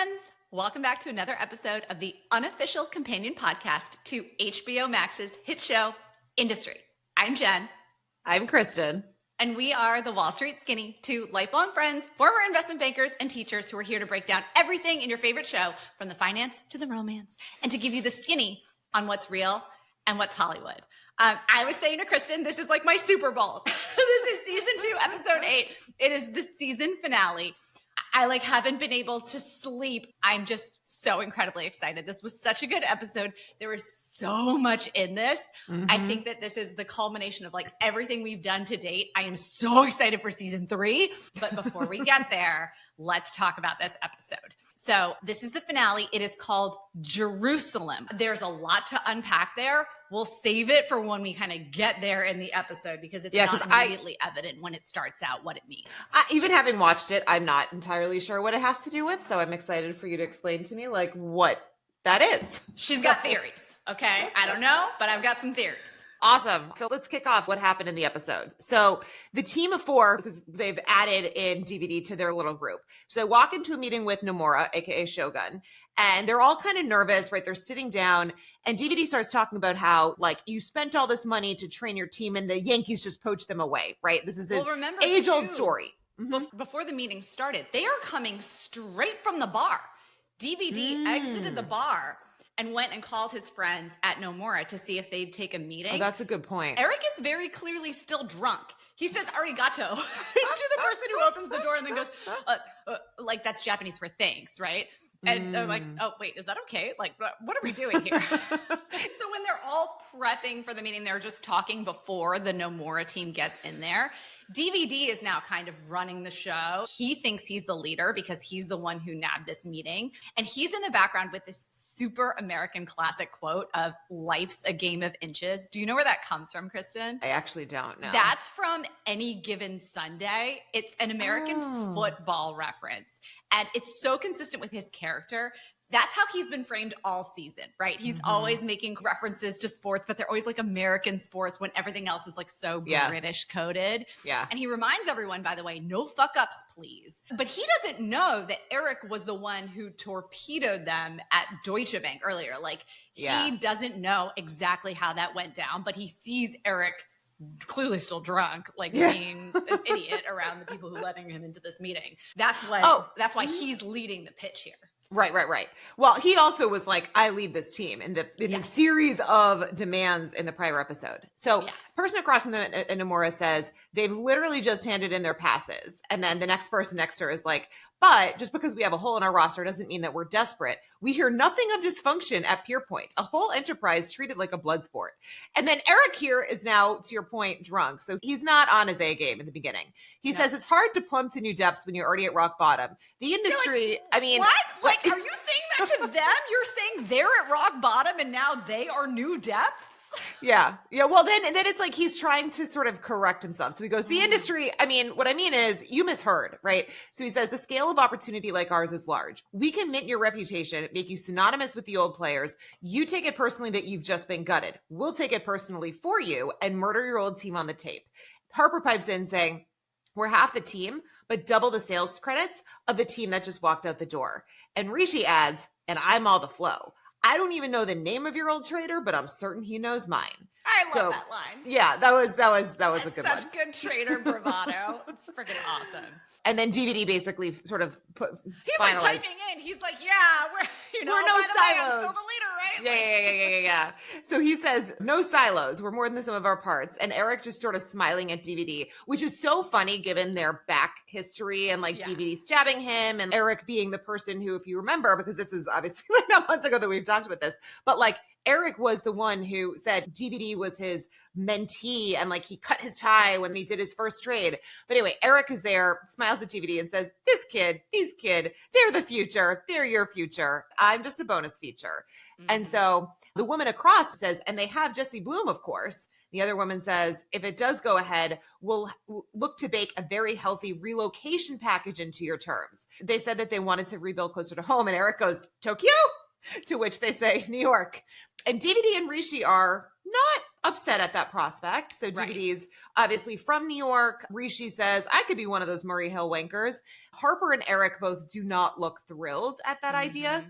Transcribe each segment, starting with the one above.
friends. Welcome back to another episode of the unofficial companion podcast to HBO Max's hit show, Industry. I'm Jen. I'm Kristen. And we are the Wall Street Skinny, two lifelong friends, former investment bankers, and teachers who are here to break down everything in your favorite show, from the finance to the romance, and to give you the skinny on what's real and what's Hollywood. I was saying to Kristen, this is like my Super Bowl. This is season 2, episode 8. It is the season finale. I haven't been able to sleep. I'm just so incredibly excited. This was such a good episode. There was so much in this. Mm-hmm. I think that this is the culmination of everything we've done to date. I am so excited for season 3. But before we get there, let's talk about this episode. So this is the finale. It is called Jerusalem. There's a lot to unpack there. We'll save it for when we kind of get there in the episode because it's not immediately evident when it starts out what it means. Even having watched it, I'm not entirely sure what it has to do with. So I'm excited for you to explain to me what that is. She's got theories. Okay. I don't know, but I've got some theories. Awesome. So let's kick off what happened in the episode. So the team of 4, because they've added in DVD to their little group. So they walk into a meeting with Nomura, aka Shogun, and they're all kind of nervous, right? They're sitting down and DVD starts talking about how you spent all this money to train your team and the Yankees just poached them away, right? This is an age-old story. Mm-hmm. Before the meeting started, they are coming straight from the bar. DVD exited the bar and went and called his friends at Nomura to see if they'd take a meeting. Oh, that's a good point. Eric is very clearly still drunk. He says arigato to the person who opens the door and then goes, that's Japanese for thanks, right? And they're like, oh, wait, is that okay? What are we doing here? So when they're all prepping for the meeting, they're just talking before the Nomura team gets in there. DVD is now kind of running the show. He thinks he's the leader because he's the one who nabbed this meeting. And he's in the background with this super American classic quote of life's a game of inches. Do you know where that comes from, Kristen? I actually don't know. That's from Any Given Sunday. It's an American football reference. And it's so consistent with his character. That's how he's been framed all season, right? He's always making references to sports, but they're always American sports when everything else is so British coded. Yeah. And he reminds everyone, by the way, no fuck ups, please. But he doesn't know that Eric was the one who torpedoed them at Deutsche Bank earlier. He doesn't know exactly how that went down, but he sees Eric clearly still drunk, being an idiot around the people who letting him into this meeting. That's why he's leading the pitch here. Right. Well, he also was I lead this team in a series of demands in the prior episode. So person across from them in Nomura says they've literally just handed in their passes. And then the next person next to her is but just because we have a hole in our roster doesn't mean that we're desperate. We hear nothing of dysfunction at Pierpoint, a whole enterprise treated like a blood sport. And then Eric here is now, to your point, drunk. So he's not on his A game in the beginning. He says it's hard to plumb to new depths when you're already at rock bottom. The industry, what? Are you saying that to them? You're saying they're at rock bottom and now they are new depths? Yeah. Well, then it's he's trying to sort of correct himself. So he goes, the industry, what I mean is you misheard, right? So he says the scale of opportunity like ours is large. We can mint your reputation, make you synonymous with the old players. You take it personally that you've just been gutted. We'll take it personally for you and murder your old team on the tape. Harper pipes in saying, we're half the team, but double the sales credits of the team that just walked out the door. And Rishi adds, and I'm all the flow. I don't even know the name of your old trader, but I'm certain he knows mine. I love that line. Yeah, that was a good one. Such good trader bravado. It's freaking awesome. And then DVD basically sort of he's piping in. He's we're no silos. I'm still the leader, right? Yeah. So he says, no silos. We're more than the sum of our parts. And Eric just sort of smiling at DVD, which is so funny given their back history and DVD stabbing him and Eric being the person who, if you remember, because this was obviously not months ago that we've talked about this, but Eric was the one who said DVD was his mentee and he cut his tie when he did his first trade. But anyway, Eric is there, smiles at DVD and says, these kid, they're the future. They're your future. I'm just a bonus feature. Mm-hmm. And so the woman across says, and they have Jesse Bloom, of course. The other woman says, if it does go ahead, we'll look to bake a very healthy relocation package into your terms. They said that they wanted to rebuild closer to home. And Eric goes, Tokyo? To which they say, New York. And DVD and Rishi are not upset at that prospect. So DVD's obviously from New York. Rishi says, I could be one of those Murray Hill wankers. Harper and Eric both do not look thrilled at that idea.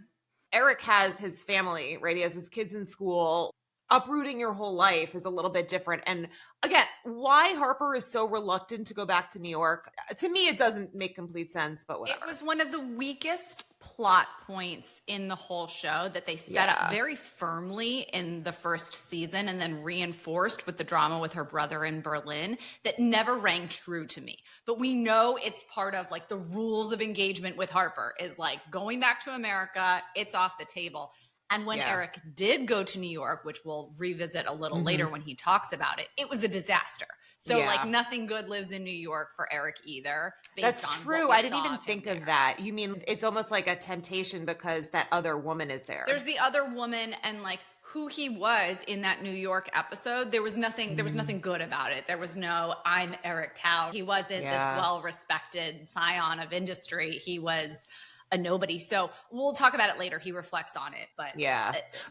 Eric has his family, right? He has his kids in school. Uprooting your whole life is a little bit different. And again, why Harper is so reluctant to go back to New York, to me, it doesn't make complete sense, but whatever. It was one of the weakest plot points in the whole show that they set up very firmly in the first season and then reinforced with the drama with her brother in Berlin that never rang true to me. But we know it's part of like the rules of engagement with Harper is like going back to America, it's off the table. And when Eric did go to New York, which we'll revisit a little later when he talks about it, it was a disaster. So like nothing good lives in New York for Eric either. That's true. I didn't even think of that. You mean it's almost like a temptation because that other woman is there. There's the other woman and like who he was in that New York episode. There was nothing good about it. There was no, I'm Eric Tao. He wasn't this well-respected scion of industry. He was a nobody. So we'll talk about it later. He reflects on it. But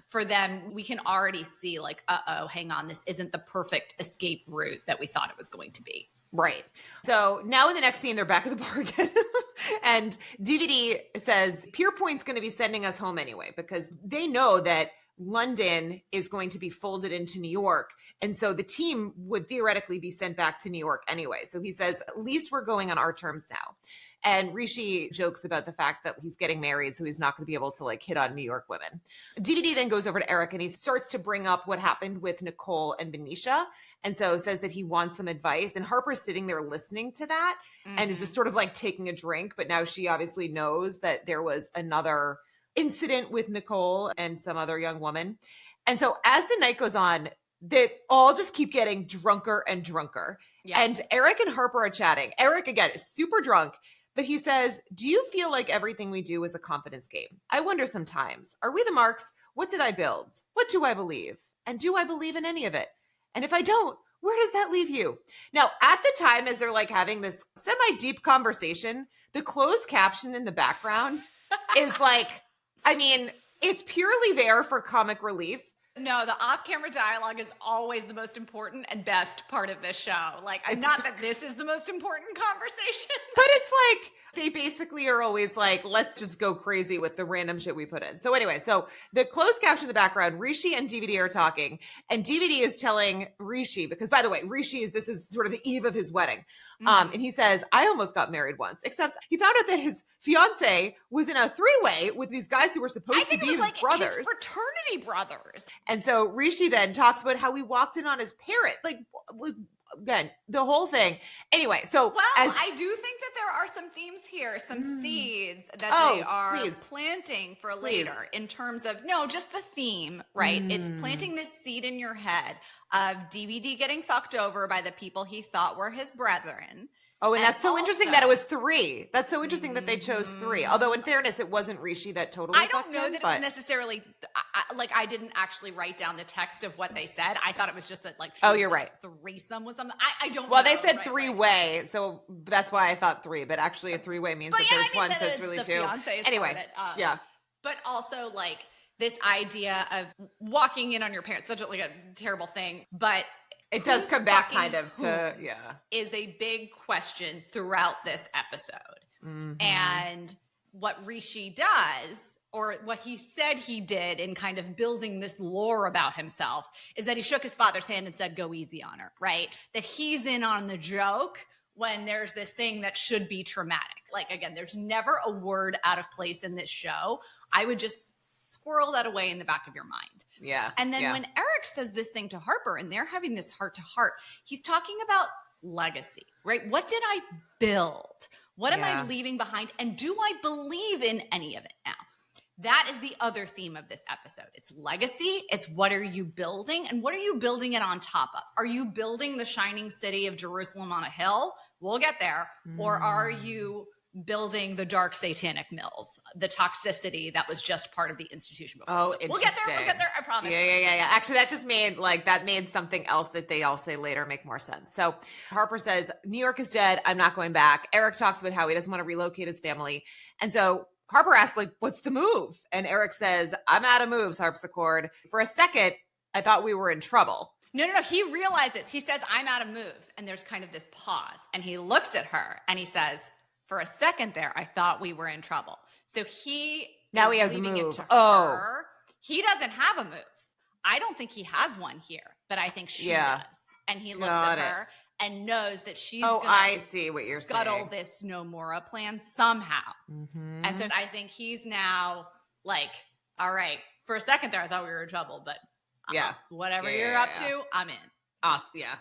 for them, we can already see like, hang on, this isn't the perfect escape route that we thought it was going to be. Right. So now in the next scene, they're back at the bar again. And DVD says, Pierpoint's going to be sending us home anyway, because they know that London is going to be folded into New York. And so the team would theoretically be sent back to New York anyway. So he says, at least we're going on our terms now. And Rishi jokes about the fact that he's getting married, so he's not going to be able to like hit on New York women. DVD then goes over to Eric and he starts to bring up what happened with Nicole and Benicia. And so says that he wants some advice. And Harper's sitting there listening to that and is just sort of like taking a drink. But now she obviously knows that there was another incident with Nicole and some other young woman. And so as the night goes on, they all just keep getting drunker and drunker. Yeah. And Eric and Harper are chatting. Eric, again, is super drunk. But he says, do you feel like everything we do is a confidence game? I wonder sometimes, are we the marks? What did I build? What do I believe? And do I believe in any of it? And if I don't, where does that leave you? Now, at the time, as they're like having this semi-deep conversation, the closed caption in the background is like, I mean, it's purely there for comic relief. No, the off-camera dialogue is always the most important and best part of this show. Like, I'm not that this is the most important conversation. But it's like, they basically are always like, let's just go crazy with the random shit we put in. So anyway, so the closed caption in the background, Rishi and DVD are talking. And DVD is telling Rishi, because by the way, this is sort of the eve of his wedding. And he says, I almost got married once, except he found out that his fiance was in a three-way with these guys who were supposed to be his brothers. His fraternity brothers. And so Rishi then talks about how we walked in on his parrot. Like, again, the whole thing. Anyway, so. I do think that there are some themes here, some seeds that they are planting for later in terms of, just the theme, right? It's planting this seed in your head of DVD getting fucked over by the people he thought were his brethren. Oh, and that's so interesting that it was three. That's so interesting that they chose three. Although, in fairness, it wasn't Rishi that totally I don't know that it was necessarily, I didn't actually write down the text of what they said. I thought it was just that, like, you're right. Threesome was something. I don't know. Well, they said three-way, so that's why I thought three. But actually, a three-way means that there's one, so it's really two. Anyway, But also, like, this idea of walking in on your parents, such a terrible thing. But it does come back kind of to, is a big question throughout this episode. And what Rishi does, or what he said he did in kind of building this lore about himself, is that he shook his father's hand and said, go easy on her, right? That he's in on the joke when there's this thing that should be traumatic. Like, again, there's never a word out of place in this show. I would just squirrel that away in the back of your mind. Yeah. And then when Eric says this thing to Harper and they're having this heart to heart, he's talking about legacy, right? What did I build? What am I leaving behind? And do I believe in any of it now? That is the other theme of this episode. It's legacy. It's what are you building? And what are you building it on top of? Are you building the shining city of Jerusalem on a hill? We'll get there. Or are you building the dark satanic mills, the toxicity that was just part of the institution before? Oh, so we'll get there, I promise. Yeah. Actually, that just made something else that they all say later make more sense. So Harper says, New York is dead. I'm not going back. Eric talks about how he doesn't want to relocate his family. And so Harper asks, like, what's the move? And Eric says, I'm out of moves, harpsichord. For a second, I thought we were in trouble. No. He realizes, he says, I'm out of moves. And there's kind of this pause. And he looks at her and he says, for a second there, I thought we were in trouble. So now he has a move. Her. He doesn't have a move. I don't think he has one here, but I think she does. And he looks at her and knows that she's going to scuttle this Nomura plan somehow. Mm-hmm. And so I think he's now like, all right, for a second there, I thought we were in trouble, but whatever you're up to, I'm in. Awesome. Yeah.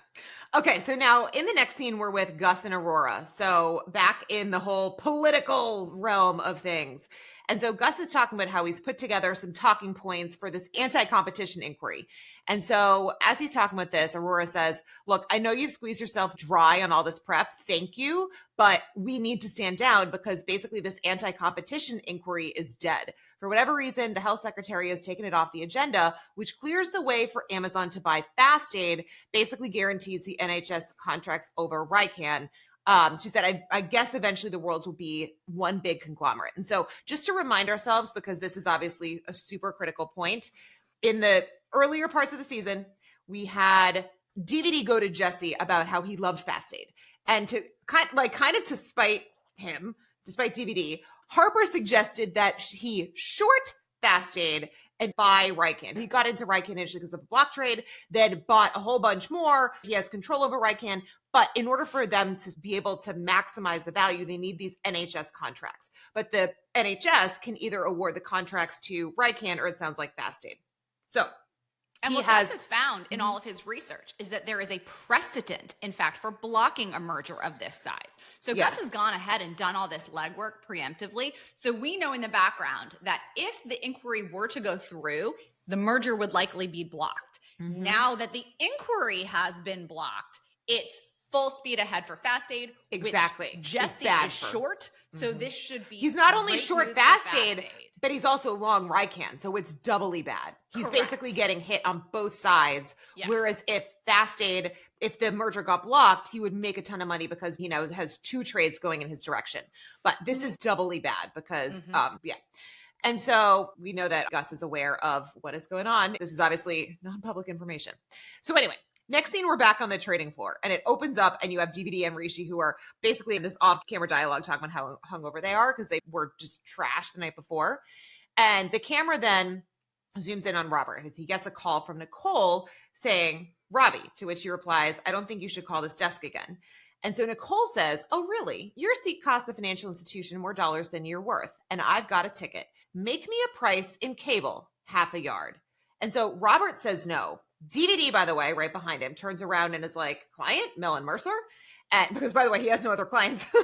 Okay. So now in the next scene, we're with Gus and Aurora. So back in the whole political realm of things. And so Gus is talking about how he's put together some talking points for this anti-competition inquiry. And so as he's talking about this, Aurora says, look, I know you've squeezed yourself dry on all this prep. Thank you. But we need to stand down because basically this anti-competition inquiry is dead. For whatever reason, the health secretary has taken it off the agenda, which clears the way for Amazon to buy FastAid, basically guarantees the NHS contracts over Rican. She said, I guess eventually the world will be one big conglomerate. And so just to remind ourselves, because this is obviously a super critical point, in the earlier parts of the season, we had DVD go to Jesse about how he loved FastAid. And to kind of to spite him, despite DVD, Harper suggested that he short FastAid and buy Rican. He got into Rican initially because of the block trade, then bought a whole bunch more. He has control over Rican. But in order for them to be able to maximize the value, they need these NHS contracts. But the NHS can either award the contracts to Rican or it sounds like FastAid. So and what Gus has found in all of his research is that there is a precedent, in fact, for blocking a merger of this size. So Gus has gone ahead and done all this legwork preemptively. So we know in the background that if the inquiry were to go through, the merger would likely be blocked. Mm-hmm. Now that the inquiry has been blocked, it's full speed ahead for FastAid. Exactly. Which Jesse is short. So this should be. He's not only short FastAid, but he's also long Rican. So it's doubly bad. He's basically getting hit on both sides. Yes. Whereas if FastAid, if the merger got blocked, he would make a ton of money because he now has two trades going in his direction. But this is doubly bad because, And so we know that Gus is aware of what is going on. This is obviously non-public information. So anyway, next scene, we're back on the trading floor and it opens up and you have DVD and Rishi who are basically in this off-camera dialogue talking about how hungover they are because they were just trashed the night before. And the camera then zooms in on Robert as he gets a call from Nicole saying, Robbie, to which he replies, I don't think you should call this desk again. And so Nicole says, oh, really? Your seat costs the financial institution more dollars than you're worth. And I've got a ticket. Make me a price in cable, half a yard. And so Robert says no. DVD, by the way, right behind him, turns around and is like, client, Mellon Mercer? And because, by the way, he has no other clients.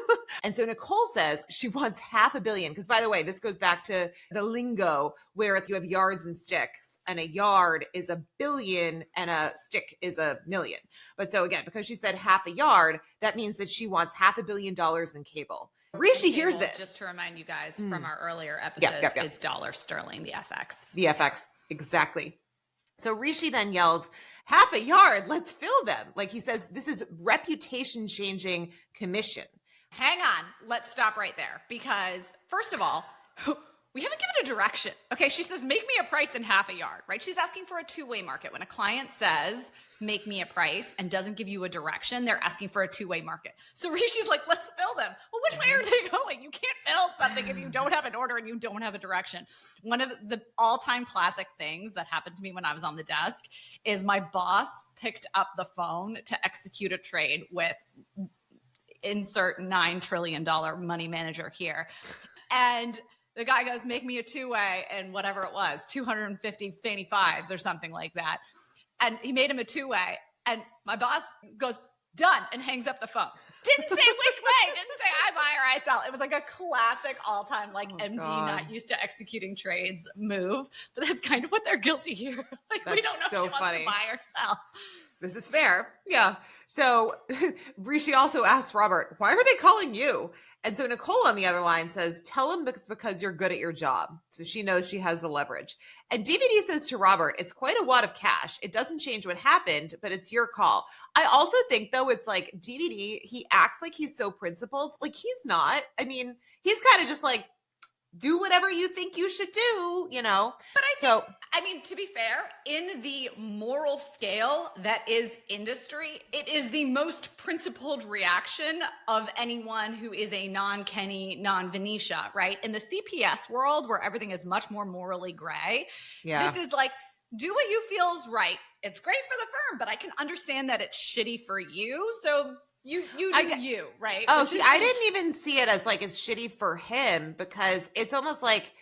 And so Nicole says she wants $500 million. Because, by the way, this goes back to the lingo where it's, you have yards and sticks. And a yard is $1 billion and a stick is $1 million. But so again, because she said half a yard, that means that she wants $500 million in cable. Rishi hears this. Just to remind you guys from our earlier episodes, is dollar sterling, the FX. The FX, exactly. So Rishi then yells, half a yard, let's fill them. Like he says, this is reputation changing commission. Hang on, let's stop right there. Because first of all, we haven't given a direction. Okay, she says, make me a price in half a yard, right? She's asking for a two-way market. When a client says, make me a price and doesn't give you a direction, they're asking for a two-way market. So Rishi's like, let's fill them. Well, which way are they going? You can't fill something if you don't have an order and you don't have a direction. One of the all-time classic things that happened to me when I was on the desk is my boss picked up the phone to execute a trade with insert $9 trillion money manager here. And the guy goes, make me a two-way, and whatever it was, 250 Fannie Fives or something like that. And he made him a two-way. And my boss goes, done, and hangs up the phone. Didn't say which way. Didn't say I buy or I sell. It was like a classic all-time, MD not used to executing trades move. But that's kind of what they're guilty here. We don't know if she wants to buy or sell. This is fair. Yeah. So Rishi also asks Robert, why are they calling you? And so Nicole on the other line says, tell him it's because you're good at your job. So she knows she has the leverage. And DVD says to Robert, it's quite a wad of cash. It doesn't change what happened, but it's your call. I also think, though, it's like DVD, he acts like he's so principled. Like, he's not. I mean, he's kind of just like, do whatever you think you should do, you know? But I mean, to be fair, in the moral scale that is industry, it is the most principled reaction of anyone who is a non-Kenny, non-Venetia, right? In the CPS world, where everything is much more morally gray, this is like, do what you feel is right. It's great for the firm, but I can understand that it's shitty for you. So you do you, right? Oh, see, I didn't even see it as like it's shitty for him, because it's almost like,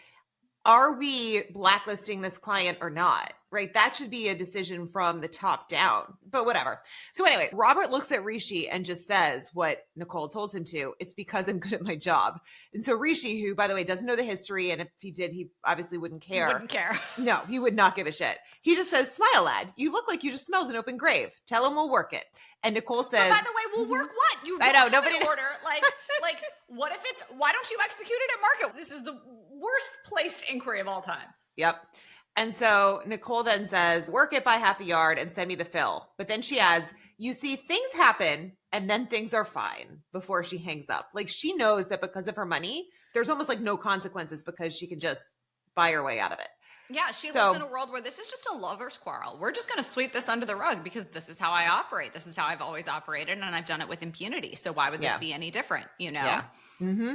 are we blacklisting this client or not? Right? That should be a decision from the top down, but whatever. So anyway, Robert looks at Rishi and just says what Nicole told him to. It's because I'm good at my job. And so Rishi, who, by the way, doesn't know the history, and if he did, he obviously wouldn't care. He wouldn't care. No, he would not give a shit. He just says, smile, lad. You look like you just smelled an open grave. Tell him we'll work it. And Nicole says, but by the way, we'll work what? You I know, nobody order. Like, what if it's, why don't you execute it at market? This is the worst placed inquiry of all time. Yep. And so Nicole then says, work it by half a yard and send me the fill. But then she adds, you see, things happen and then things are fine, before she hangs up. Like, she knows that because of her money, there's almost like no consequences, because she can just buy her way out of it. Yeah, she lives in a world where this is just a lover's quarrel. We're just going to sweep this under the rug because this is how I operate. This is how I've always operated, and I've done it with impunity. So why would this be any different, you know? Yeah. Mm-hmm.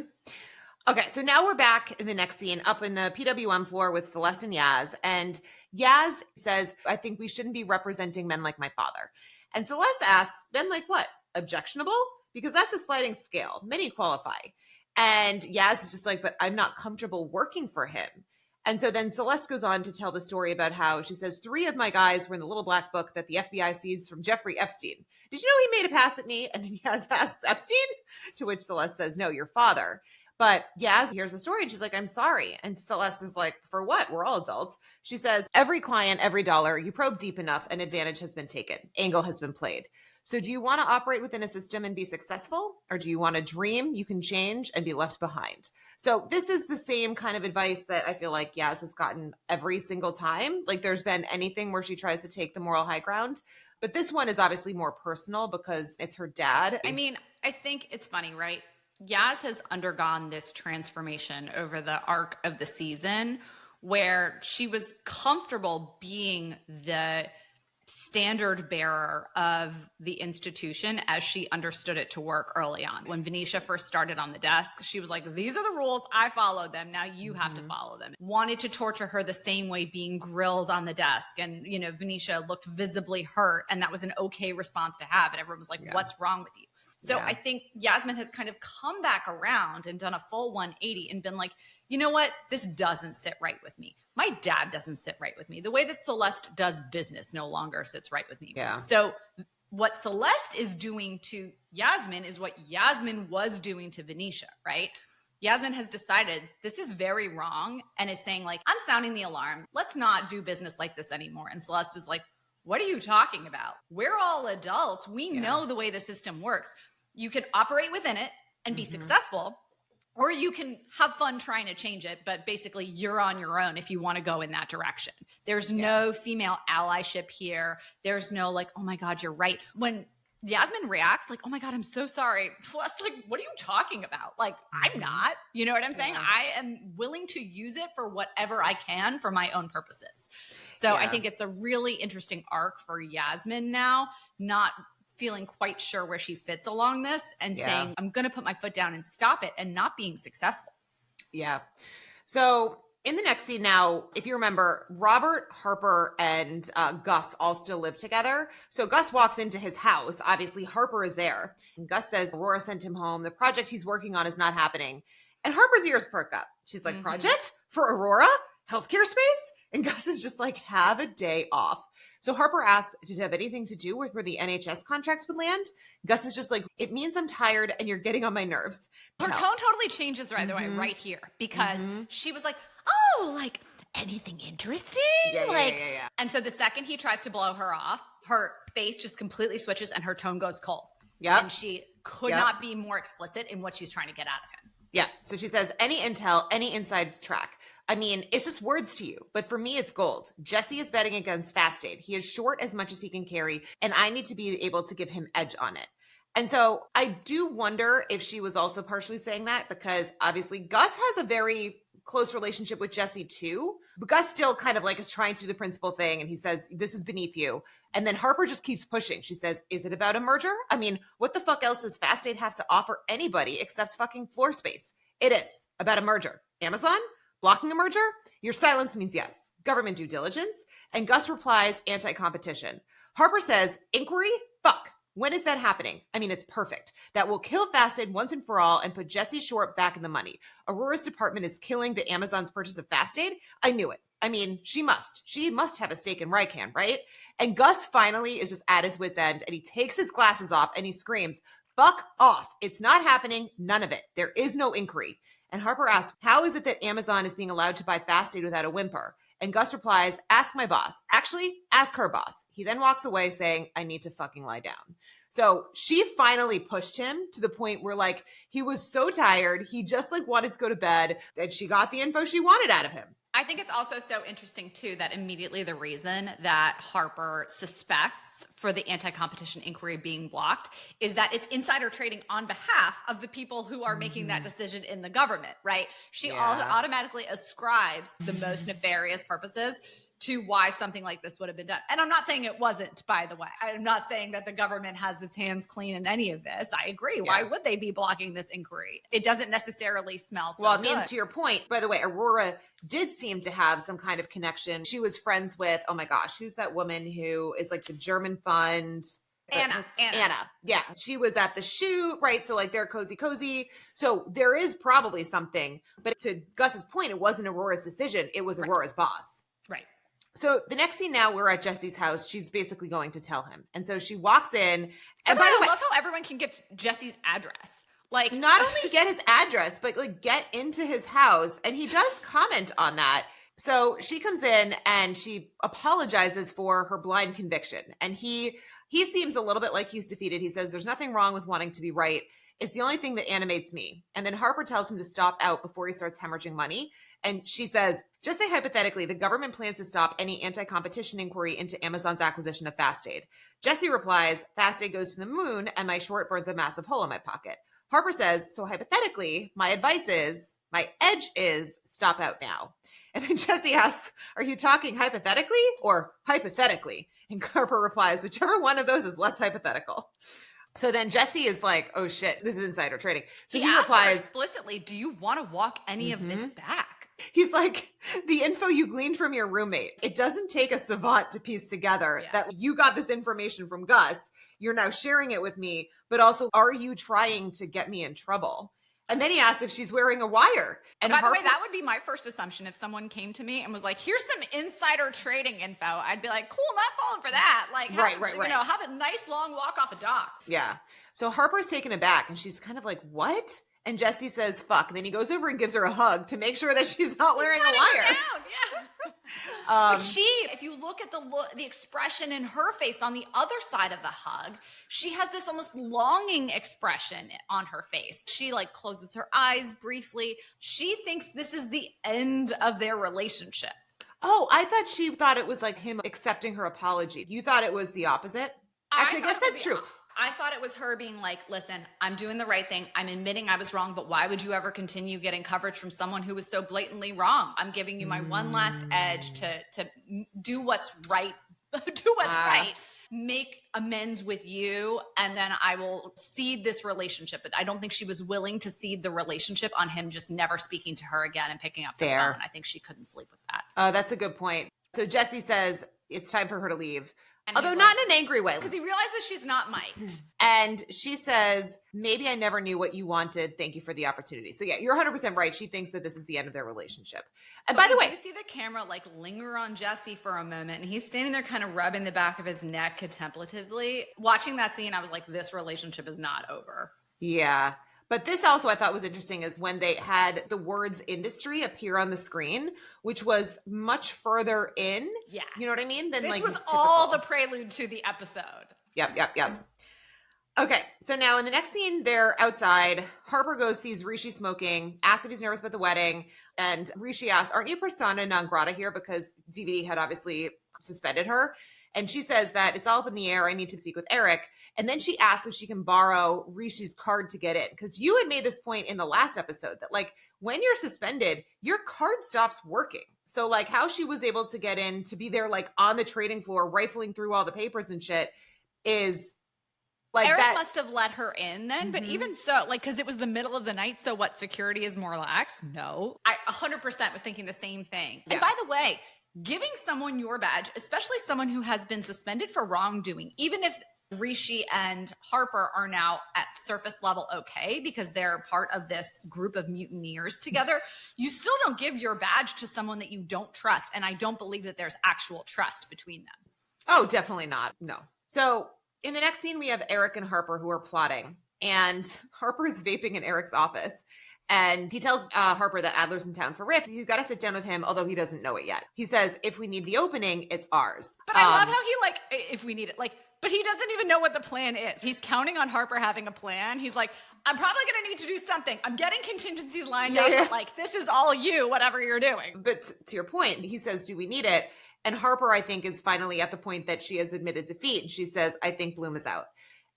Okay, so now we're back in the next scene, up in the PWM floor with Celeste and Yaz. And Yaz says, I think we shouldn't be representing men like my father. And Celeste asks, men like what? Objectionable? Because that's a sliding scale. Many qualify. And Yaz is just like, but I'm not comfortable working for him. And so then Celeste goes on to tell the story about how she says, 3 of my guys were in the little black book that the FBI seized from Jeffrey Epstein. Did you know he made a pass at me? And then Yaz asks, Epstein? To which Celeste says, no, your father. But Yaz hears the story and she's like, I'm sorry. And Celeste is like, for what? We're all adults. She says, every client, every dollar, you probe deep enough, an advantage has been taken. Angle has been played. So do you want to operate within a system and be successful? Or do you want to dream you can change and be left behind? So this is the same kind of advice that I feel like Yaz has gotten every single time. Like, there's been anything where she tries to take the moral high ground. But this one is obviously more personal because it's her dad. I mean, I think it's funny, right? Yaz has undergone this transformation over the arc of the season where she was comfortable being the standard bearer of the institution as she understood it to work early on. When Venetia first started on the desk, she was like, these are the rules, I followed them, now you have to follow them. Wanted to torture her the same way, being grilled on the desk. And, you know, Venetia looked visibly hurt, and that was an okay response to have. And everyone was like, what's wrong with you? So I think Yasmin has kind of come back around and done a full 180 and been like, you know what? This doesn't sit right with me. My dad doesn't sit right with me. The way that Celeste does business no longer sits right with me. Yeah. So what Celeste is doing to Yasmin is what Yasmin was doing to Venetia, right? Yasmin has decided this is very wrong and is saying, like, I'm sounding the alarm. Let's not do business like this anymore. And Celeste is like, what are you talking about? We're all adults. We know the way the system works. You can operate within it and be successful, or you can have fun trying to change it, but basically you're on your own if you want to go in that direction. There's no female allyship here. There's no like, oh my God, you're right. When Yasmin reacts like, oh my God, I'm so sorry. Plus, like, what are you talking about? Like, I'm not, you know what I'm saying? I am willing to use it for whatever I can for my own purposes. So I think it's a really interesting arc for Yasmin now, not feeling quite sure where she fits along this and saying, I'm going to put my foot down and stop it, and not being successful. Yeah. So in the next scene now, if you remember, Robert, Harper, and Gus all still live together. So Gus walks into his house. Obviously, Harper is there. And Gus says, Aurora sent him home. The project he's working on is not happening. And Harper's ears perk up. She's like, project for Aurora? Healthcare space? And Gus is just like, have a day off. So Harper asks, did it have anything to do with where the NHS contracts would land? Gus is just like, it means I'm tired and you're getting on my nerves. Her tone totally changes right the way right here, because she was like, oh, like anything interesting? And so the second he tries to blow her off, her face just completely switches and her tone goes cold. And she could not be more explicit in what she's trying to get out of him. Yeah. So she says, any intel, any inside track. I mean, it's just words to you, but for me, it's gold. Jesse is betting against FastAid. He is short as much as he can carry, and I need to be able to give him edge on it. And so I do wonder if she was also partially saying that because obviously Gus has a very close relationship with Jesse too. But Gus still kind of like is trying to do the principal thing. And he says, this is beneath you. And then Harper just keeps pushing. She says, is it about a merger? I mean, what the fuck else does FastAid have to offer anybody except fucking floor space? It is about a merger. Amazon? Blocking a merger? Your silence means yes. Government due diligence. And Gus replies, anti-competition. Harper says, inquiry? Fuck. When is that happening? I mean, it's perfect. That will kill FastAid once and for all and put Jesse Short back in the money. Aurora's department is killing the Amazon's purchase of FastAid. I knew it. I mean, she must. She must have a stake in Rican, right? And Gus finally is just at his wit's end, and he takes his glasses off and he screams, fuck off. It's not happening. None of it. There is no inquiry. And Harper asks, how is it that Amazon is being allowed to buy FastAid without a whimper? And Gus replies, ask my boss. Actually, ask her boss. He then walks away saying, I need to fucking lie down. So she finally pushed him to the point where like he was so tired. He just like wanted to go to bed, and she got the info she wanted out of him. I think it's also so interesting too that immediately the reason that Harper suspects for the anti-competition inquiry being blocked is that it's insider trading on behalf of the people who are making that decision in the government, right? She automatically ascribes the most nefarious purposes to why something like this would have been done. And I'm not saying it wasn't, by the way. I'm not saying that the government has its hands clean in any of this. I agree. Yeah. Why would they be blocking this inquiry? It doesn't necessarily smell so well, I good. mean, to your point, by the way, Aurora did seem to have some kind of connection. She was friends with, oh my gosh, who's that woman who is like the German fund? Anna. Yeah. She was at the shoot, right? So like they're cozy. So there is probably something. But to Gus's point, it wasn't Aurora's decision. It was Aurora's boss. Right. So the next scene now, we're at Jesse's house. She's basically going to tell him. And so she walks in. And by the way, I love how everyone can get Jesse's address. Like, not only get his address, but like get into his house. And he does comment on that. So she comes in and she apologizes for her blind conviction. And he seems a little bit like he's defeated. He says, there's nothing wrong with wanting to be right. It's the only thing that animates me. And then Harper tells him to stop out before he starts hemorrhaging money. And she says, just say hypothetically, the government plans to stop any anti-competition inquiry into Amazon's acquisition of FastAid. Jesse replies, FastAid goes to the moon and my short burns a massive hole in my pocket. Harper says, so hypothetically, my edge is stop out now. And then Jesse asks, are you talking hypothetically or hypothetically? And Harper replies, whichever one of those is less hypothetical. So then Jesse is like, oh shit, this is insider trading. So he replies explicitly, do you want to walk any of this back? He's like, the info you gleaned from your roommate. It doesn't take a savant to piece together that you got this information from Gus. You're now sharing it with me, but also, are you trying to get me in trouble? And then he asks if she's wearing a wire. And by the way, that would be my first assumption. If someone came to me and was like, here's some insider trading info, I'd be like, cool, not falling for that. Like, right. You know, have a nice long walk off the dock. Yeah. So Harper's taken aback and she's kind of like, what? And Jesse says, fuck. And then he goes over and gives her a hug to make sure that she's not wearing a wire. But if you look at the expression in her face on the other side of the hug, she has this almost longing expression on her face. She like closes her eyes briefly. She thinks this is the end of their relationship. Oh, I thought she thought it was like him accepting her apology. You thought it was the opposite? Actually, I guess that's true. I thought it was her being like, listen, I'm doing the right thing. I'm admitting I was wrong, but why would you ever continue getting coverage from someone who was so blatantly wrong? I'm giving you my one last edge to do what's right, right, make amends with you, and then I will cede this relationship. But I don't think she was willing to cede the relationship on him just never speaking to her again and picking up the phone. I think she couldn't sleep with that. That's a good point. So Jesse says it's time for her to leave. Although not in an angry way. Because he realizes she's not mic'd. And she says, maybe I never knew what you wanted. Thank you for the opportunity. So yeah, you're 100% right. She thinks that this is the end of their relationship. And by the way, you see the camera like linger on Jesse for a moment. And he's standing there kind of rubbing the back of his neck contemplatively. Watching that scene, I was like, this relationship is not over. Yeah. But this also I thought was interesting is when they had the words industry appear on the screen, which was much further in. Yeah. You know what I mean? Than this like was all the prelude to the episode. Yep. Okay. So now in the next scene, they're outside. Harper goes, sees Rishi smoking, asks if he's nervous about the wedding. And Rishi asks, aren't you persona non grata here? Because DVD had obviously suspended her. And she says that it's all up in the air. I need to speak with Eric. And then she asks if she can borrow Rishi's card to get in. Because you had made this point in the last episode that like when you're suspended, your card stops working. So like how she was able to get in to be there like on the trading floor, rifling through all the papers and shit is like Eric that. must have let her in then, but even so, like, because it was the middle of the night, so what, security is more lax? No. I 100% was thinking the same thing. Yeah. And by the way, giving someone your badge, especially someone who has been suspended for wrongdoing, even if Rishi and Harper are now at surface level okay because they're part of this group of mutineers together, you still don't give your badge to someone that you don't trust. And I don't believe that there's actual trust between them. Oh, definitely not. No. So in the next scene, we have Eric and Harper who are plotting, and Harper is vaping in Eric's office. And he tells Harper that Adler's in town for Riff. He's got to sit down with him, although he doesn't know it yet. He says, if we need the opening, it's ours. But I love how he like, if we need it, like, but he doesn't even know what the plan is. He's counting on Harper having a plan. He's like, I'm probably going to need to do something. I'm getting contingencies lined up. But like, this is all you, whatever you're doing. But to your point, he says, do we need it? And Harper, I think, is finally at the point that she has admitted defeat. And she says, I think Bloom is out.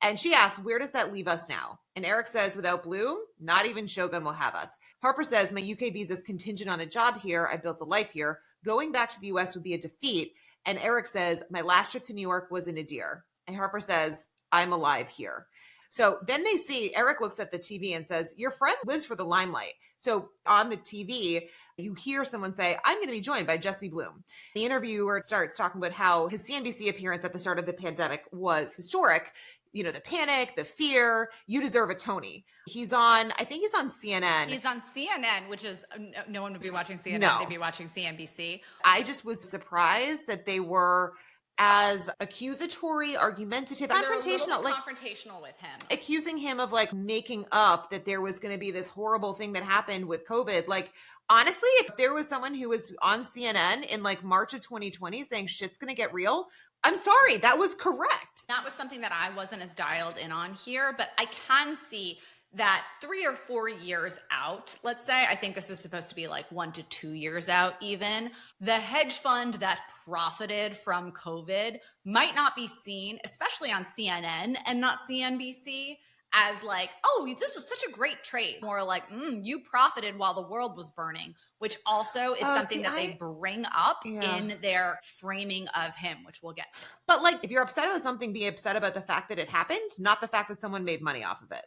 And she asks, where does that leave us now? And Eric says, without Bloom, not even Shogun will have us. Harper says, my UK visa is contingent on a job here. I built a life here. Going back to the US would be a defeat. And Eric says, my last trip to New York was in Nadir. And Harper says, I'm alive here. So then they see, Eric looks at the TV and says, your friend lives for the limelight. So on the TV, you hear someone say, I'm going to be joined by Jesse Bloom. The interviewer starts talking about how his CNBC appearance at the start of the pandemic was historic. You know, the panic, the fear, you deserve a Tony. He's on, I think he's on CNN. He's on CNN, which is, no one would be watching CNN. No. They'd be watching CNBC. I just was surprised that they were as accusatory, argumentative, confrontational, like confrontational with him, accusing him of like making up that there was going to be this horrible thing that happened with COVID. Like, honestly, if there was someone who was on CNN in like March of 2020 saying shit's going to get real, I'm sorry, that was correct. That was something that I wasn't as dialed in on here, but I can see that 3 or 4 years out, let's say, I think this is supposed to be like 1 to 2 years out even, the hedge fund that profited from COVID might not be seen, especially on CNN and not CNBC, as like, oh, this was such a great trade. More like, you profited while the world was burning, which also is something that they bring up in their framing of him, which we'll get to. But like, if you're upset about something, be upset about the fact that it happened, not the fact that someone made money off of it.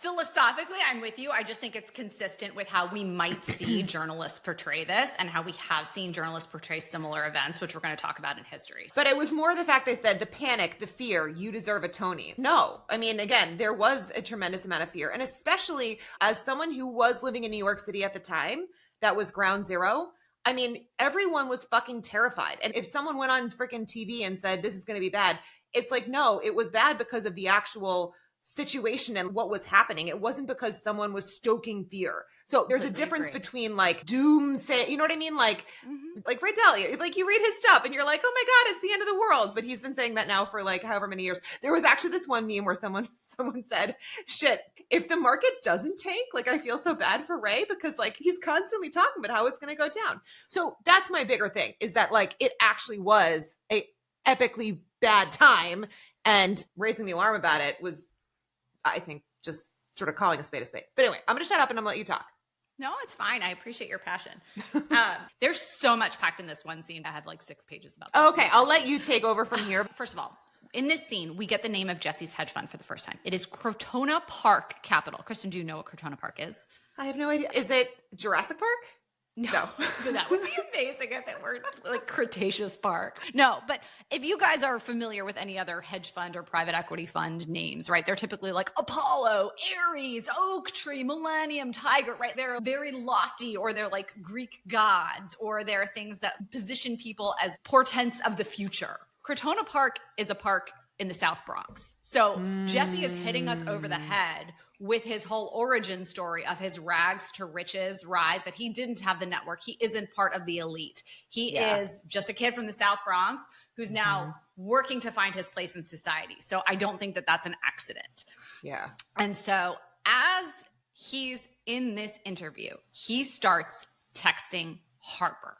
Philosophically, I'm with you. I just think it's consistent with how we might see journalists portray this and how we have seen journalists portray similar events, which we're going to talk about in history. But it was more the fact they said the panic, the fear, you deserve a Tony. No. I mean, again, there was a tremendous amount of fear. And especially as someone who was living in New York City at the time, that was ground zero. I mean, everyone was fucking terrified. And if someone went on freaking TV and said, this is going to be bad, it's like, no, it was bad because of the actual situation and what was happening. It wasn't because someone was stoking fear. So there's a difference between like doomsday, you know what I mean? Like, like Ray Dalio, like you read his stuff and you're like, oh my God, it's the end of the world. But he's been saying that now for like however many years. There was actually this one meme where someone said, shit, if the market doesn't tank, like I feel so bad for Ray because like he's constantly talking about how it's going to go down. So that's my bigger thing is that like it actually was a epically bad time, and raising the alarm about it was, I think, just sort of calling a spade a spade. But anyway, I'm going to shut up and I'm going to let you talk. No, it's fine. I appreciate your passion. There's so much packed in this one scene. I have like 6 pages about this. Okay, I'll let you take over from here. First of all, in this scene, we get the name of Jesse's hedge fund for the first time. It is Crotona Park Capital. Kristen, do you know what Crotona Park is? I have no idea. Is it Jurassic Park? No. That would be amazing if it were like Cretaceous Park. No, but if you guys are familiar with any other hedge fund or private equity fund names, right? They're typically like Apollo, Ares, Oak Tree, Millennium, Tiger, right? They're very lofty, or they're like Greek gods, or they're things that position people as portents of the future. Crotona Park is a park in the South Bronx. So Jesse is hitting us over the head with his whole origin story of his rags to riches rise, that he didn't have the network. He isn't part of the elite. He is just a kid from the South Bronx who's now working to find his place in society. So I don't think that that's an accident. Yeah. And so as he's in this interview, he starts texting Harper.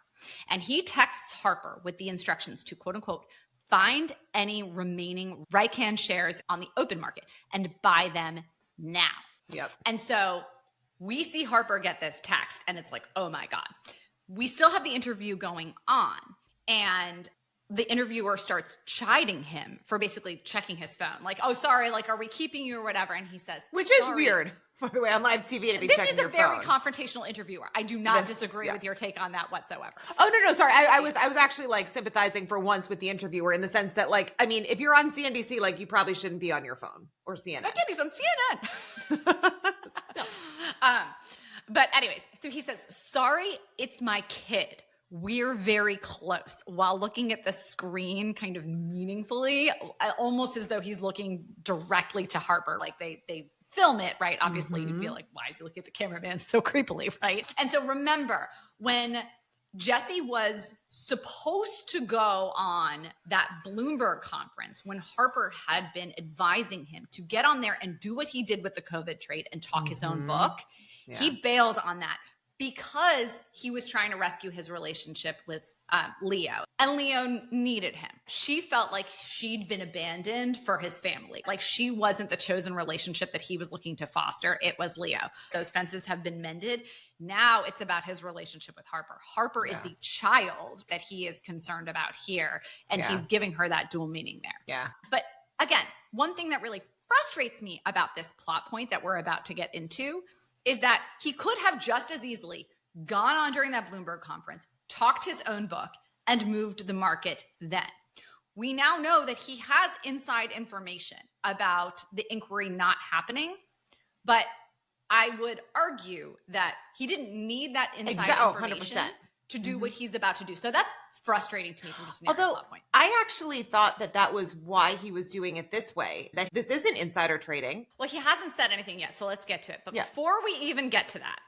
And he texts Harper with the instructions to, quote unquote, find any remaining Rican shares on the open market and buy them now. Yep. And so we see Harper get this text and it's like, oh my God. We still have the interview going on, and the interviewer starts chiding him for basically checking his phone. Like, oh, sorry, like, are we keeping you or whatever? And he says, which is weird, by the way, on live TV to be checking your phone. This is a very confrontational interviewer. I do not disagree with your take on that whatsoever. Oh, no, sorry. I was actually like sympathizing for once with the interviewer in the sense that, like, I mean, if you're on CNBC, like, you probably shouldn't be on your phone, or CNN. Again, he's on CNN. Still. But anyways, so he says, sorry, it's my kid. We're very close, while looking at the screen kind of meaningfully, almost as though he's looking directly to Harper. Like they film it, right? Obviously, you'd be like, why is he looking at the cameraman so creepily, right? And so remember, when Jesse was supposed to go on that Bloomberg conference, when Harper had been advising him to get on there and do what he did with the COVID trade and talk his own book, he bailed on that because he was trying to rescue his relationship with Leo. And Leo needed him. She felt like she'd been abandoned for his family. Like she wasn't the chosen relationship that he was looking to foster. It was Leo. Those fences have been mended. Now it's about his relationship with Harper. Harper is the child that he is concerned about here. And he's giving her that dual meaning there. Yeah. But again, one thing that really frustrates me about this plot point that we're about to get into is that he could have just as easily gone on during that Bloomberg conference, talked his own book, and moved the market then. We now know that he has inside information about the inquiry not happening, but I would argue that he didn't need that inside information 100%. to do what he's about to do. So that's frustrating to me from just a narrative plot point. I actually thought that was why he was doing it this way, that this isn't insider trading. Well, he hasn't said anything yet, so let's get to it. But before we even get to that,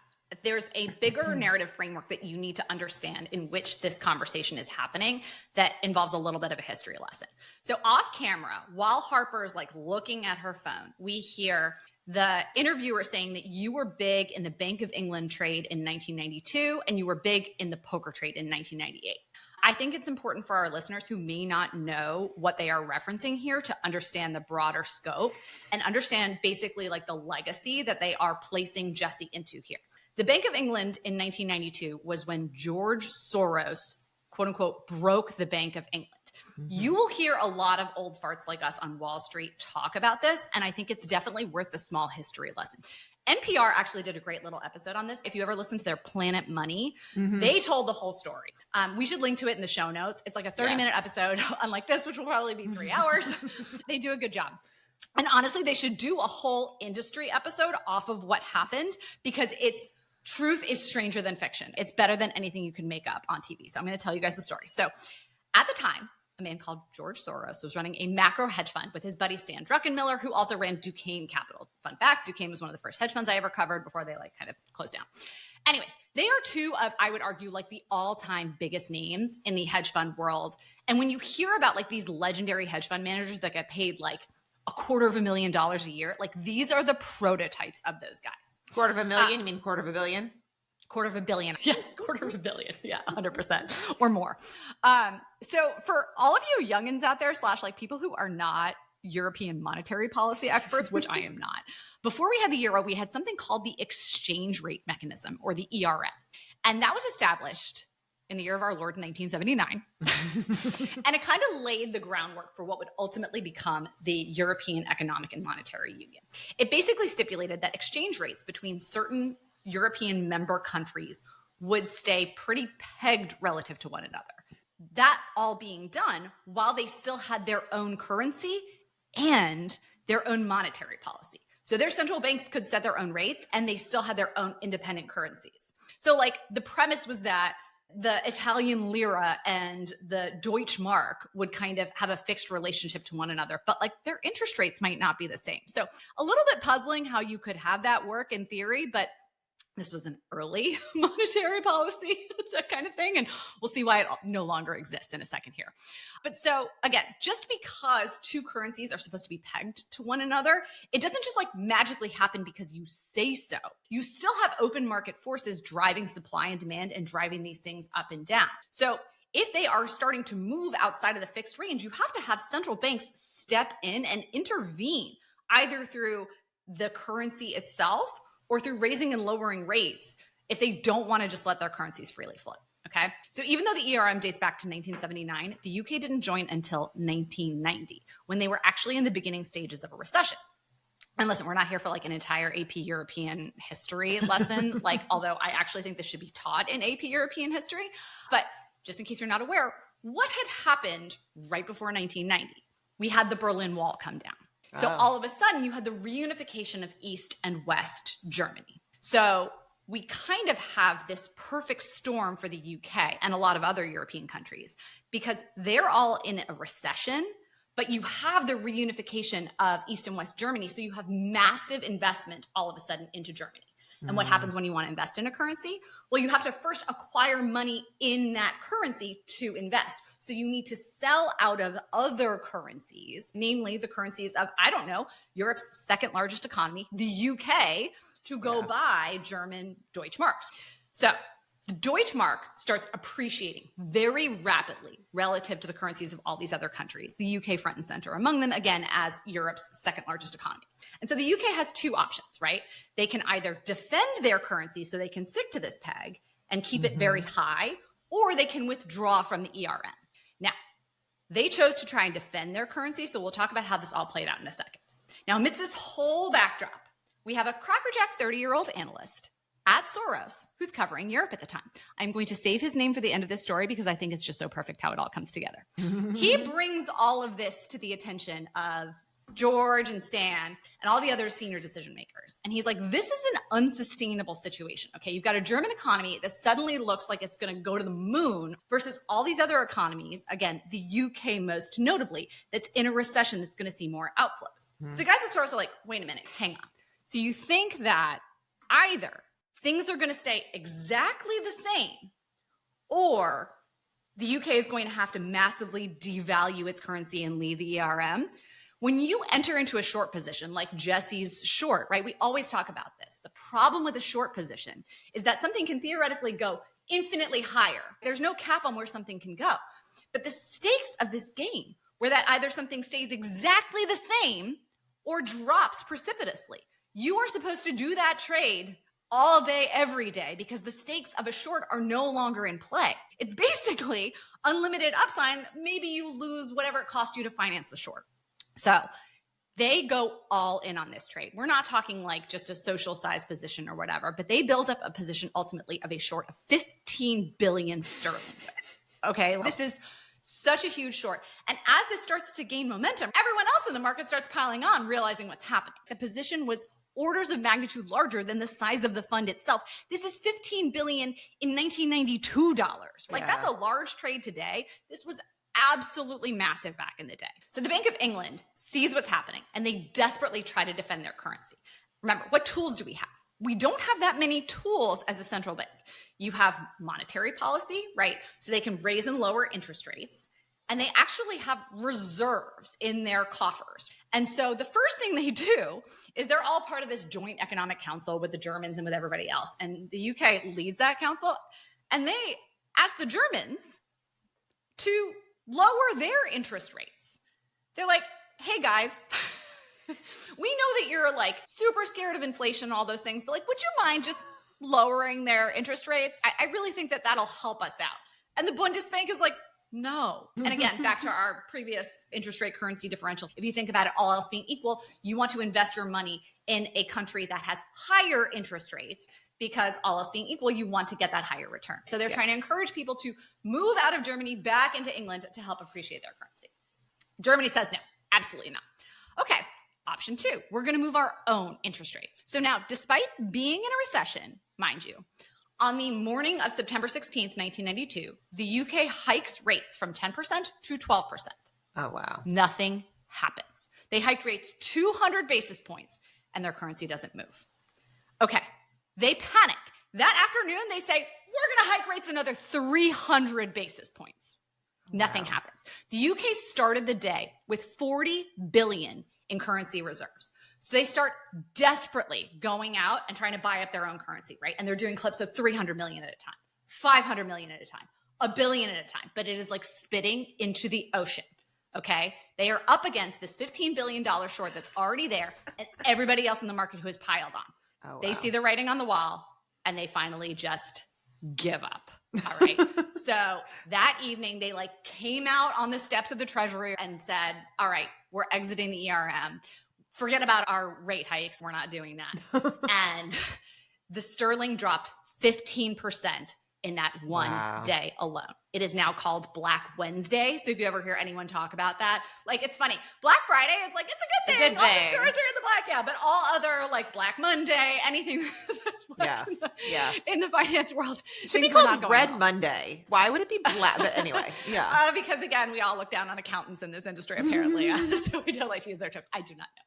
there's a bigger narrative framework that you need to understand in which this conversation is happening that involves a little bit of a history lesson. So off camera, while Harper's like looking at her phone, we hear the interviewer saying that you were big in the Bank of England trade in 1992 and you were big in the poker trade in 1998. I think it's important for our listeners who may not know what they are referencing here to understand the broader scope and understand basically like the legacy that they are placing Jesse into here. The Bank of England in 1992 was when George Soros, quote unquote, broke the Bank of England. You will hear a lot of old farts like us on Wall Street talk about this, and I think it's definitely worth the small history lesson. NPR actually did a great little episode on this. If you ever listen to their Planet Money, they told the whole story. We should link to it in the show notes. It's like a 30-minute episode, unlike this, which will probably be 3 hours. They do a good job. And honestly, they should do a whole industry episode off of what happened because truth is stranger than fiction. It's better than anything you can make up on TV. So I'm going to tell you guys the story. So at the time, a man called George Soros was running a macro hedge fund with his buddy Stan Druckenmiller, who also ran Duquesne Capital. Fun fact, Duquesne was one of the first hedge funds I ever covered before they like kind of closed down. Anyways, they are two of, I would argue, like the all-time biggest names in the hedge fund world. And when you hear about like these legendary hedge fund managers that get paid like $250,000 a year, like these are the prototypes of those guys. $250,000? You mean $250 million? $250 million. Yes, $250 million. Yeah, 100% or more. So for all of you youngins out there, / like people who are not European monetary policy experts, which I am not, before we had the euro, we had something called the exchange rate mechanism, or the ERM. And that was established in the year of our Lord, 1979. And it kind of laid the groundwork for what would ultimately become the European Economic and Monetary Union. It basically stipulated that exchange rates between certain European member countries would stay pretty pegged relative to one another. That all being done while they still had their own currency and their own monetary policy. So their central banks could set their own rates and they still had their own independent currencies. So like the premise was that the Italian lira and the Deutsche Mark would kind of have a fixed relationship to one another, but like their interest rates might not be the same. So a little bit puzzling how you could have that work in theory, but this was an early monetary policy, that kind of thing. And we'll see why it no longer exists in a second here. But so again, just because two currencies are supposed to be pegged to one another, it doesn't just like magically happen because you say so. You still have open market forces driving supply and demand and driving these things up and down. So if they are starting to move outside of the fixed range, you have to have central banks step in and intervene, either through the currency itself or through raising and lowering rates if they don't want to just let their currencies freely float. Okay. So even though the ERM dates back to 1979, the UK didn't join until 1990, when they were actually in the beginning stages of a recession. And listen, we're not here for like an entire AP European history lesson, although I actually think this should be taught in AP European history. But just in case you're not aware, what had happened right before 1990? We had the Berlin Wall come down. So all of a sudden you had the reunification of East and West Germany. So we kind of have this perfect storm for the UK and a lot of other European countries because they're all in a recession, but you have the reunification of East and West Germany. So you have massive investment all of a sudden into Germany. And what happens when you want to invest in a currency? Well, you have to first acquire money in that currency to invest. So you need to sell out of other currencies, namely the currencies of, I don't know, Europe's second largest economy, the UK, to go buy German Deutschmarks. So the Deutschmark starts appreciating very rapidly relative to the currencies of all these other countries, the UK front and center among them, again, as Europe's second largest economy. And so the UK has two options, right? They can either defend their currency so they can stick to this peg and keep it very high, or they can withdraw from the ERM. Now, they chose to try and defend their currency, so we'll talk about how this all played out in a second. Now, amidst this whole backdrop, we have a crackerjack 30-year-old analyst at Soros, who's covering Europe at the time. I'm going to save his name for the end of this story because I think it's just so perfect how it all comes together. He brings all of this to the attention of George and Stan and all the other senior decision makers. And he's like, this is an unsustainable situation. Okay, you've got a German economy that suddenly looks like it's going to go to the moon versus all these other economies, again, the UK most notably, that's in a recession that's going to see more outflows. So the guys at Soros are like, wait a minute, hang on. So you think that either things are going to stay exactly the same, or the UK is going to have to massively devalue its currency and leave the ERM. When you enter into a short position, like Jesse's short, right? We always talk about this. The problem with a short position is that something can theoretically go infinitely higher. There's no cap on where something can go. But the stakes of this game, where that either something stays exactly the same or drops precipitously, you are supposed to do that trade all day, every day, because the stakes of a short are no longer in play. It's basically unlimited upside. Maybe you lose whatever it cost you to finance the short. So they go all in on this trade. We're not talking like just a social size position or whatever, but they build up a position ultimately of a short of 15 billion sterling. Okay, this is such a huge short. And as this starts to gain momentum, everyone else in the market starts piling on, realizing what's happening. The position was orders of magnitude larger than the size of the fund itself. This is 15 billion in 1992 dollars. Like that's a large trade today. This was absolutely massive back in the day. So the Bank of England sees what's happening and they desperately try to defend their currency. Remember, what tools do we have? We don't have that many tools as a central bank. You have monetary policy, right? So they can raise and lower interest rates. And they actually have reserves in their coffers. And so the first thing they do is they're all part of this joint economic council with the Germans and with everybody else. And the UK leads that council. And they ask the Germans to lower their interest rates. They're like, hey guys, we know that you're like super scared of inflation and all those things, but like, would you mind just lowering their interest rates? I really think that that'll help us out. And the Bundesbank is like, no. And again, back to our previous interest rate currency differential. If you think about it, all else being equal, you want to invest your money in a country that has higher interest rates because all else being equal, you want to get that higher return. So they're trying to encourage people to move out of Germany back into England to help appreciate their currency. Germany says no, absolutely not. Okay, option two, we're going to move our own interest rates. So now, despite being in a recession, mind you, on the morning of September 16th, 1992, the UK hikes rates from 10% to 12%. Oh, wow. Nothing happens. They hiked rates 200 basis points and their currency doesn't move. Okay, they panic. That afternoon, they say, we're going to hike rates another 300 basis points. Nothing happens. The UK started the day with 40 billion in currency reserves. So they start desperately going out and trying to buy up their own currency, right? And they're doing clips of 300 million at a time, 500 million at a time, $1 billion at a time, but it is like spitting into the ocean. Okay. They are up against this $15 billion short that's already there and everybody else in the market who has piled on. Oh, wow. They see the writing on the wall and they finally just give up. All right. So that evening, they like came out on the steps of the Treasury and said, all right, we're exiting the ERM. Forget about our rate hikes. We're not doing that. And the sterling dropped 15% in that one day alone. It is now called Black Wednesday. So if you ever hear anyone talk about that, like, it's funny. Black Friday, it's like, it's a good thing. All the stores are in the black. Yeah. But all other like Black Monday, anything that's like in the finance world. It should be called Red Monday. Why would it be black? But anyway, because again, we all look down on accountants in this industry, apparently. So we don't like to use their terms. I do not know.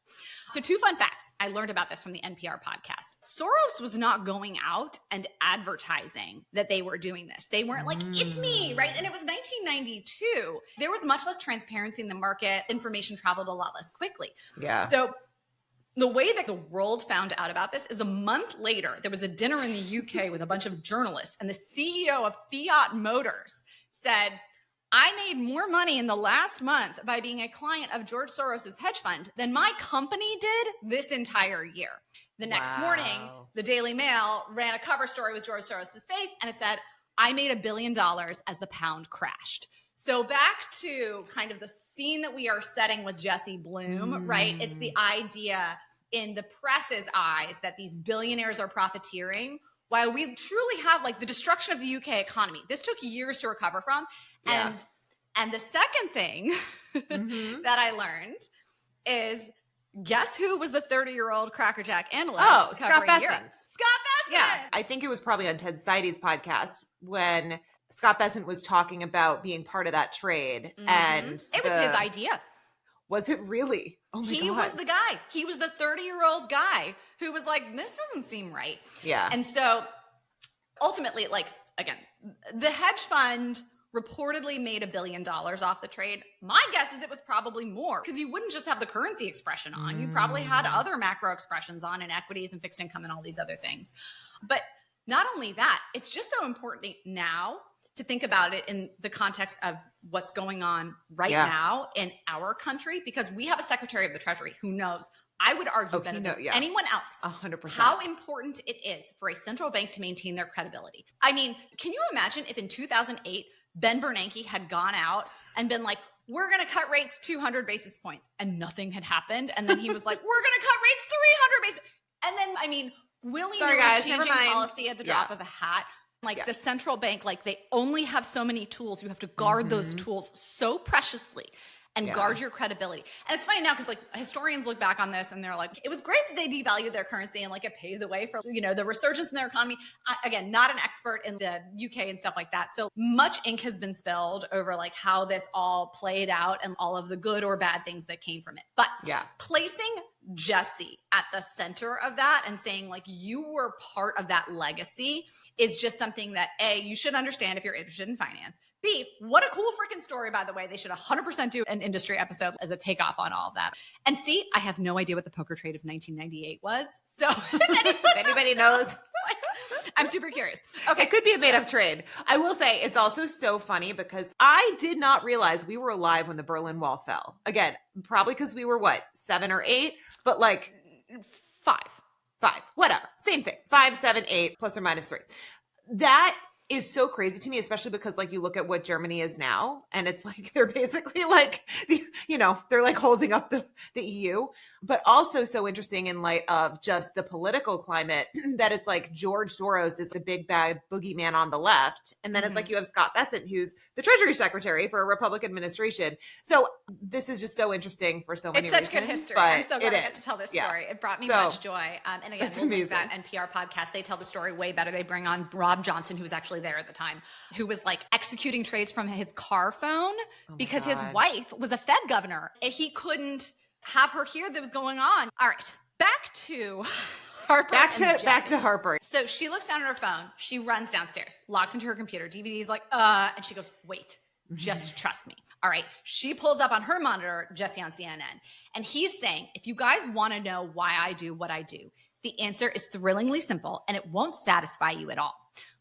So 2 fun facts. I learned about this from the NPR podcast. Soros was not going out and advertising that they were doing this. They weren't like, it's me, right? And it was 1992. There was much less transparency in the market. Information traveled a lot less quickly. Yeah. So the way that the world found out about this is a month later, there was a dinner in the UK with a bunch of journalists, and the CEO of Fiat Motors said, I made more money in the last month by being a client of George Soros's hedge fund than my company did this entire year. The next morning, the Daily Mail ran a cover story with George Soros's face, and it said, I made $1 billion as the pound crashed. So back to kind of the scene that we are setting with Jesse Bloom, right? It's the idea in the press's eyes that these billionaires are profiteering while we truly have like the destruction of the UK economy. This took years to recover from. And the second thing that I learned is, guess who was the 30-year-old crackerjack analyst? Oh, Scott Bessent. Scott Bessent. Yeah, I think it was probably on Ted Seide's podcast when Scott Bessent was talking about being part of that trade. And it was his idea. Was it really? Oh my God. He was the guy. He was the 30-year-old guy who was like, this doesn't seem right. Yeah. And so ultimately, like, again, the hedge fund reportedly made $1 billion off the trade. My guess is it was probably more, because you wouldn't just have the currency expression on. You probably had other macro expressions on in equities and fixed income and all these other things. But not only that, it's just so important now to think about it in the context of what's going on right now in our country, because we have a Secretary of the Treasury who knows, I would argue better than anyone else, 100%. how important it is for a central bank to maintain their credibility. I mean, can you imagine if in 2008, Ben Bernanke had gone out and been like, we're going to cut rates 200 basis points, and nothing had happened. And then he was like, we're going to cut rates 300 basis. And then, I mean, willy-nilly changing policy at the drop of a hat. Like the central bank, like they only have so many tools. You have to guard those tools so preciously and guard your credibility. And it's funny now because like historians look back on this and they're like, it was great that they devalued their currency and like it paved the way for, you know, the resurgence in their economy. Again, not an expert in the UK and stuff like that. So much ink has been spilled over like how this all played out and all of the good or bad things that came from it. But placing Jesse at the center of that and saying like you were part of that legacy is just something that A, you should understand if you're interested in finance. B, what a cool freaking story, by the way. They should 100% do an industry episode as a takeoff on all of that. And C, I have no idea what the poker trade of 1998 was. So if anybody knows, I'm super curious. Okay. It could be a made up trade. I will say it's also so funny because I did not realize we were alive when the Berlin Wall fell. Again, probably because we were what, 7 or 8, but like 5, whatever. Same thing. 5, 7, 8, plus or minus 3. That is so crazy to me, especially because like you look at what Germany is now and it's like they're basically like, you know, they're like holding up the EU, but also so interesting in light of just the political climate that it's like George Soros is the big bad boogeyman on the left. And then it's like you have Scott Bessent, who's the Treasury Secretary for a Republican administration. So this is just so interesting for so many reasons. It's such good history. I'm so glad I get to tell this story. It brought me much joy. And again, we'll link that NPR podcast. They tell the story way better. They bring on Rob Johnson, who was actually there at the time, who was like executing trades from his car phone because his wife was a Fed governor. He couldn't have her hear that was going on. All right, back to Harper. Back to Harper. So she looks down at her phone. She runs downstairs, logs into her computer. DVD's like, and she goes, wait, just trust me. All right. She pulls up on her monitor, Jesse on CNN, and he's saying, if you guys want to know why I do what I do, the answer is thrillingly simple, and it won't satisfy you at all.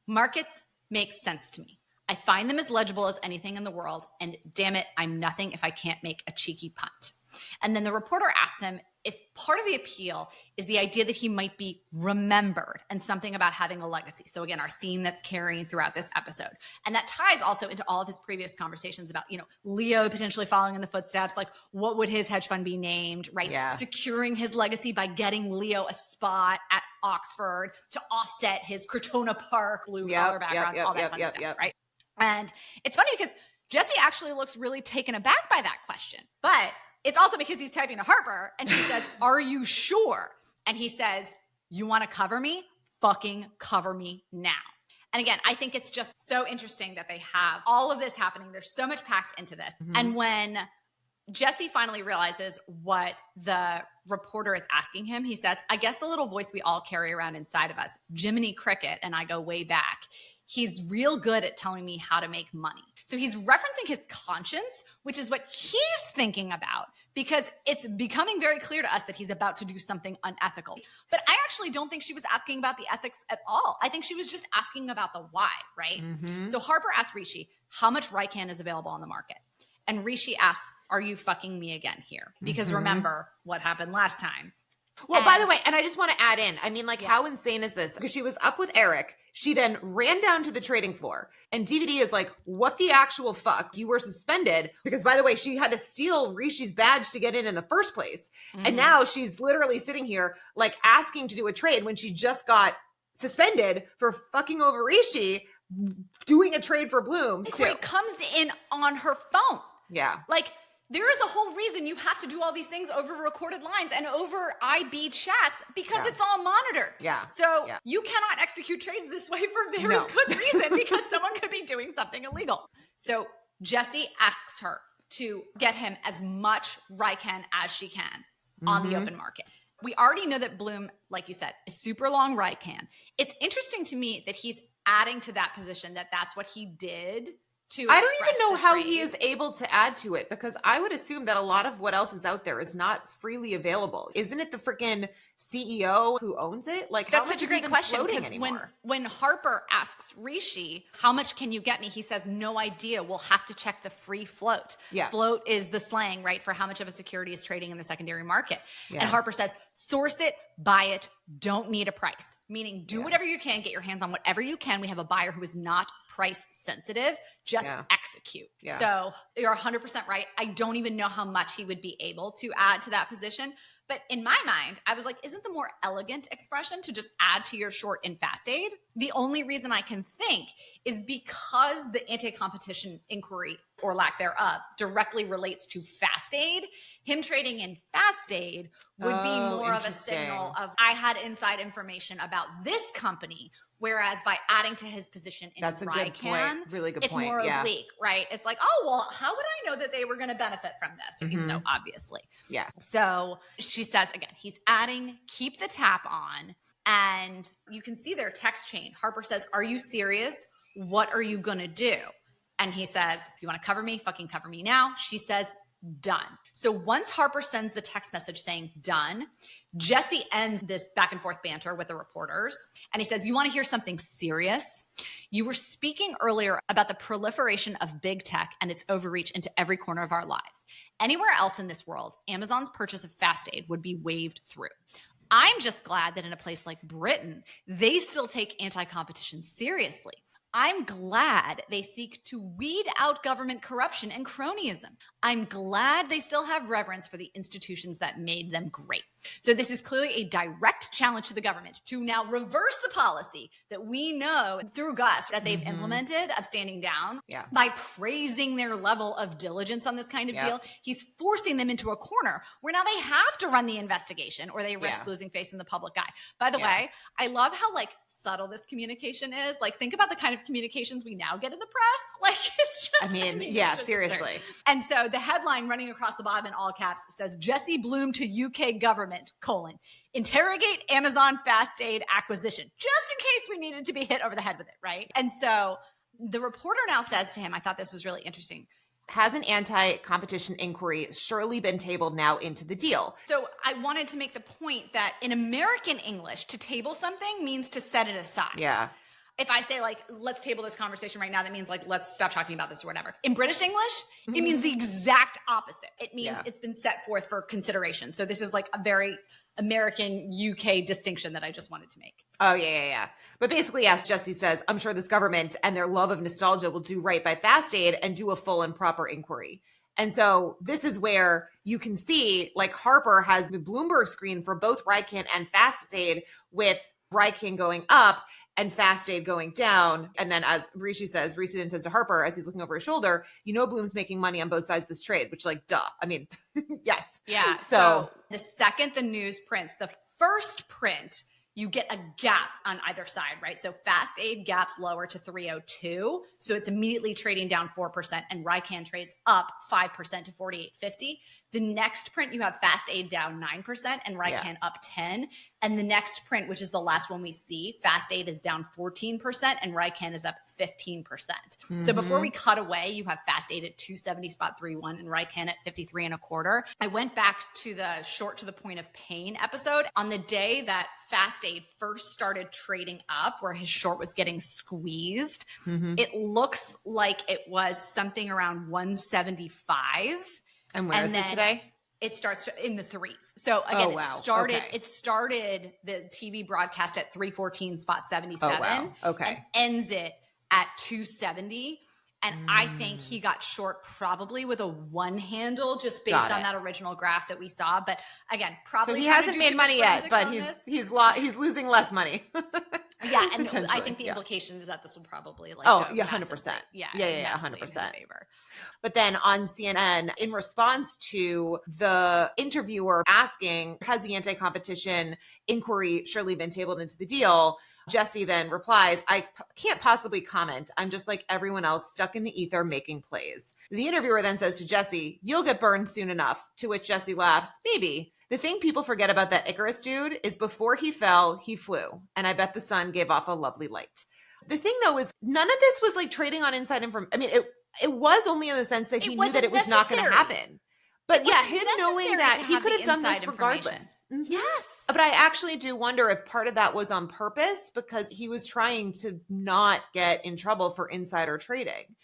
Markets make sense to me. I find them as legible as anything in the world. And damn it, I'm nothing if I can't make a cheeky punt. And then the reporter asks him if part of the appeal is the idea that he might be remembered and something about having a legacy. So again, our theme that's carrying throughout this episode. And that ties also into all of his previous conversations about, Leo potentially following in the footsteps, like what would his hedge fund be named, right? Yeah. Securing his legacy by getting Leo a spot at Oxford to offset his Crotona Park blue collar background, all that fun stuff, right? And it's funny because Jesse actually looks really taken aback by that question, but it's also because he's typing to Harper and she says, "Are you sure?" And he says, "You want to cover me? Fucking cover me now." And again, I think it's just so interesting that they have all of this happening. There's so much packed into this. Mm-hmm. And when Jesse finally realizes what the reporter is asking him, he says, "I guess the little voice we all carry around inside of us, Jiminy Cricket, and I go way back. He's real good at telling me how to make money." So he's referencing his conscience, which is what he's thinking about, because it's becoming very clear to us that he's about to do something unethical. But I actually don't think she was asking about the ethics at all. I think she was just asking about the why, right? Mm-hmm. So Harper asked Rishi, how much Rican is available on the market? And Rishi asks, "Are you fucking me again here?" Because remember what happened last time. Well, by the way, and I just want to add in, I mean, how insane is this? Because she was up with Eric. She then ran down to the trading floor and DVD is like, "What the actual fuck? You were suspended." Because by the way, she had to steal Rishi's badge to get in the first place. Mm-hmm. And now she's literally sitting here like asking to do a trade when she just got suspended for fucking over Rishi, doing a trade for Bloom. It comes in on her phone. Yeah. Like, there is a whole reason you have to do all these things over recorded lines and over IB chats because it's all monitored. Yeah. So you cannot execute trades this way for very good reason because someone could be doing something illegal. So Jesse asks her to get him as much Rican as she can on the open market. We already know that Bloom, like you said, is super long Rican. It's interesting to me that he's adding to that position that that's what he did. I don't even know how he is able to add to it, because I would assume that a lot of what else is out there is not freely available. Isn't it the freaking CEO who owns it? Like, that's such a great question, because when Harper asks Rishi, "How much can you get me?" he says, "No idea. We'll have to check the free float." Yeah. Float is the slang, right, for how much of a security is trading in the secondary market. Yeah. And Harper says, "Source it, buy it, don't need a price." Meaning do whatever you can, get your hands on whatever you can. We have a buyer who is not price sensitive, just execute. Yeah. So you're 100% right. I don't even know how much he would be able to add to that position. But in my mind, I was like, isn't the more elegant expression to just add to your short in FastAid? The only reason I can think is because the anti-competition inquiry, or lack thereof, directly relates to FastAid. Him trading in FastAid would be more of a signal of, I had inside information about this company. Whereas by adding to his position in That's a Rican, good point. Really good point. It's more oblique, right? It's like, oh, well, how would I know that they were going to benefit from this? Or even though obviously. Yeah. So she says, again, he's adding, keep the tap on. And you can see their text chain. Harper says, "Are you serious? What are you going to do?" And he says, "If you want to cover me, fucking cover me now." She says, "Done." So once Harper sends the text message saying done, Jesse ends this back and forth banter with the reporters. And he says, "You want to hear something serious? You were speaking earlier about the proliferation of big tech and its overreach into every corner of our lives. Anywhere else in this world, Amazon's purchase of FastAid would be waved through. I'm just glad that in a place like Britain, they still take anti-competition seriously. I'm glad they seek to weed out government corruption and cronyism. I'm glad they still have reverence for the institutions that made them great." So this is clearly a direct challenge to the government to now reverse the policy that we know through Gus that they've implemented of standing down by praising their level of diligence on this kind of deal. He's forcing them into a corner where now they have to run the investigation or they risk losing face in the public eye. By the way, I love how subtle this communication is. Think about the kind of communications we now get in the press. It's just, seriously. Absurd. And so the headline running across the bottom in all caps says, "Jesse Bloom to UK government, interrogate Amazon FastAid acquisition," just in case we needed to be hit over the head with it, right? And so the reporter now says to him, I thought this was really interesting, has an anti-competition inquiry surely been tabled now into the deal? So I wanted to make the point that in American English, to table something means to set it aside. Yeah. if I say like, let's table this conversation right now, that means like, let's stop talking about this or whatever. In British English, it means the exact opposite. It means it's been set forth for consideration. So this is like a very American UK distinction that I just wanted to make. Oh, yeah. But basically, as Jesse says, I'm sure this government and their love of nostalgia will do right by FastAid and do a full and proper inquiry. And so this is where you can see, like, Harper has the Bloomberg screen for both Rican and FastAid, with Rican going up and FastAid going down. And then, as Rishi then says to Harper, as he's looking over his shoulder, Bloom's making money on both sides of this trade, which, like, duh. I mean, yes. Yeah. So the second the news prints, the first print, you get a gap on either side, right? So FastAid gaps lower to 302. So it's immediately trading down 4%, and Rican trades up 5% to 48.50. The next print, you have FastAid down 9% and Rican up 10. And the next print, which is the last one we see, FastAid is down 14% and Rican is up 15%. So before we cut away, you have FastAid at 270.31 and Rican at 53.25. I went back to the short to the point of pain episode on the day that FastAid first started trading up, where his short was getting squeezed. It looks like it was something around 175. And where is it today? It starts in the threes. So again, it started the TV broadcast at 314.77. Oh, wow. Okay. And ends it at 270. And I think he got short probably with a one handle, just based on that original graph that we saw. But again, probably so he hasn't made money yet, but he's losing less money. Yeah, and I think the implication is that this will probably 100%. Yeah, 100%. But then on CNN, in response to the interviewer asking, has the anti-competition inquiry surely been tabled into the deal? Jesse then replies, I can't possibly comment. I'm just like everyone else, stuck in the ether making plays. The interviewer then says to Jesse, you'll get burned soon enough. To which Jesse laughs, maybe. The thing people forget about that Icarus dude is before he fell, he flew. And I bet the sun gave off a lovely light. The thing, though, is none of this was like trading on inside information. I mean, it was only in the sense that he knew that it was not going to happen. But yeah, him knowing that he could have done this regardless. Yes. But I actually do wonder if part of that was on purpose, because he was trying to not get in trouble for insider trading.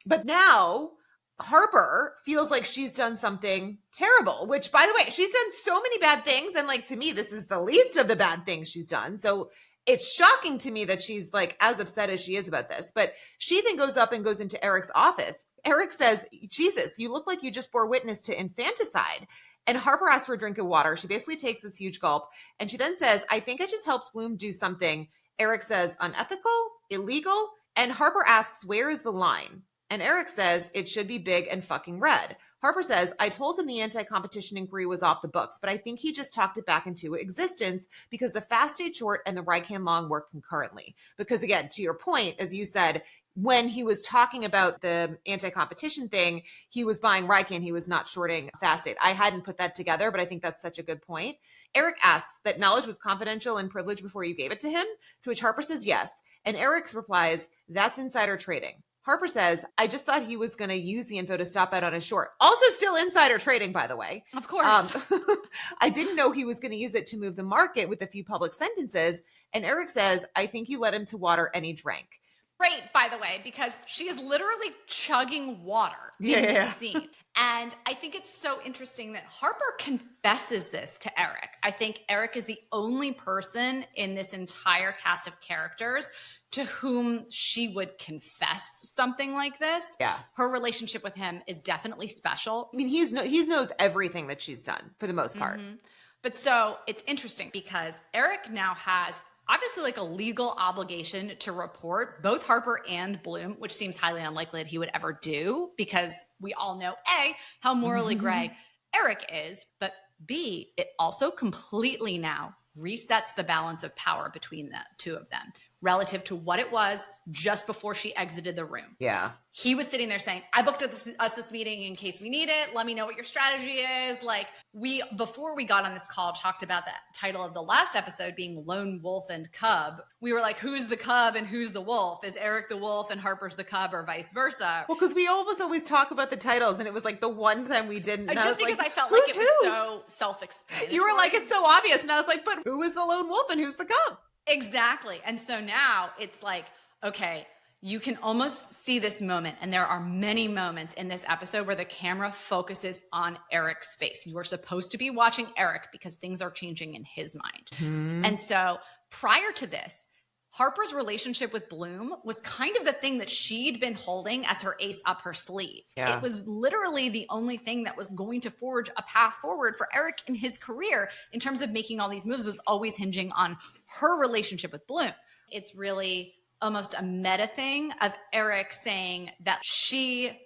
But now Harper feels like she's done something terrible, which, by the way, she's done so many bad things. And like, to me, this is the least of the bad things she's done. So it's shocking to me that she's like as upset as she is about this. But she then goes up and goes into Eric's office. Eric says, Jesus, you look like you just bore witness to infanticide. And Harper asks for a drink of water. She basically takes this huge gulp. And she then says, I think I just helped Bloom do something. Eric says, unethical, illegal. And Harper asks, where is the line? And Eric says, it should be big and fucking red. Harper says, I told him the anti-competition inquiry was off the books, but I think he just talked it back into existence because the FastAid short and the Rican long work concurrently. Because again, to your point, as you said, when he was talking about the anti-competition thing, he was buying Rican, he was not shorting FastAid. I hadn't put that together, but I think that's such a good point. Eric asks that knowledge was confidential and privileged before you gave it to him, to which Harper says yes. And Eric replies, that's insider trading. Harper says, I just thought he was going to use the info to stop out on his short. Also still insider trading, by the way. Of course. I didn't know he was going to use it to move the market with a few public sentences. And Eric says, I think you led him to water and he drank. Great, by the way, because she is literally chugging water in this scene. And I think it's so interesting that Harper confesses this to Eric. I think Eric is the only person in this entire cast of characters to whom she would confess something like this. Yeah. Her relationship with him is definitely special. I mean, he knows everything that she's done for the most part. But so it's interesting because Eric now has obviously like a legal obligation to report both Harper and Bloom, which seems highly unlikely that he would ever do because we all know A, how morally gray Eric is, but B, it also completely now resets the balance of power between the two of them relative to what it was just before she exited the room. Yeah. He was sitting there saying, I booked us this meeting in case we need it. Let me know what your strategy is. Like before we got on this call, talked about the title of the last episode being Lone Wolf and Cub. We were like, who's the cub and who's the wolf? Is Eric the wolf and Harper's the cub or vice versa? Well, because we almost always talk about the titles and it was like the one time we didn't. Just because I felt like it was so self-explanatory. You were like, it's so obvious. And I was like, but who is the lone wolf and who's the cub? Exactly. And so now it's like, okay, you can almost see this moment, and there are many moments in this episode where the camera focuses on Eric's face. You are supposed to be watching Eric because things are changing in his mind. Mm-hmm. And so prior to this, Harper's relationship with Bloom was kind of the thing that she'd been holding as her ace up her sleeve. Yeah. It was literally the only thing that was going to forge a path forward for Eric in his career in terms of making all these moves, was always hinging on her relationship with Bloom. It's really almost a meta thing of Eric saying that she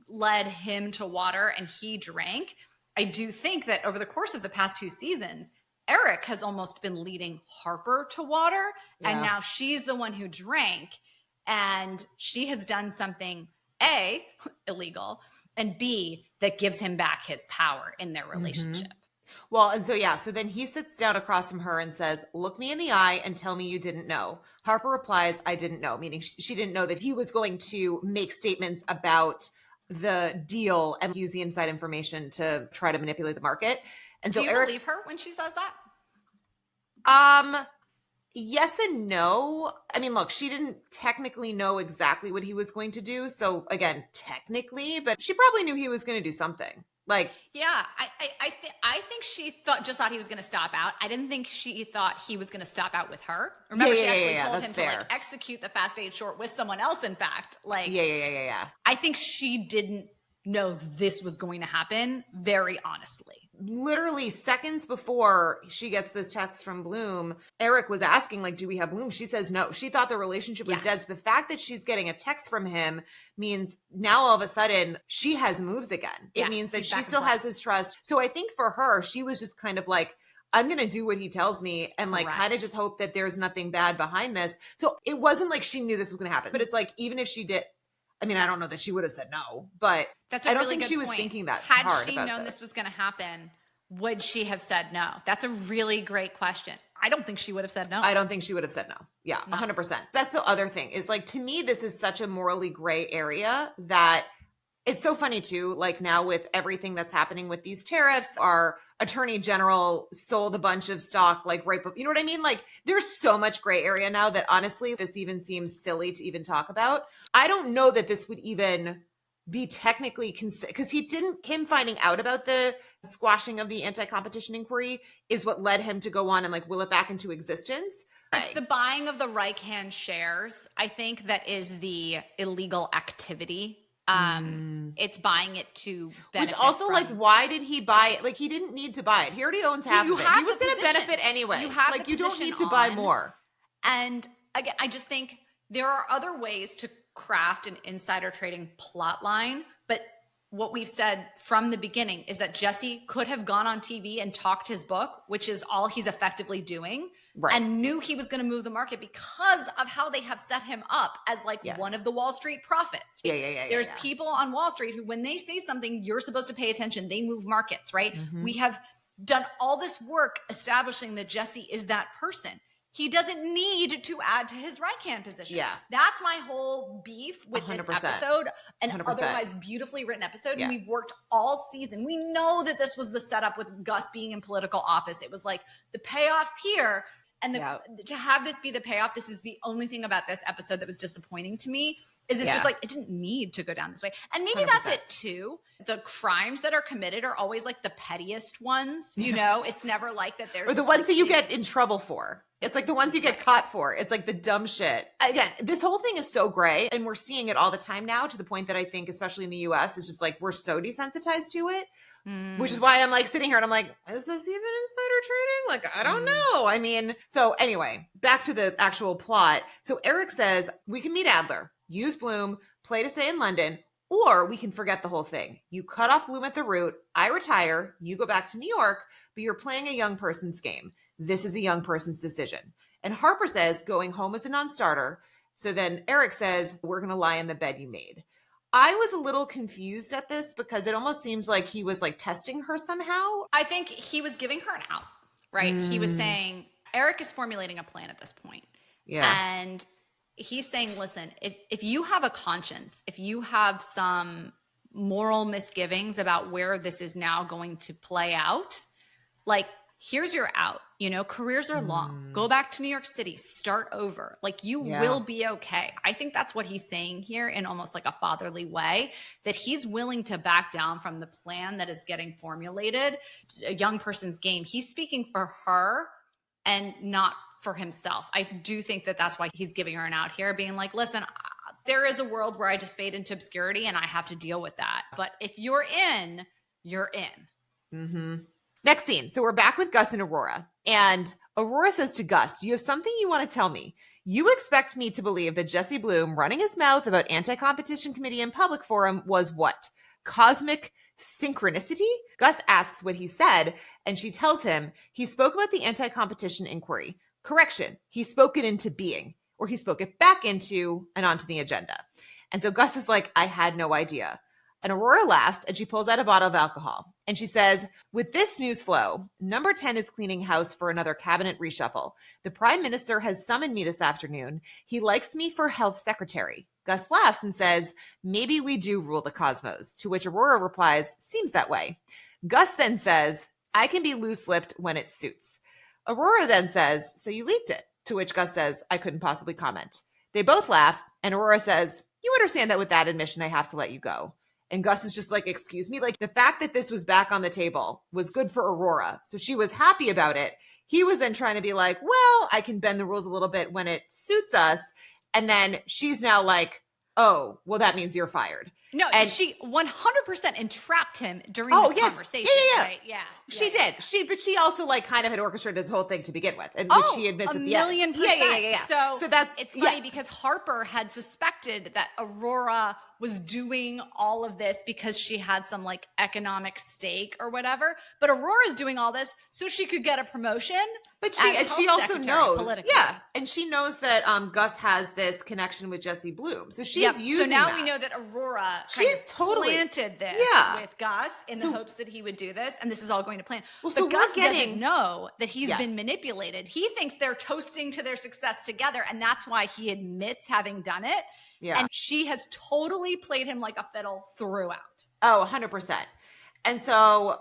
led him to water and he drank. I do think that over the course of the past 2 seasons, Eric has almost been leading Harper to water, and now she's the one who drank, and she has done something, A, illegal, and B, that gives him back his power in their relationship. Well, and so then he sits down across from her and says, look me in the eye and tell me you didn't know. Harper replies, I didn't know, meaning she didn't know that he was going to make statements about the deal and use the inside information to try to manipulate the market. And Do so you Eric's, believe her when she says that? yes and no. I mean, look, she didn't technically know exactly what he was going to do. So again, technically, but she probably knew he was going to do something. Like, yeah, I think she thought he was going to stop out. I didn't think she thought he was going to stop out with her. Remember, she actually told him to like execute the FastAid short with someone else. In fact, like, yeah. I think she didn't know this was going to happen. Very honestly, literally seconds before she gets this text from Bloom, Eric was asking, like, do we have Bloom? She says no. She thought the relationship was dead. So the fact that she's getting a text from him means now all of a sudden she has moves again. It means that she still has his trust. So I think for her, she was just kind of like, I'm going to do what he tells me and like kind of just hope that there's nothing bad behind this. So it wasn't like she knew this was going to happen, but it's like, even if she did, I mean, I don't know that she would have said no, but I don't think she was thinking that hard about this. Had she known this was going to happen, would she have said no? That's a really great question. I don't think she would have said no. I don't think she would have said no. Yeah, 100%. That's the other thing is like, to me, this is such a morally gray area that it's so funny too. Like now with everything that's happening with these tariffs, our attorney general sold a bunch of stock, like right before, you know what I mean? Like there's so much gray area now that honestly, this even seems silly to even talk about. I don't know that this would even be technically because him finding out about the squashing of the anti-competition inquiry is what led him to go on and like will it back into existence. It's the buying of the Rican shares, I think, that is the illegal activity. It's buying it to benefit. Which also, like, why did he buy it? Like, he didn't need to buy it. He already owns half of it. He was going to benefit anyway. You don't need to buy more. And again, I just think there are other ways to craft an insider trading plot line, but what we've said from the beginning is that Jesse could have gone on TV and talked his book, which is all he's effectively doing, and knew he was going to move the market because of how they have set him up as like one of the Wall Street prophets. There's people on Wall Street who, when they say something, you're supposed to pay attention. They move markets, right? We have done all this work establishing that Jesse is that person. He doesn't need to add to his Rican position. Yeah. That's my whole beef with 100%. This episode, an 100%. Otherwise beautifully written episode. And we've worked all season. We know that this was the setup with Gus being in political office. It was like the payoff's here. And to have this be the payoff, this is the only thing about this episode that was disappointing to me, is it's just like, it didn't need to go down this way. And maybe 100%. That's it too. The crimes that are committed are always like the pettiest ones, you know? It's never like that there's— Or the ones that you get in trouble for. It's like the ones you get caught for. It's like the dumb shit. Again, this whole thing is so gray, and we're seeing it all the time now, to the point that I think, especially in the US, it's just like we're so desensitized to it, which is why I'm like sitting here and I'm like, is this even insider trading? Like, I don't know. I mean, so anyway, back to the actual plot. So Eric says, we can meet Adler, use Bloom, play to stay in London, or we can forget the whole thing. You cut off Bloom at the root, I retire, you go back to New York, but you're playing a young person's game. This is a young person's decision. And Harper says going home is a non-starter. So then Eric says, we're going to lie in the bed you made. I was a little confused at this because it almost seems like he was like testing her somehow. I think he was giving her an out, right? He was saying, Eric is formulating a plan at this point. Yeah. And he's saying, listen, if you have a conscience, if you have some moral misgivings about where this is now going to play out, like, here's your out. You know, careers are long. Go back to New York City, start over. Like, you will be okay. I think that's what he's saying here in almost like a fatherly way, that he's willing to back down from the plan that is getting formulated, a young person's game. He's speaking for her and not for himself. I do think that that's why he's giving her an out here, being like, listen, there is a world where I just fade into obscurity and I have to deal with that. But if you're in, you're in. Mm-hmm. Next scene. So we're back with Gus and Aurora. And Aurora says to Gus, you have something you want to tell me. You expect me to believe that Jesse Bloom running his mouth about anti-competition committee in public forum was what? Cosmic synchronicity? Gus asks what he said, and she tells him he spoke about the anti-competition inquiry. Correction, he spoke it into being, or he spoke it back into and onto the agenda. And so Gus is like, I had no idea. And Aurora laughs, and she pulls out a bottle of alcohol. And she says, with this news flow, number 10 is cleaning house for another cabinet reshuffle. The prime minister has summoned me this afternoon. He likes me for health secretary. Gus laughs and says, maybe we do rule the cosmos, to which Aurora replies, seems that way. Gus then says, I can be loose-lipped when it suits. Aurora then says, so you leaked it, to which Gus says, I couldn't possibly comment. They both laugh, and Aurora says, you understand that with that admission, I have to let you go. And Gus is just like, excuse me? Like, the fact that this was back on the table was good for Aurora. So she was happy about it. He was then trying to be like, well, I can bend the rules a little bit when it suits us. And then she's now like, oh, well, that means you're fired. No, and she 100% entrapped him during this conversation. Yeah. Right? Yeah. She did. Yeah. But she also like kind of had orchestrated this whole thing to begin with. And which she admits at the end. $1,000,000%. So that's it's funny because Harper had suspected that Aurora was doing all of this because she had some like economic stake or whatever. But Aurora's doing all this so she could get a promotion. But she also knows, and she knows that Gus has this connection with Jesse Bloom, so she's using. So now that. we know that Aurora planted this with Gus in the hopes that he would do this, and this is all going to plan. Well, but Gus doesn't know that he's been manipulated. He thinks they're toasting to their success together, and that's why he admits having done it. Yeah, and she has totally played him like a fiddle throughout. Oh, 100%. And so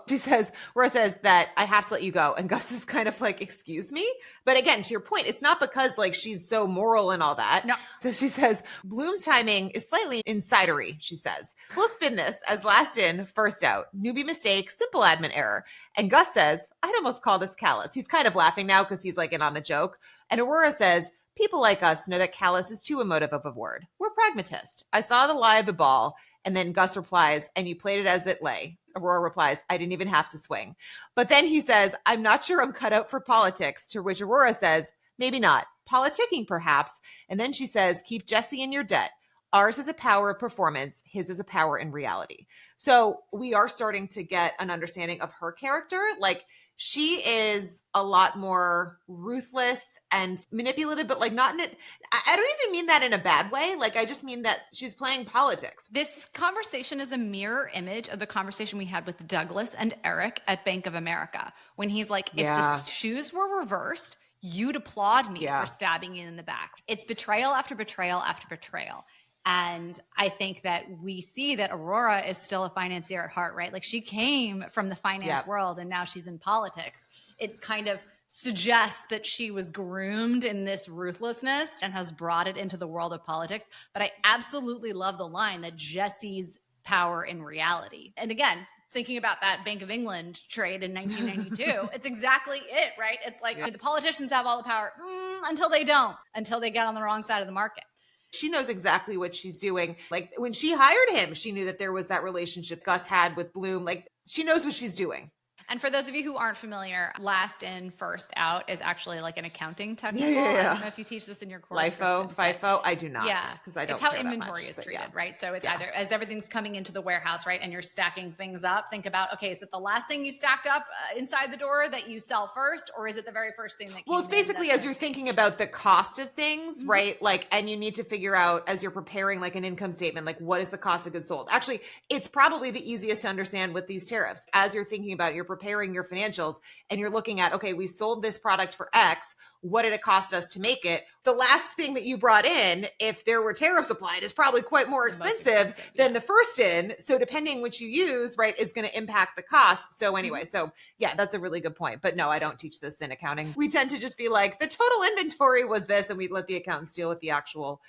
Aurora says that I have to let you go. And Gus is kind of like, excuse me? But again, to your point, it's not because like she's so moral and all that. No. So she says, Bloom's timing is slightly insidery, she says. We'll spin this as last in, first out. Newbie mistake, simple admin error. And Gus says, I'd almost call this callous. He's kind of laughing now because he's like in on the joke. And Aurora says, people like us know that callous is too emotive of a word. We're pragmatist. I saw the lie of the ball. And then Gus replies, and you played it as it lay. Aurora replies, I didn't even have to swing. But then he says, I'm not sure I'm cut out for politics, to which Aurora says, maybe not. Politicking, perhaps. And then she says, keep Jesse in your debt. Ours is a power of performance. His is a power in reality. So we are starting to get an understanding of her character. Like, she is a lot more ruthless and manipulative, but like not in it. I don't even mean that in a bad way. Like, I just mean that she's playing politics. This conversation is a mirror image of the conversation we had with Douglas and Eric at Bank of America, when he's like, if the shoes were reversed, you'd applaud me for stabbing you in the back. It's betrayal after betrayal after betrayal. And I think that we see that Aurora is still a financier at heart, right? Like, she came from the finance world and now she's in politics. It kind of suggests that she was groomed in this ruthlessness and has brought it into the world of politics. But I absolutely love the line that Jesse's power in reality. And again, thinking about that Bank of England trade in 1992, it's exactly it, right? It's like the politicians have all the power until they don't, until they get on the wrong side of the market. She knows exactly what she's doing. Like, when she hired him, she knew that there was that relationship Gus had with Bloom. Like, she knows what she's doing. And for those of you who aren't familiar, last in, first out is actually like an accounting technical. Yeah. I don't know if you teach this in your course. LIFO, FIFO, I do not. Yeah, because I don't. It's how inventory is treated, right? So it's either as everything's coming into the warehouse, right, and you're stacking things up. Think about, okay, is it the last thing you stacked up inside the door that you sell first, or is it the very first thing that? Well, it's basically as you're thinking about the cost of things, right? Like, and you need to figure out as you're preparing like an income statement, like what is the cost of goods sold? Actually, it's probably the easiest to understand with these tariffs. As you're thinking about, you're preparing your financials and you're looking at, okay, we sold this product for X. what did it cost us to make it? The last thing that you brought in, if there were tariffs applied, is probably quite more expensive than the first in. So depending which you use, right, is going to impact the cost. So anyway, so yeah, that's a really good point. But no, I don't teach this in accounting. We tend to just be like, the total inventory was this, and we let the accountants deal with the actual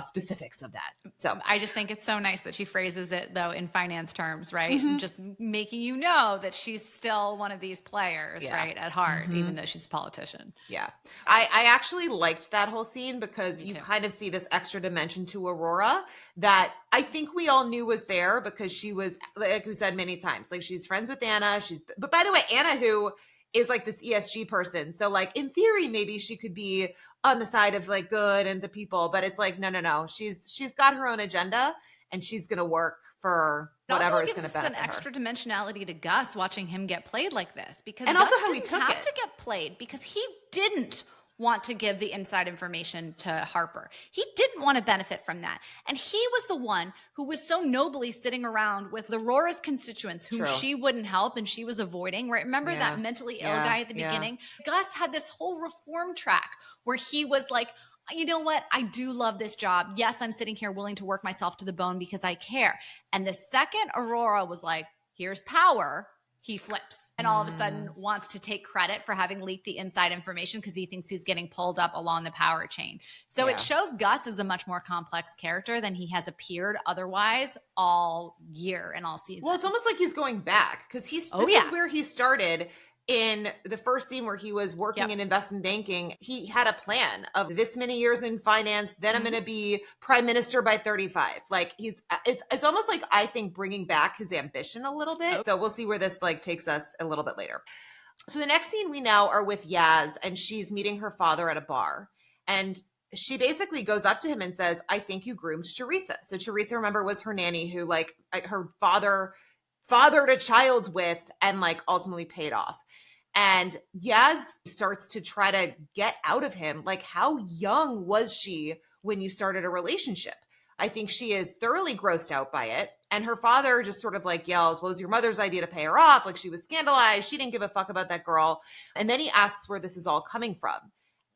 specifics of that. So I just think it's so nice that she phrases it though in finance terms, right? Just making you know that she's still one of these players, right, at heart, even though she's a politician. Yeah. I actually liked that whole scene because you kind of see this extra dimension to Aurora that I think we all knew was there because she was, like we said many times, like she's friends with Anna. But by the way, Anna, who is like this ESG person. So like in theory, maybe she could be on the side of like good and the people, but it's like, no. She's got her own agenda and she's going to work for whatever is going to benefit her. An extra dimensionality to Gus watching him get played like this because and Gus also how he didn't took have it. to get played because he didn't want to give the inside information to Harper. He didn't want to benefit from that. And he was the one who was so nobly sitting around with Aurora's constituents who she wouldn't help and she was avoiding, right? Remember that mentally ill guy at the beginning? Gus had this whole reform track where he was like, you know what? I do love this job. Yes, I'm sitting here willing to work myself to the bone because I care. And the second Aurora was like, here's power, he flips and all of a sudden wants to take credit for having leaked the inside information because he thinks he's getting pulled up along the power chain. So it shows Gus is a much more complex character than he has appeared otherwise all year and all season. Well, it's almost like he's going back because this is where he started. In the first scene where he was working in investment banking, he had a plan of this many years in finance, then I'm going to be prime minister by 35. Like it's almost like I think bringing back his ambition a little bit. So we'll see where this like takes us a little bit later. So the next scene we now are with Yaz and she's meeting her father at a bar. And she basically goes up to him and says, I think you groomed Teresa. So Teresa, remember, was her nanny who like her father fathered a child with and like ultimately paid off. And Yaz starts to try to get out of him. Like, how young was she when you started a relationship? I think she is thoroughly grossed out by it. And her father just sort of like yells, well, it was your mother's idea to pay her off. Like she was scandalized. She didn't give a fuck about that girl. And then he asks where this is all coming from.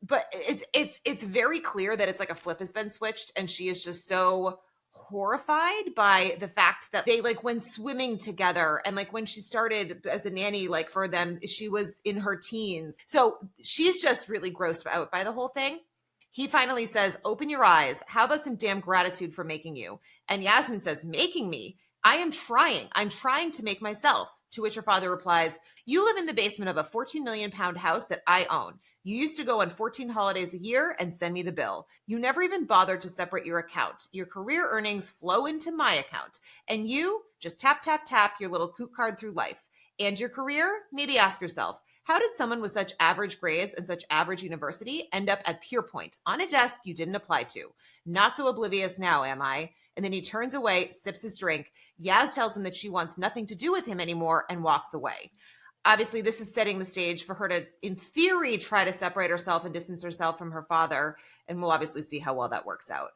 But it's very clear that it's like a flip has been switched. And she is just so horrified by the fact that they like went swimming together and like when she started as a nanny like for them she was in her teens, so she's just really grossed out by the whole thing. He finally says, open your eyes, how about some damn gratitude for making you? And Yasmin says, making me? I'm trying to make myself. To which her father replies, you live in the basement of a 14 million pound house that I own. You used to go on 14 holidays a year and send me the bill. You never even bothered to separate your account. Your career earnings flow into my account. And you just tap, tap, tap your little coot card through life. And your career? Maybe ask yourself, how did someone with such average grades and such average university end up at Pierpoint on a desk you didn't apply to? Not so oblivious now, am I? And then he turns away, sips his drink. Yaz tells him that she wants nothing to do with him anymore and walks away. Obviously, this is setting the stage for her to, in theory, try to separate herself and distance herself from her father. And we'll obviously see how well that works out.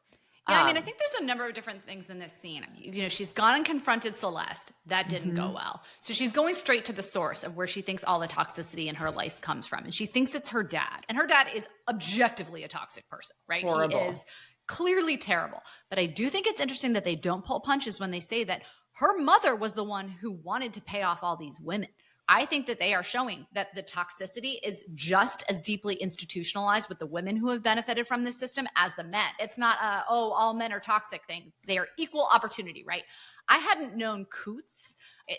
Yeah, I mean, I think there's a number of different things in this scene. You know, she's gone and confronted Celeste. That didn't go well. So she's going straight to the source of where she thinks all the toxicity in her life comes from. And she thinks it's her dad. And her dad is objectively a toxic person, right? Horrible. He is clearly terrible. But I do think it's interesting that they don't pull punches when they say that her mother was the one who wanted to pay off all these women. I think that they are showing that the toxicity is just as deeply institutionalized with the women who have benefited from this system as the men. It's not all men are toxic thing. They are equal opportunity, right? I hadn't known Coots.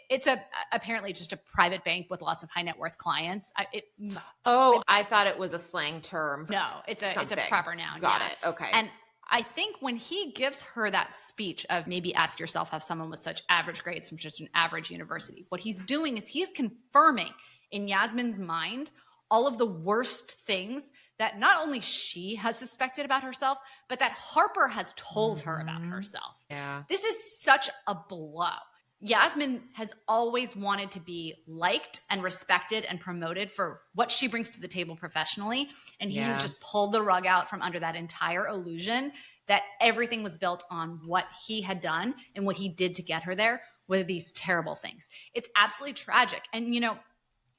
It's apparently just a private bank with lots of high net worth clients. I thought it was a slang term. No, it's a proper noun. Got it. Okay. And I think when he gives her that speech of maybe ask yourself how someone with such average grades from just an average university, what he's doing is he's confirming in Yasmin's mind all of the worst things that not only she has suspected about herself, but that Harper has told her about herself. Yeah. This is such a blow. Yasmin has always wanted to be liked and respected and promoted for what she brings to the table professionally. And he has just pulled the rug out from under that entire illusion that everything was built on what he had done and what he did to get her there with these terrible things. It's absolutely tragic. And, you know,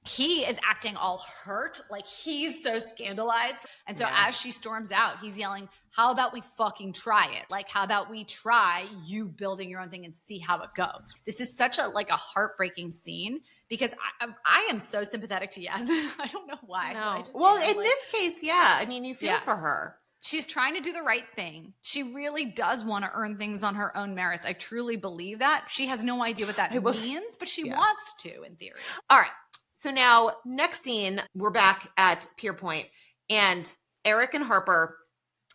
he is acting all hurt, like he's so scandalized. And so as she storms out, he's yelling, how about we fucking try it? Like, how about we try you building your own thing and see how it goes? This is such a heartbreaking scene because I am so sympathetic to Yasmin. I don't know why. No. Well, in this case, yeah. I mean, you feel for her. She's trying to do the right thing. She really does want to earn things on her own merits. I truly believe that. She has no idea what that means, but she wants to, in theory. All right. So now, next scene, we're back at Pier Point, and Eric and Harper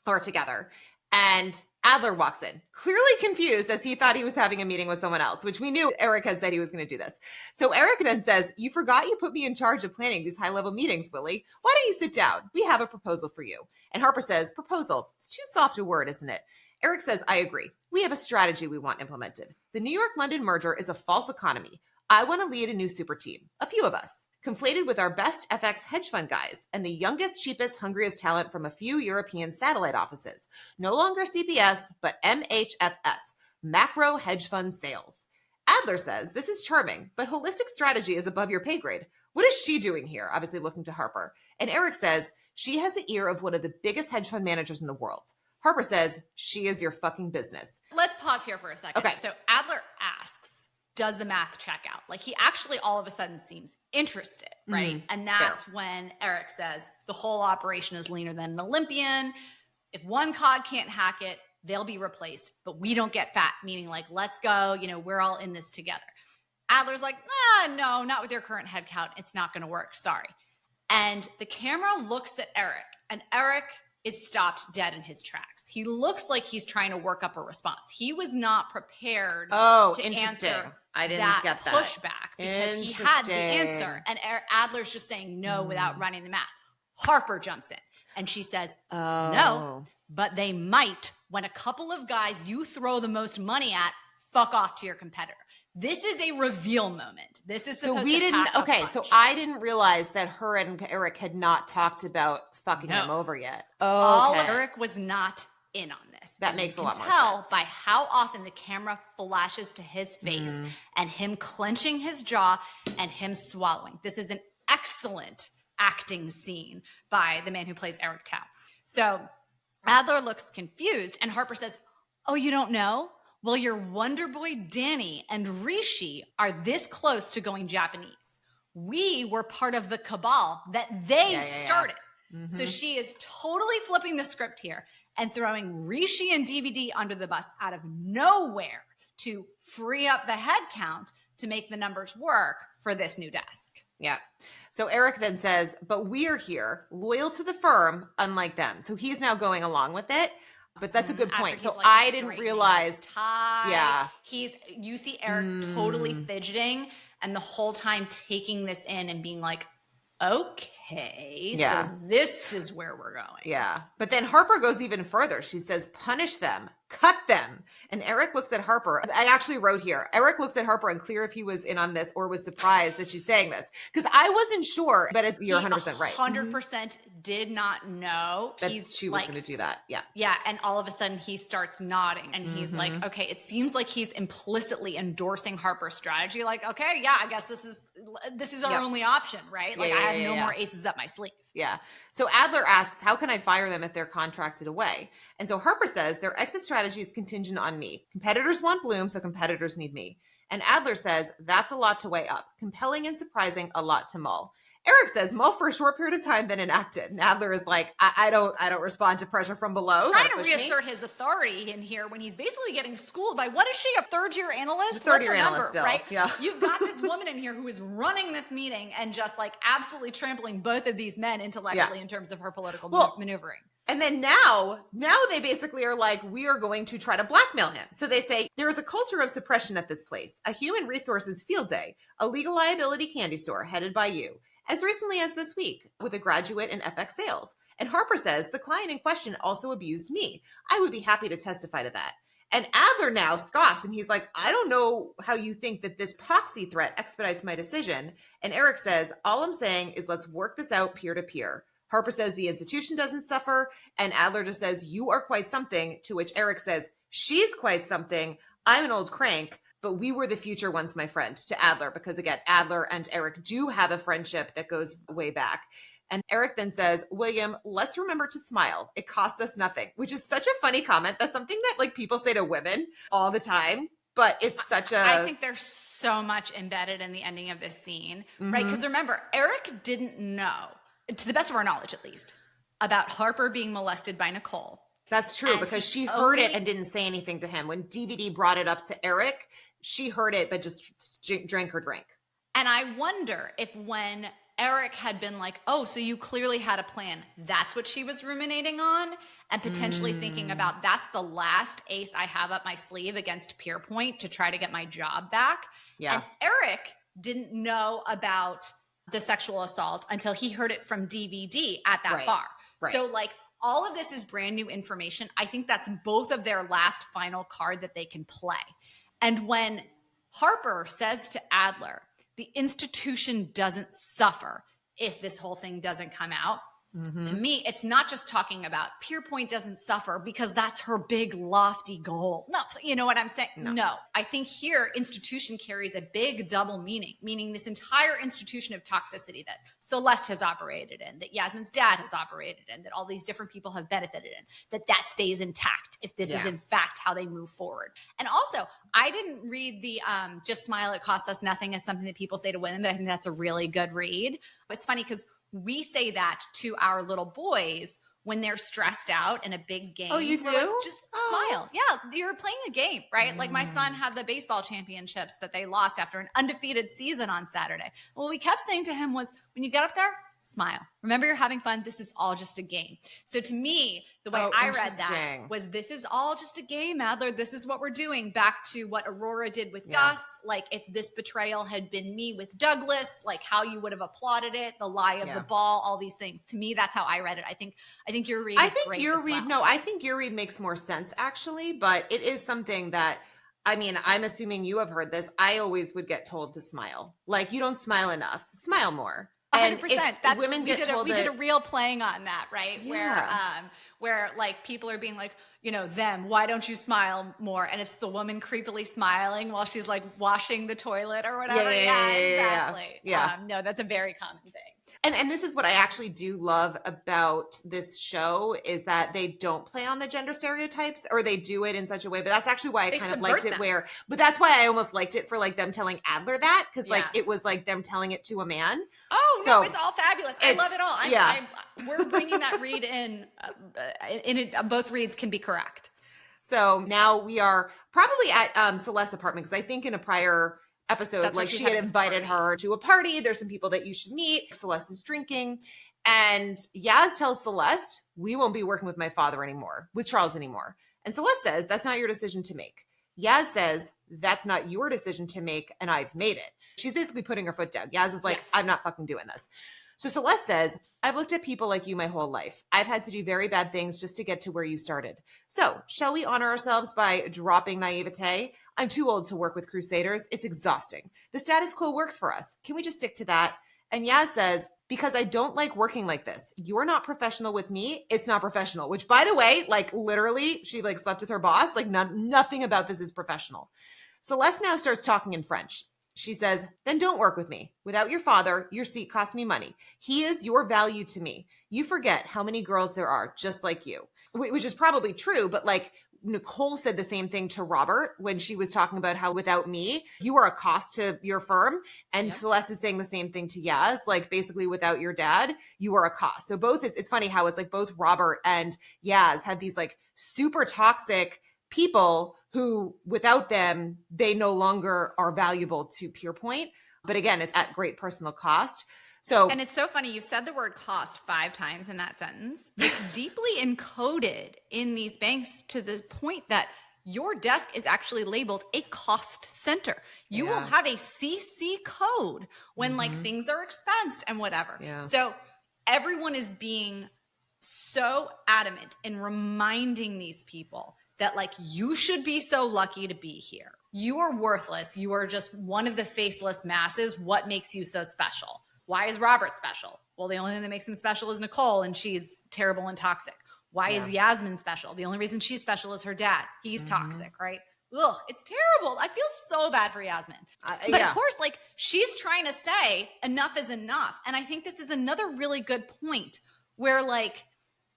are together, and Adler walks in, clearly confused as he thought he was having a meeting with someone else, which we knew Eric had said he was going to do this. So Eric then says, you forgot you put me in charge of planning these high-level meetings, Willie. Why don't you sit down? We have a proposal for you. And Harper says, proposal. It's too soft a word, isn't it? Eric says, I agree. We have a strategy we want implemented. The New York-London merger is a false economy. I want to lead a new super team, a few of us, conflated with our best FX hedge fund guys and the youngest, cheapest, hungriest talent from a few European satellite offices. No longer CPS, but MHFS, macro hedge fund sales. Adler says, this is charming, but holistic strategy is above your pay grade. What is she doing here? Obviously looking to Harper. And Eric says, she has the ear of one of the biggest hedge fund managers in the world. Harper says, she is your fucking business. Let's pause here for a second. Okay. So Adler asks, does the math check out? Like, he actually all of a sudden seems interested, right? And that's when Eric says the whole operation is leaner than an Olympian. If one cog can't hack it, they'll be replaced, but we don't get fat, meaning like, let's go, we're all in this together. Adler's like, no, not with your current head count. It's not going to work. Sorry. And the camera looks at Eric, and Eric is stopped dead in his tracks. He looks like he's trying to work up a response. He was not prepared to answer I didn't get that pushback because he had the answer. And Adler's just saying no without running the math. Harper jumps in and she says, no, but they might when a couple of guys you throw the most money at fuck off to your competitor. This is a reveal moment. This is supposed to pack a punch. So I didn't realize that her and Eric had not talked about fucking him over yet. Eric was not in on this. That makes a lot more sense. You can tell by how often the camera flashes to his face and him clenching his jaw and him swallowing. This is an excellent acting scene by the man who plays Eric Tao. So Adler looks confused and Harper says, oh, you don't know? Well, your Wonder Boy Danny and Rishi are this close to going Japanese. We were part of the cabal that they started. So she is totally flipping the script here and throwing Rishi and DVD under the bus out of nowhere to free up the head count to make the numbers work for this new desk. Yeah. So Eric then says, but we're here, loyal to the firm, unlike them. So he's now going along with it. But that's a good point. So like I didn't realize. Yeah. You see Eric totally fidgeting and the whole time taking this in and being like, okay, so this is where we're going. Yeah. But then Harper goes even further. She says, punish them, cut them. And Eric looks at Harper. I actually wrote here, Eric looks at Harper unclear if he was in on this or was surprised that she's saying this. Because I wasn't sure, but you're 100% right. 100% did not know that she was going to do that. Yeah. Yeah. And all of a sudden he starts nodding and he's like, okay, it seems like he's implicitly endorsing Harper's strategy. Like, okay, yeah, I guess this is our only option, right? Like I have no more aces up my sleeve. Yeah. So Adler asks, how can I fire them if they're contracted away? And so Harper says, their exit strategy is contingent on me. Competitors want Bloom, so competitors need me. And Adler says, that's a lot to weigh up. Compelling and surprising, a lot to mull. Eric says, mull for a short period of time, then enacted. And Adler is like, I don't respond to pressure from below. Trying to reassert his authority in here when he's basically getting schooled by, what is she, a third-year analyst? Third-year analyst still, right? Yeah. You've got this woman in here who is running this meeting and just like absolutely trampling both of these men intellectually in terms of her political maneuvering. And then now they basically are like, we are going to try to blackmail him. So they say, there is a culture of suppression at this place, a human resources field day, a legal liability candy store headed by you, as recently as this week with a graduate in FX sales. And Harper says, the client in question also abused me. I would be happy to testify to that. And Adler now scoffs and he's like, I don't know how you think that this proxy threat expedites my decision. And Eric says, all I'm saying is let's work this out peer to peer. Harper says the institution doesn't suffer. And Adler just says, you are quite something, to which Eric says, she's quite something. I'm an old crank, but we were the future ones, my friend, to Adler, because again, Adler and Eric do have a friendship that goes way back. And Eric then says, William, let's remember to smile. It costs us nothing, which is such a funny comment. That's something that like people say to women all the time, but it's such a... I think there's so much embedded in the ending of this scene, right? Because remember, Eric didn't know, to the best of our knowledge at least, about Harper being molested by Nicole. That's true, because she heard it and didn't say anything to him. When DVD brought it up to Eric, she heard it, but just drank her drink. And I wonder if when Eric had been like, oh, so you clearly had a plan, that's what she was ruminating on and potentially thinking about, that's the last ace I have up my sleeve against Pierpoint to try to get my job back. Yeah. And Eric didn't know about the sexual assault until he heard it from DVD at that bar. Right. So like all of this is brand new information. I think that's both of their last final card that they can play. And when Harper says to Adler, the institution doesn't suffer if this whole thing doesn't come out. To me, it's not just talking about Pierpoint doesn't suffer because that's her big lofty goal. No, you know what I'm saying? No. I think here institution carries a big double meaning this entire institution of toxicity that Celeste has operated in, that Yasmin's dad has operated in, that all these different people have benefited in, that stays intact if this is in fact how they move forward. And also, I didn't read the just smile, it costs us nothing as something that people say to women, but I think that's a really good read. But it's funny because we say that to our little boys when they're stressed out in a big game. Oh, you do? Like, just smile. Yeah, you're playing a game, right? Like my son had the baseball championships that they lost after an undefeated season on Saturday. What we kept saying to him was, when you get up there, smile. Remember, you're having fun. This is all just a game. So to me, the way I read that was, this is all just a game, Adler. This is what we're doing. Back to what Aurora did with Gus. Like if this betrayal had been me with Douglas, like how you would have applauded it, the lie of the ball, all these things. To me, that's how I read it. I think your read is great as well. No, I think your read makes more sense actually, but it is something that, I mean, I'm assuming you have heard this. I always would get told to smile. Like, you don't smile enough. Smile more. 100%. That's women we did a real playing on that, right? Yeah. Where like people are being like, you know, why don't you smile more? And it's the woman creepily smiling while she's like washing the toilet or whatever. Yeah, exactly. Yeah. No, that's a very common thing. And this is what I actually do love about this show is that they don't play on the gender stereotypes, or they do it in such a way, but that's actually why I kind of liked it but that's why I almost liked it for like them telling Adler that, because like it was like them telling it to a man. Oh, so, no, it's all fabulous. I love it all. We're bringing that read in both reads can be correct. So now we are probably at Celeste's apartment, because I think in a prior episode, like she had invited her to a party. There's some people that you should meet. Celeste is drinking. And Yaz tells Celeste, we won't be working with my father anymore, with Charles anymore. And Celeste says, that's not your decision to make. Yaz says, that's not your decision to make, and I've made it. She's basically putting her foot down. Yaz is like, I'm not fucking doing this. So Celeste says, I've looked at people like you my whole life. I've had to do very bad things just to get to where you started. So shall we honor ourselves by dropping naivete? I'm too old to work with crusaders. It's exhausting. The status quo works for us. Can we just stick to that? And Yaz says, because I don't like working like this. You're not professional with me. It's not professional, which by the way, like literally she like slept with her boss. Like nothing about this is professional. Celeste now starts talking in French. She says, then don't work with me. Without your father, your seat costs me money. He is your value to me. You forget how many girls there are just like you, which is probably true. But like Nicole said the same thing to Robert when she was talking about how without me, you are a cost to your firm. And Celeste is saying the same thing to Yaz, like basically without your dad, you are a cost. So both, it's funny how it's like both Robert and Yaz had these like super toxic people who without them, they no longer are valuable to Pierpoint. But again, it's at great personal cost. So, and it's so funny. You said the word cost 5 times in that sentence. It's deeply encoded in these banks to the point that your desk is actually labeled a cost center. You will have a CC code when like things are expensed and whatever. Yeah. So everyone is being so adamant in reminding these people that like, you should be so lucky to be here. You are worthless. You are just one of the faceless masses. What makes you so special? Why is Robert special? Well, the only thing that makes him special is Nicole, and she's terrible and toxic. Why is Yasmin special? The only reason she's special is her dad. He's toxic, right? Ugh, it's terrible. I feel so bad for Yasmin. But of course, like, she's trying to say enough is enough. And I think this is another really good point where, like,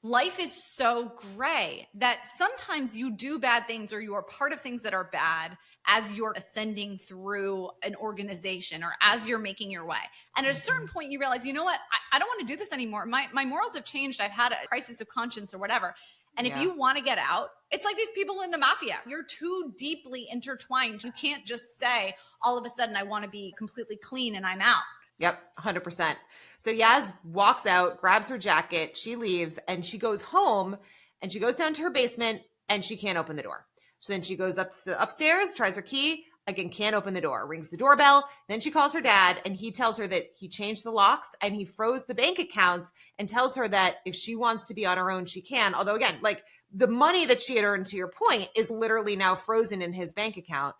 life is so gray that sometimes you do bad things or you are part of things that are bad as you're ascending through an organization or as you're making your way. And at a certain point, you realize, you know what? I don't want to do this anymore. My morals have changed. I've had a crisis of conscience or whatever. And if you want to get out, it's like these people in the mafia. You're too deeply intertwined. You can't just say all of a sudden, I want to be completely clean and I'm out. Yep, 100%. So Yaz walks out, grabs her jacket, she leaves, and she goes home, and she goes down to her basement, and she can't open the door. So then she goes upstairs, tries her key, again, can't open the door, rings the doorbell. Then she calls her dad, and he tells her that he changed the locks, and he froze the bank accounts, and tells her that if she wants to be on her own, she can. Although, again, like, the money that she had earned, to your point, is literally now frozen in his bank account.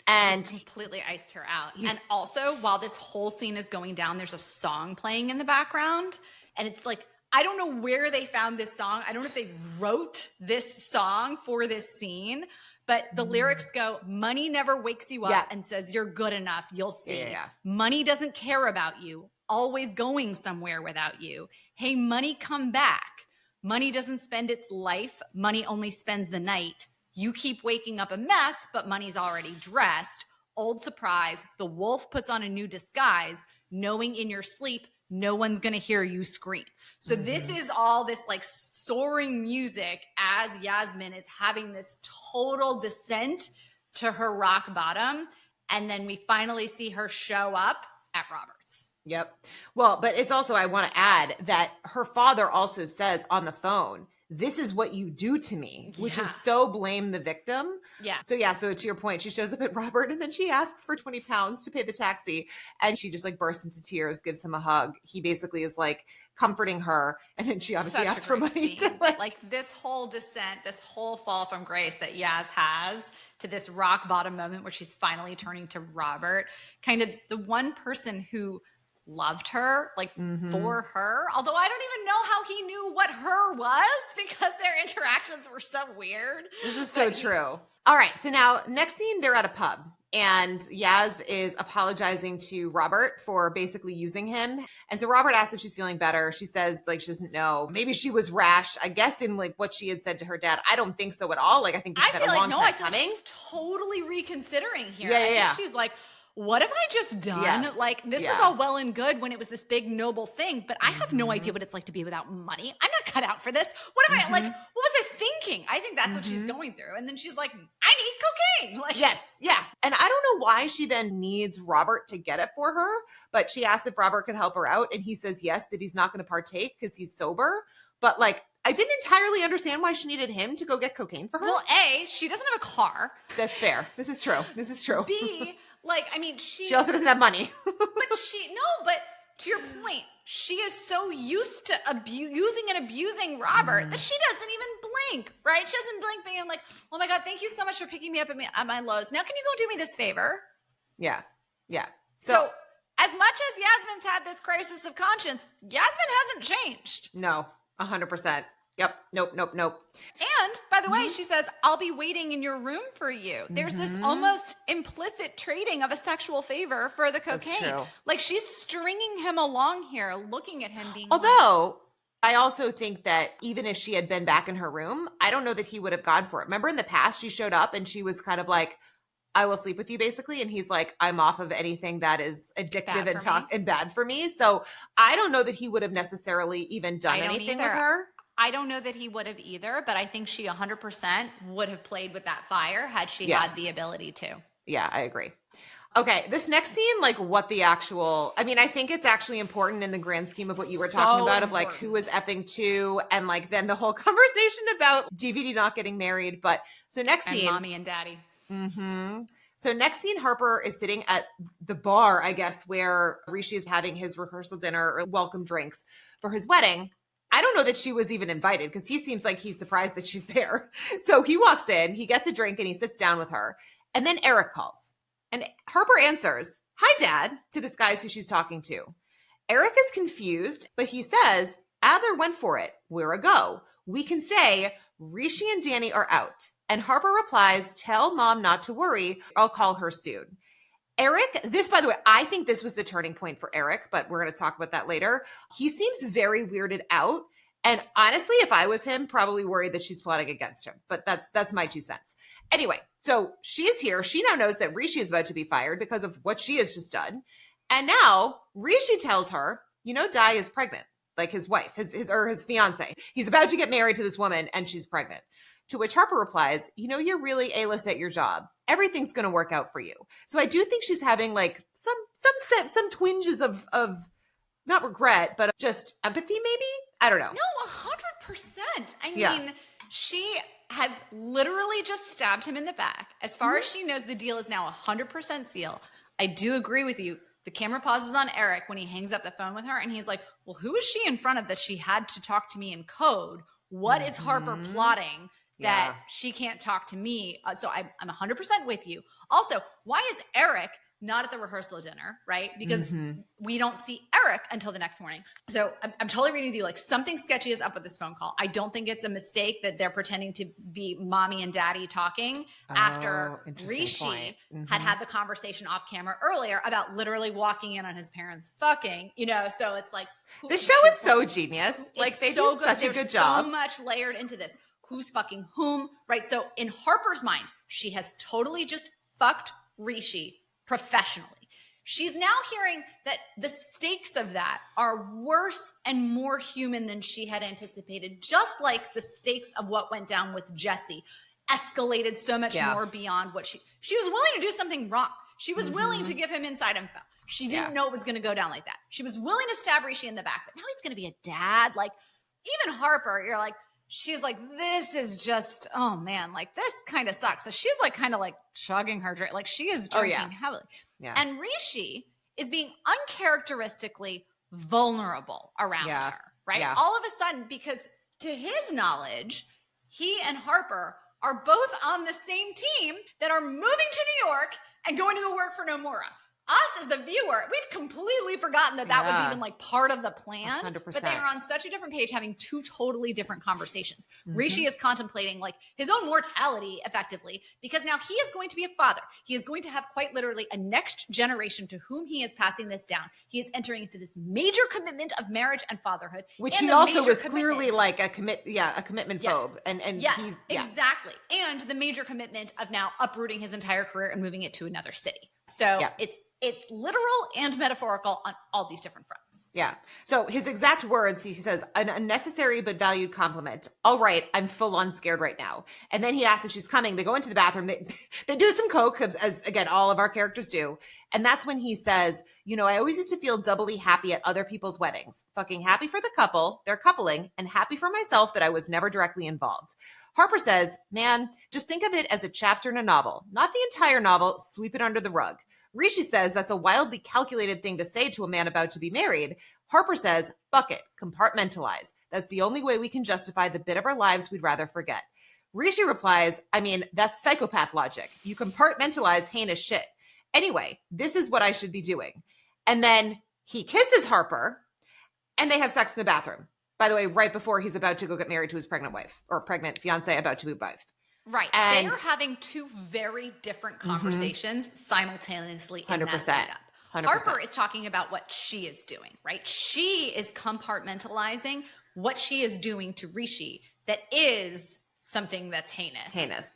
And he's completely iced her out. And also, while this whole scene is going down, there's a song playing in the background. And it's like, I don't know where they found this song. I don't know if they wrote this song for this scene, but the lyrics go, money never wakes you up and says you're good enough. You'll see. Money doesn't care about you. Always going somewhere without you. Hey, money, come back. Money doesn't spend its life. Money only spends the night. You keep waking up a mess, but money's already dressed. Old surprise, the wolf puts on a new disguise, knowing in your sleep, no one's going to hear you scream. So this is all this like soaring music as Yasmin is having this total descent to her rock bottom. And then we finally see her show up at Robert's. Yep. Well, but it's also, I want to add that her father also says on the phone, this is what you do to me, which is so blame the victim. So to your point, she shows up at Robert and then she asks for 20 pounds to pay the taxi. And she just like bursts into tears, gives him a hug. He basically is like comforting her. And then she obviously asks for money. Like this whole descent, this whole fall from grace that Yaz has to this rock bottom moment where she's finally turning to Robert, kind of the one person who loved her, like for her, although I don't even know how he knew what her was because their interactions were so weird. This is so true. All right, so now next scene, they're at a pub and Yaz is apologizing to Robert for basically using him. And so Robert asks if she's feeling better. She says like she doesn't know. Maybe she was rash, I guess, in like what she had said to her dad. I don't think so at all. Like I think this has been a long time coming. Like she's totally reconsidering here. I think she's like, what have I just done? Like this was all well and good when it was this big noble thing, but I have no idea what it's like to be without money. I'm not cut out for this. What am I like? What was I thinking? I think that's what she's going through. And then she's like, I need cocaine. Like And I don't know why she then needs Robert to get it for her, but she asked if Robert could help her out. And he says yes, that he's not going to partake because he's sober. But like, I didn't entirely understand why she needed him to go get cocaine for her. Well, A, she doesn't have a car. That's fair. This is true. B, like, I mean, she also doesn't have money. but to your point, she is so used to using and abusing Robert that she doesn't even blink, right? She doesn't blink being like, oh my God, thank you so much for picking me up at my lows. Now, can you go do me this favor? Yeah. So as much as Yasmin's had this crisis of conscience, Yasmin hasn't changed. No, 100%. Yep. Nope. And by the way, she says, I'll be waiting in your room for you. There's this almost implicit trading of a sexual favor for the cocaine. That's true. Like she's stringing him along here, looking at him being Although I also think that even if she had been back in her room, I don't know that he would have gone for it. Remember in the past, she showed up and she was kind of like, I will sleep with you basically. And he's like, I'm off of anything that is addictive and bad for me. So I don't know that he would have necessarily even done anything with her. I don't know that he would have either, but I think she 100% would have played with that fire had she had the ability to. Yeah, I agree. Okay, this next scene, like what the actual, I mean, I think it's actually important in the grand scheme of what you were talking about of like who is effing to and like then the whole conversation about DVD not getting married. But so next scene. And mommy and daddy. So next scene, Harper is sitting at the bar, I guess, where Rishi is having his rehearsal dinner or welcome drinks for his wedding. I don't know that she was even invited because he seems like he's surprised that she's there. So he walks in, he gets a drink and he sits down with her. And then Eric calls and Harper answers, hi, Dad, to disguise who she's talking to. Eric is confused, but he says, Adler went for it. We're a go. We can stay. Rishi and Danny are out. And Harper replies, tell mom not to worry. I'll call her soon. Eric, this, by the way, I think this was the turning point for Eric, but we're going to talk about that later. He seems very weirded out. And honestly, if I was him, probably worried that she's plotting against him. But that's my 2 cents. Anyway, so she's here. She now knows that Rishi is about to be fired because of what she has just done. And now Rishi tells her, Di is pregnant, like his wife, his fiance. He's about to get married to this woman and she's pregnant. To which Harper replies, you're really A-list at your job. Everything's going to work out for you. So I do think she's having like some twinges of not regret, but just empathy maybe? I don't know. No, 100%. I mean, she has literally just stabbed him in the back. As far as she knows, the deal is now 100% sealed. I do agree with you. The camera pauses on Eric when he hangs up the phone with her and he's like, well, who is she in front of that she had to talk to me in code? What is Harper plotting that she can't talk to me? So I'm 100% with you. Also, why is Eric not at the rehearsal dinner, right? Because we don't see Eric until the next morning. So I'm totally reading with you. Like something sketchy is up with this phone call. I don't think it's a mistake that they're pretending to be mommy and daddy talking after Rishi had the conversation off camera earlier about literally walking in on his parents fucking, so it's like. This show is so genius. Like they do such a good job. So much layered into this. Who's fucking whom, right? So in Harper's mind, she has totally just fucked Rishi professionally. She's now hearing that the stakes of that are worse and more human than she had anticipated, just like the stakes of what went down with Jesse escalated so much more beyond what she was willing to do something wrong. She was willing to give him inside info. She didn't know it was going to go down like that. She was willing to stab Rishi in the back, but now he's going to be a dad. Like even Harper, you're like, she's like, this is just, oh man, like this kind of sucks. So she's like kind of like chugging her drink. Like she is drinking heavily. Yeah. And Rishi is being uncharacteristically vulnerable around her, right? Yeah. All of a sudden, because to his knowledge, he and Harper are both on the same team that are moving to New York and going to go work for Nomura. Us as the viewer, we've completely forgotten that was even like part of the plan. 100%. But they are on such a different page having 2 totally different conversations. Rishi is contemplating like his own mortality effectively because now he is going to be a father. He is going to have quite literally a next generation to whom he is passing this down. He is entering into this major commitment of marriage and fatherhood. Which he also was clearly like a commitment phobe. And yes, exactly. And the major commitment of now uprooting his entire career and moving it to another city. So it's literal and metaphorical on all these different fronts. Yeah. So his exact words, he says, an unnecessary but valued compliment. All right, I'm full on scared right now. And then he asks if she's coming. They go into the bathroom. They do some coke, as again, all of our characters do. And that's when he says, I always used to feel doubly happy at other people's weddings. Fucking happy for the couple, they're coupling, and happy for myself that I was never directly involved. Harper says, man, just think of it as a chapter in a novel. Not the entire novel, sweep it under the rug. Rishi says that's a wildly calculated thing to say to a man about to be married. Harper says, bucket, compartmentalize. That's the only way we can justify the bit of our lives we'd rather forget. Rishi replies, I mean, that's psychopath logic. You compartmentalize heinous shit. Anyway, this is what I should be doing. And then he kisses Harper and they have sex in the bathroom. By the way, right before he's about to go get married to his pregnant wife or pregnant fiance about to be wife. Right. And they are having 2 very different conversations simultaneously in 100%. That meetup. 100%. Harper is talking about what she is doing, right? She is compartmentalizing what she is doing to Rishi that is something that's heinous.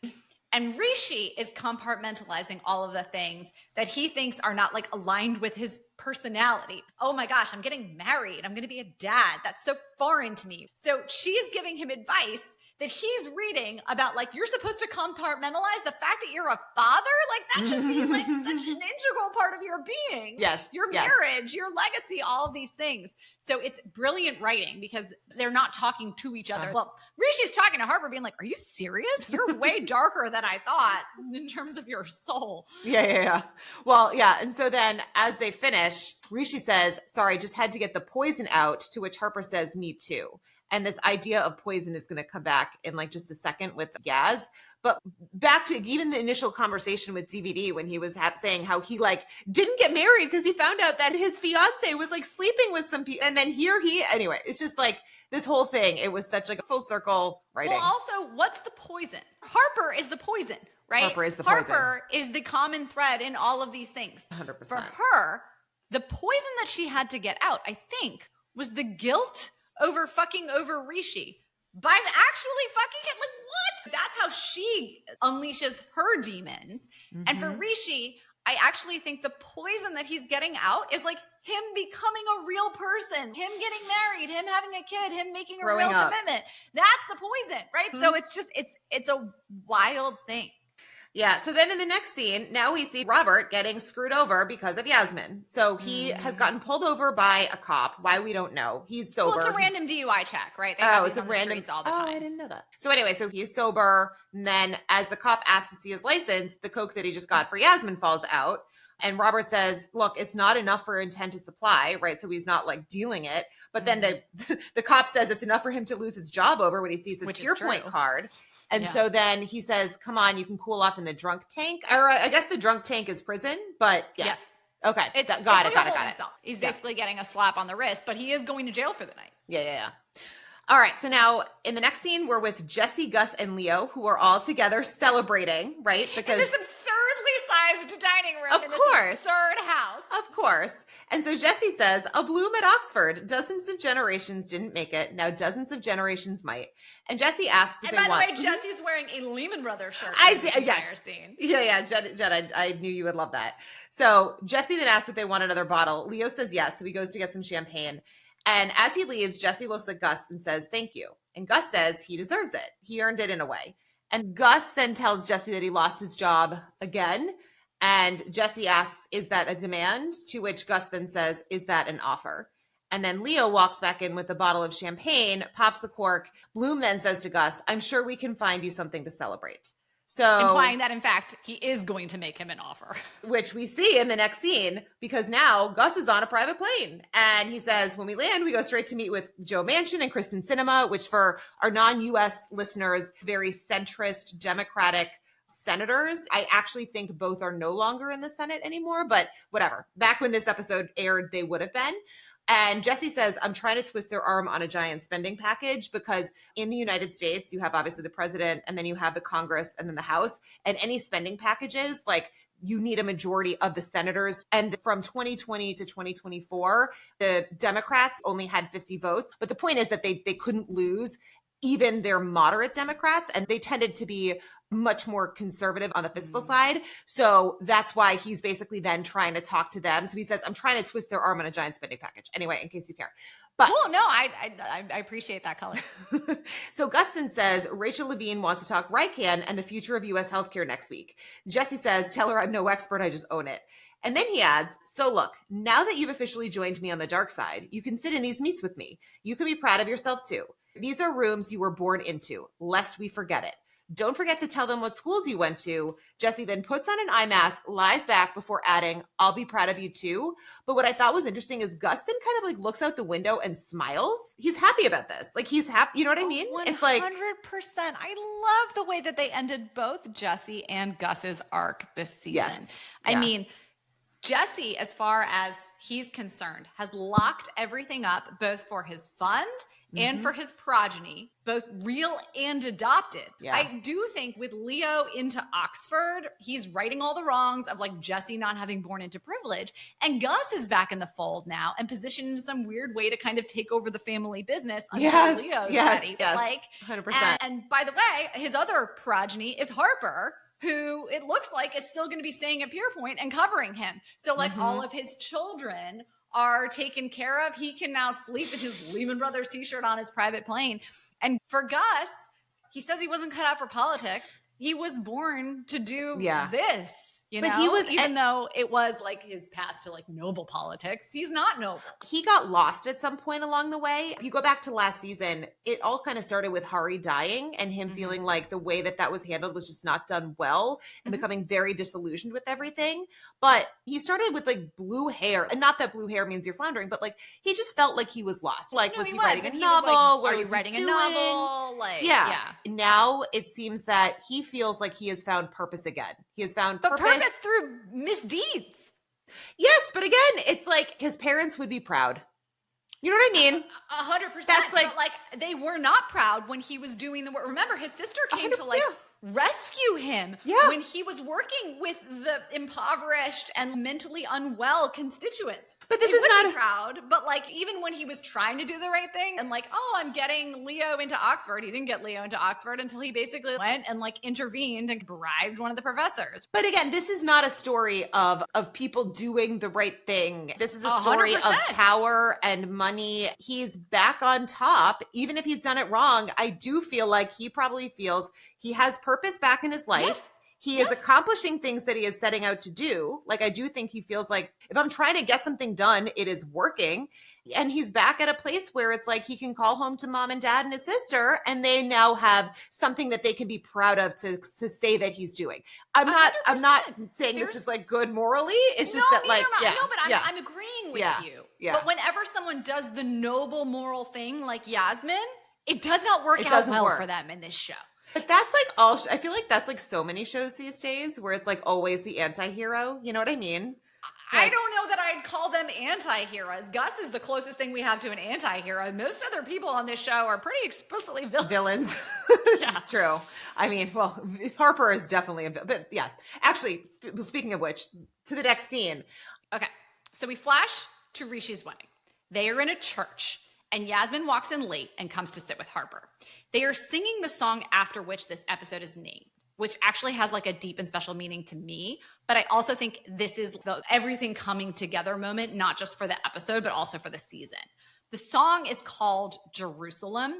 And Rishi is compartmentalizing all of the things that he thinks are not like aligned with his personality. Oh my gosh, I'm getting married. I'm going to be a dad. That's so foreign to me. So she's giving him advice that he's reading about, like, you're supposed to compartmentalize the fact that you're a father. Like, that should be like such an integral part of your being. Yes. Your marriage, your legacy, all of these things. So it's brilliant writing because they're not talking to each other. Well, Rishi's talking to Harper being like, are you serious? You're way darker than I thought in terms of your soul. Yeah. Well, yeah. And so then as they finish, Rishi says, sorry, just had to get the poison out, to which Harper says, me too. And this idea of poison is going to come back in like just a second with Yaz. But back to even the initial conversation with DVD when he was saying how he like didn't get married because he found out that his fiance was like sleeping with some people. And then anyway, it's just like this whole thing. It was such like a full circle writing. Well, also, what's the poison? Harper is the poison, right? Harper is the poison. Harper is the common thread in all of these things. 100%. For her, the poison that she had to get out, I think, was the guilt over Rishi by actually fucking it. Like, what? That's how she unleashes her demons. And for Rishi, I actually think the poison that he's getting out is like him becoming a real person, him getting married, him having a kid, him making a real commitment. That's the poison, right? So it's just, it's a wild thing. Yeah. So then in the next scene, now we see Robert getting screwed over because of Yasmin. So he has gotten pulled over by a cop. Why, we don't know. He's sober. Well, it's a random DUI check, right? They have these on the streets all the time. Oh, I didn't know that. So anyway, so he's sober. And then as the cop asks to see his license, the coke that he just got for Yasmin falls out. And Robert says, look, it's not enough for intent to supply, right? So he's not like dealing it. But then the cop says it's enough for him to lose his job over when he sees his Pure Point card. And so then he says, come on, you can cool off in the drunk tank. Or I guess the drunk tank is prison, but yes. Okay. Got it. He's basically getting a slap on the wrist, but he is going to jail for the night. Yeah. All right. So now in the next scene, we're with Jesse, Gus, and Leo, who are all together celebrating, right? Because in this absurdly sized dining room in this absurd house. Of course. And so Jesse says, a bloom at Oxford. Dozens of generations didn't make it. Now dozens of generations might. And Jesse asks if they want. And by the way, Jesse's wearing a Lehman Brothers shirt. Yes. Scene. Yeah. Jen, I knew you would love that. So Jesse then asks if they want another bottle. Leo says yes. So he goes to get some champagne. And as he leaves, Jesse looks at Gus and says, thank you. And Gus says he deserves it. He earned it in a way. And Gus then tells Jesse that he lost his job again. And Jesse asks, is that a demand? To which Gus then says, is that an offer? And then Leo walks back in with a bottle of champagne, pops the cork. Bloom then says to Gus, I'm sure we can find you something to celebrate. So implying that, in fact, he is going to make him an offer. Which we see in the next scene, because now Gus is on a private plane. And he says, when we land, we go straight to meet with Joe Manchin and Kristen Sinema, which for our non-US listeners, very centrist, Democratic senators. I actually think both are no longer in the Senate anymore, but whatever. Back when this episode aired, they would have been. And Jesse says, I'm trying to twist their arm on a giant spending package because in the United States, you have obviously the president and then you have the Congress and then the House, and any spending packages, like you need a majority of the senators. And from 2020 to 2024, the Democrats only had 50 votes. But the point is that they couldn't lose even their moderate Democrats, and they tended to be much more conservative on the fiscal side. So that's why he's basically then trying to talk to them. So he says, I'm trying to twist their arm on a giant spending package. Anyway, in case you care. But cool. No, I appreciate that color. So Gus then says, Rachel Levine wants to talk Rican and the future of U.S. healthcare next week. Jesse says, tell her I'm no expert, I just own it. And then he adds, so look, now that you've officially joined me on the dark side, you can sit in these meets with me. You can be proud of yourself too. These are rooms you were born into, lest we forget it. Don't forget to tell them what schools you went to. Jesse then puts on an eye mask, lies back before adding, I'll be proud of you too. But what I thought was interesting is Gus then kind of like looks out the window and smiles. He's happy about this. Like he's happy. You know what I mean? 100%. It's like 100%. I love the way that they ended both Jesse and Gus's arc this season. Yes. I mean, Jesse, as far as he's concerned, has locked everything up both for his fund and for his progeny, both real and adopted. Yeah. I do think with Leo into Oxford, he's righting all the wrongs of like Jesse not having born into privilege. And Gus is back in the fold now and positioned in some weird way to kind of take over the family business until Leo's ready. Yes, like 100%. And by the way, his other progeny is Harper, who it looks like is still going to be staying at Pure Point and covering him. So like all of his children are taken care of. He can now sleep in his Lehman Brothers t-shirt on his private plane. And for Gus, he says he wasn't cut out for politics. He was born to do this. You But know, he was even though it was like his path to like noble politics, he's not noble. He got lost at some point along the way. If you go back to last season, it all kind of started with Hari dying and him feeling like the way that was handled was just not done well and becoming very disillusioned with everything. But he started with like blue hair, and not that blue hair means you're floundering, but like he just felt like he was lost. Like, No, was he he was. writing And a he was like, novel? What are you was he writing a doing? novel? Like, Yeah. Now it seems that he feels like he has found purpose again. He has found but purpose through misdeeds. Yes, but again, it's like his parents would be proud. You know what I mean? 100%. That's like, but like they were not proud when he was doing the work. Remember, his sister came to like rescue him when he was working with the impoverished and mentally unwell constituents. But this they is would not be proud. But like even when he was trying to do the right thing and like, oh, I'm getting Leo into Oxford. He didn't get Leo into Oxford until he basically went and like intervened and bribed one of the professors. But again, this is not a story of people doing the right thing. This is a story 100%. of power and money. He's back on top. Even if he's done it wrong, I do feel like he probably feels he has purpose back in his life. Yes. He is accomplishing things that he is setting out to do. Like, I do think he feels like if I'm trying to get something done, it is working. And he's back at a place where it's like he can call home to mom and dad and his sister, and they now have something that they can be proud of to say that he's doing. I'm not saying this is like good morally. It's just that like, I'm agreeing with you. Yeah. But whenever someone does the noble moral thing like Yasmin, it does not work out well for them in this show. But that's like all, I feel like that's like so many shows these days where it's like always the anti-hero. You know what I mean? I don't know that I'd call them anti-heroes. Gus is the closest thing we have to an anti-hero. Most other people on this show are pretty explicitly villains. It's true. I mean, well, Harper is definitely a villain. But yeah, actually, speaking of which, to the next scene. Okay, so we flash to Rishi's wedding. They are in a church. And Yasmin walks in late and comes to sit with Harper. They are singing the song after which this episode is named, which actually has like a deep and special meaning to me. But I also think this is the everything coming together moment, not just for the episode, but also for the season. The song is called Jerusalem.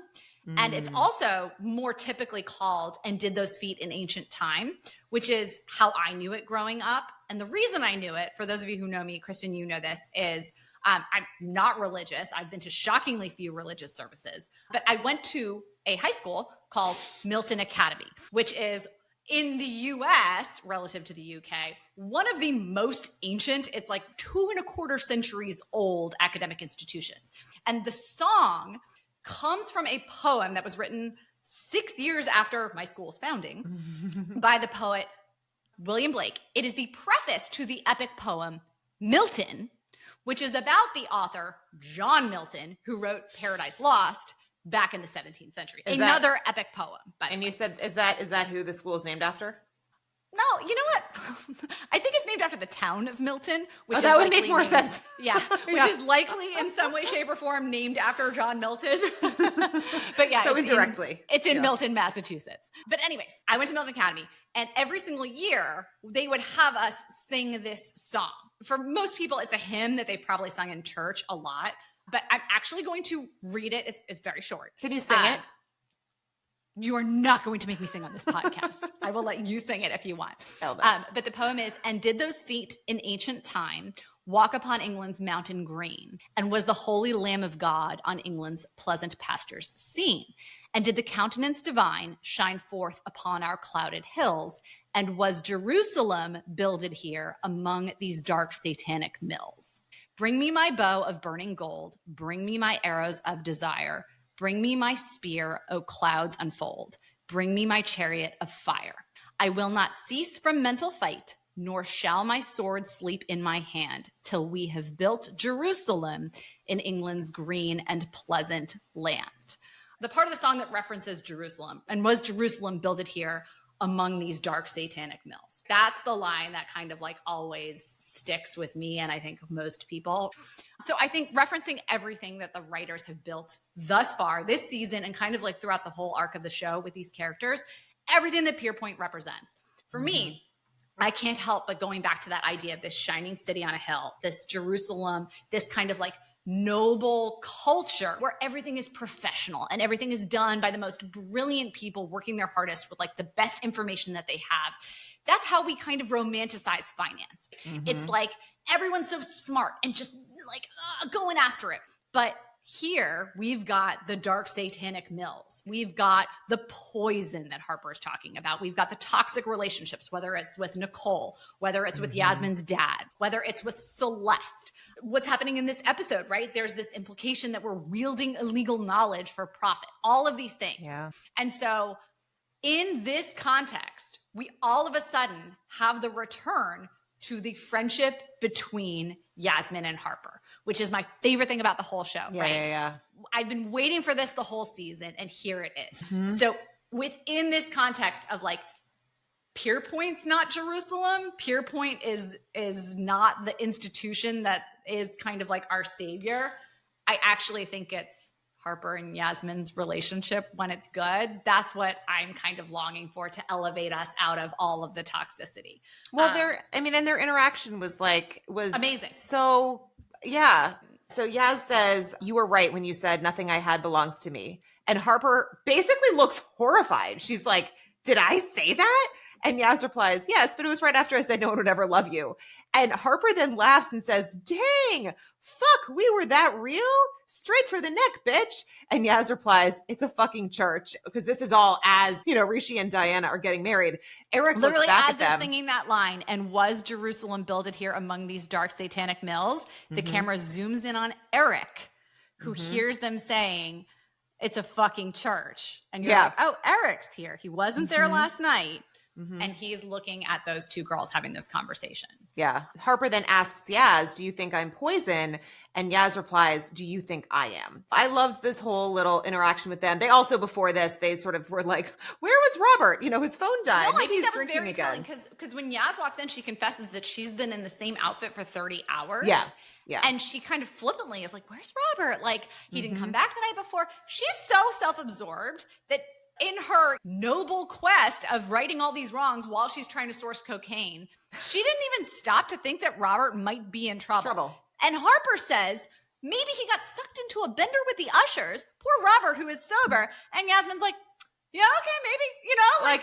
And it's also more typically called And Did Those Feet in Ancient Time, which is how I knew it growing up. And the reason I knew it, for those of you who know me, Kristen, you know this, is I'm not religious. I've been to shockingly few religious services, but I went to a high school called Milton Academy, which is in the US relative to the UK, one of the most ancient, it's like 2.25 centuries old academic institutions. And the song comes from a poem that was written 6 years after my school's founding by the poet William Blake. It is the preface to the epic poem Milton, which is about the author, John Milton, who wrote Paradise Lost back in the 17th century. Another epic poem. And you said, is that who the school is named after? No, you know what? I think it's named after the town of Milton, which that would make more sense. Yeah, which is likely in some way, shape, or form named after John Milton. But yeah, so indirectly. It's in Milton, Massachusetts. But anyways, I went to Milton Academy, and every single year they would have us sing this song. For most people, it's a hymn that they've probably sung in church a lot. But I'm actually going to read it. It's very short. Can you sing it? You are not going to make me sing on this podcast. I will let you sing it if you want. But the poem is, And did those feet in ancient time walk upon England's mountain green? And was the holy Lamb of God on England's pleasant pastures seen? And did the countenance divine shine forth upon our clouded hills? And was Jerusalem builded here among these dark satanic mills? Bring me my bow of burning gold. Bring me my arrows of desire. Bring me my spear, O clouds unfold. Bring me my chariot of fire. I will not cease from mental fight, nor shall my sword sleep in my hand, till we have built Jerusalem in England's green and pleasant land. The part of the song that references Jerusalem, and was Jerusalem builded here among these dark satanic mills. That's the line that kind of like always sticks with me, and I think most people. So I think referencing everything that the writers have built thus far this season and kind of like throughout the whole arc of the show with these characters, everything that Pierpoint represents. For me, I can't help but going back to that idea of this shining city on a hill, this Jerusalem, this kind of like noble culture where everything is professional and everything is done by the most brilliant people working their hardest with like the best information that they have. That's how we kind of romanticize finance. It's like everyone's so smart and just like going after it. But here we've got the dark satanic mills. We've got the poison that Harper's talking about. We've got the toxic relationships, whether it's with Nicole, whether it's with Yasmin's dad, whether it's with Celeste. What's happening in this episode, right? There's this implication that we're wielding illegal knowledge for profit, all of these things. Yeah. And so in this context, we all of a sudden have the return to the friendship between Yasmin and Harper, which is my favorite thing about the whole show, right? Yeah. I've been waiting for this the whole season, and here it is. So within this context of like, Pierpoint's not Jerusalem. Pierpoint is not the institution that is kind of like our savior. I actually think it's Harper and Yasmin's relationship when it's good. That's what I'm kind of longing for to elevate us out of all of the toxicity. Well, and their interaction was amazing. So yeah. So Yaz says, "You were right when you said nothing I had belongs to me." And Harper basically looks horrified. She's like, "Did I say that?" And Yaz replies, "Yes, but it was right after I said no one would ever love you." And Harper then laughs and says, "Dang, fuck, we were that real? Straight for the neck, bitch." And Yaz replies, "It's a fucking church," because this is all as, Rishi and Diana are getting married. Eric literally looks back as at they're them. singing that line, "And was Jerusalem builded here among these dark satanic mills?" The camera zooms in on Eric, who hears them saying, "It's a fucking church." And you're like, oh, Eric's here. He wasn't there last night. And he's looking at those two girls having this conversation. Yeah. Harper then asks Yaz, "Do you think I'm poison?" And Yaz replies, "Do you think I am?" I loved this whole little interaction with them. They also, before this, they sort of were like, "Where was Robert? His phone died. No, I Maybe think he's that was drinking very again." telling because when Yaz walks in, she confesses that she's been in the same outfit for 30 hours. Yeah. And she kind of flippantly is like, "Where's Robert? Like, he didn't come back the night before." She's so self-absorbed that in her noble quest of righting all these wrongs while she's trying to source cocaine, she didn't even stop to think that Robert might be in trouble. And Harper says, maybe he got sucked into a bender with the ushers. Poor Robert, who is sober. And Yasmin's like, yeah, okay, maybe,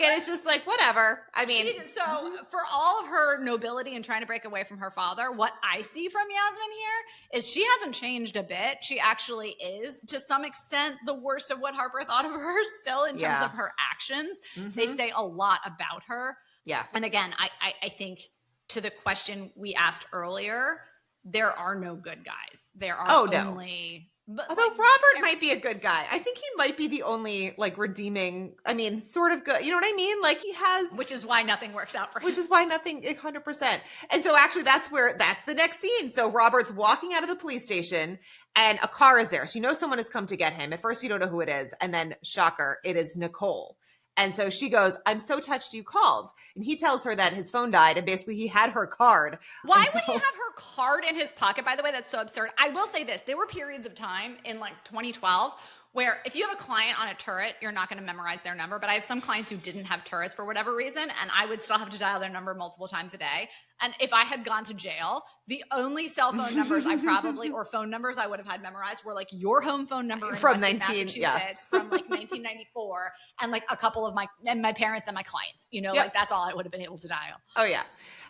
and it's just like, whatever. I mean, so for all of her nobility and trying to break away from her father, what I see from Yasmin here is she hasn't changed a bit. She actually is, to some extent, the worst of what Harper thought of her still in terms of her actions. They say a lot about her. Yeah. And again, I think to the question we asked earlier, there are no good guys. There are only... But although Robert might be a good guy. I think he might be the only redeeming, sort of good. You know what I mean? He has... Which is why nothing works out for him. Which is why nothing, 100%. And so actually that's the next scene. So Robert's walking out of the police station and a car is there. So you know someone has come to get him. At first you don't know who it is. And then, shocker, it is Nicole. And so she goes, "I'm so touched you called." And he tells her that his phone died and basically he had her card. Why would he have her card in his pocket, by the way? That's so absurd. I will say this. There were periods of time in 2012 where if you have a client on a turret, you're not going to memorize their number. But I have some clients who didn't have turrets for whatever reason, and I would still have to dial their number multiple times a day. And if I had gone to jail, the only cell phone numbers or phone numbers I would have had memorized were your home phone number in from Massachusetts from 1994, and a couple of my parents and my clients. That's all I would have been able to dial. Oh yeah.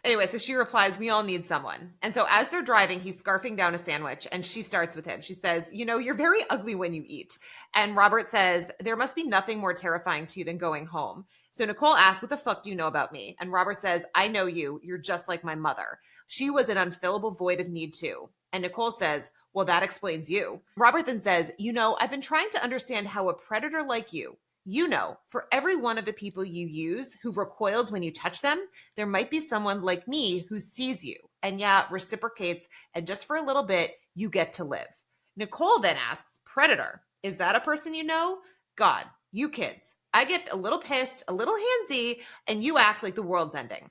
Anyway, so she replies, "We all need someone." And so as they're driving, he's scarfing down a sandwich and she starts with him. She says, "You're very ugly when you eat." And Robert says, "There must be nothing more terrifying to you than going home." So Nicole asks, "What the fuck do you know about me?" And Robert says, "I know you. You're just like my mother. She was an unfillable void of need too." And Nicole says, "Well, that explains you." Robert then says, "I've been trying to understand how a predator like you, for every one of the people you use who recoils when you touch them, there might be someone like me who sees you and reciprocates, and just for a little bit, you get to live." Nicole then asks, "Predator, is that a person you know? God, you kids. I get a little pissed, a little handsy, and you act like the world's ending."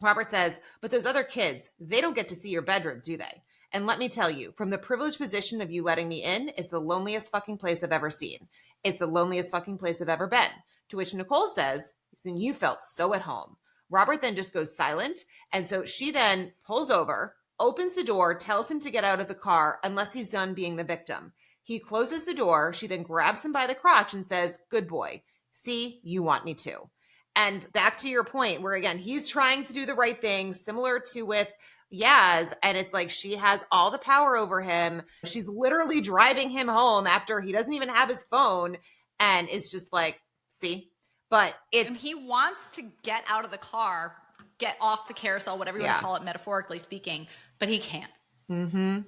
Robert says, "But those other kids, they don't get to see your bedroom, do they? And let me tell you, from the privileged position of you letting me in is the loneliest fucking place I've ever seen. It's the loneliest fucking place I've ever been." To which Nicole says, "Then you felt so at home." Robert then just goes silent. And so she then pulls over, opens the door, tells him to get out of the car unless he's done being the victim. He closes the door. She then grabs him by the crotch and says, "Good boy. See, you want me to." And back to your point where, again, he's trying to do the right thing, similar to with Yaz. And it's like she has all the power over him. She's literally driving him home after he doesn't even have his phone. And it's just like, see? But and he wants to get out of the car, get off the carousel, whatever you want to call it, metaphorically speaking, but he can't. Mm-hmm.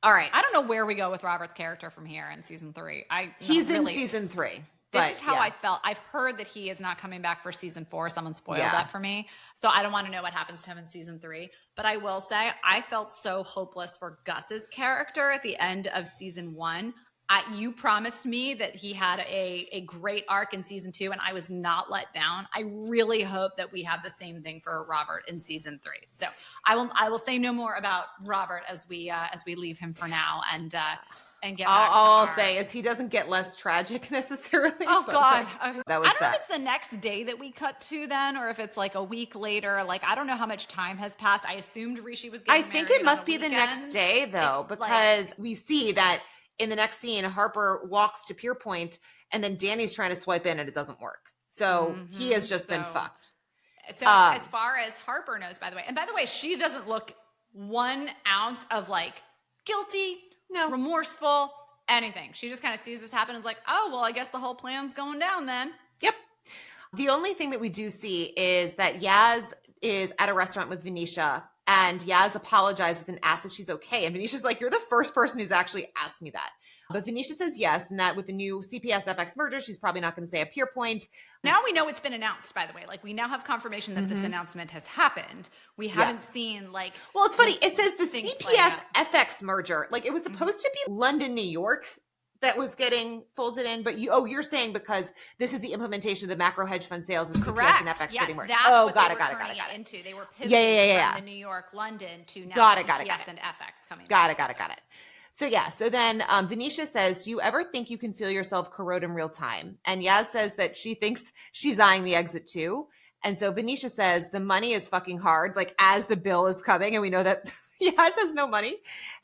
All right. I don't know where we go with Robert's character from here in season 3. He's in season 3. This is how I felt. I've heard that he is not coming back for season 4. Someone spoiled that for me. So I don't want to know what happens to him in season 3. But I will say I felt so hopeless for Gus's character at the end of season 1. You promised me that he had a great arc in season 2, and I was not let down. I really hope that we have the same thing for Robert in season 3. So I will say no more about Robert as we leave him for now and get back all I'll say is he doesn't get less tragic necessarily. Oh God. That was I don't know if it's the next day that we cut to then, or if it's like a week later. Like, I don't know how much time has passed. I assumed Rishi was getting married. I think it must be the next day though, because we see that in the next scene, Harper walks to Pierpoint and then Danny's trying to swipe in and it doesn't work. So he has just been fucked. So as far as Harper knows, by the way, she doesn't look 1 ounce of like guilty, remorseful, anything. She just kind of sees this happen and is like, oh, well, I guess the whole plan's going down then. Yep. The only thing that we do see is that Yaz is at a restaurant with Venetia and Yaz apologizes and asks if she's okay. And Venetia's like, you're the first person who's actually asked me that. But Venetia says yes, and that with the new CPS FX merger, she's probably not going to say a Pierpoint. Now we know it's been announced, by the way. Like, we now have confirmation that this announcement has happened. We haven't seen, like... Well, it's funny. It says the CPS FX merger. Like, it was supposed to be London, New York that was getting folded in, but you're saying because this is the implementation of the macro hedge fund sales and CPS and FX getting merged. That's what they were turning it into. They were pivoting from the New York, London to now CPS and FX coming. Got it. So then Venetia says, do you ever think you can feel yourself corrode in real time? And Yaz says that she thinks she's eyeing the exit too. And so Venetia says the money is fucking hard, like as the bill is coming. And we know that Yaz has no money.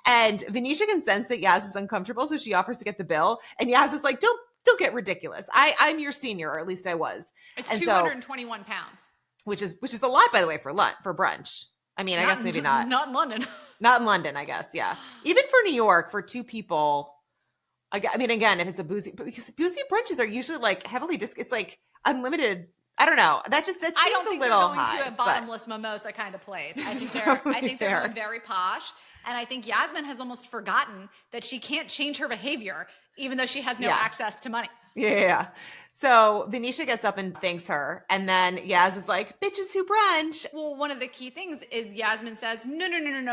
And Venetia can sense that Yaz is uncomfortable. So she offers to get the bill. And Yaz is like, don't get ridiculous. I'm your senior, or at least I was. It's 221 pounds. Which is a lot, by the way, for brunch. I mean, I guess maybe not. Not in London. Not in London, I guess. Yeah. Even for New York, for 2 people, I mean, again, if it's a boozy, because boozy brunches are usually like heavily it's like unlimited. I don't know. That seems a little high. I don't think they're going to a bottomless mimosa kind of place. I think they're going very posh. And I think Yasmin has almost forgotten that she can't change her behavior, even though she has no access to money. Yeah. So Venetia gets up and thanks her. And then Yaz is like, bitches who brunch. Well, one of the key things is Yasmin says, no.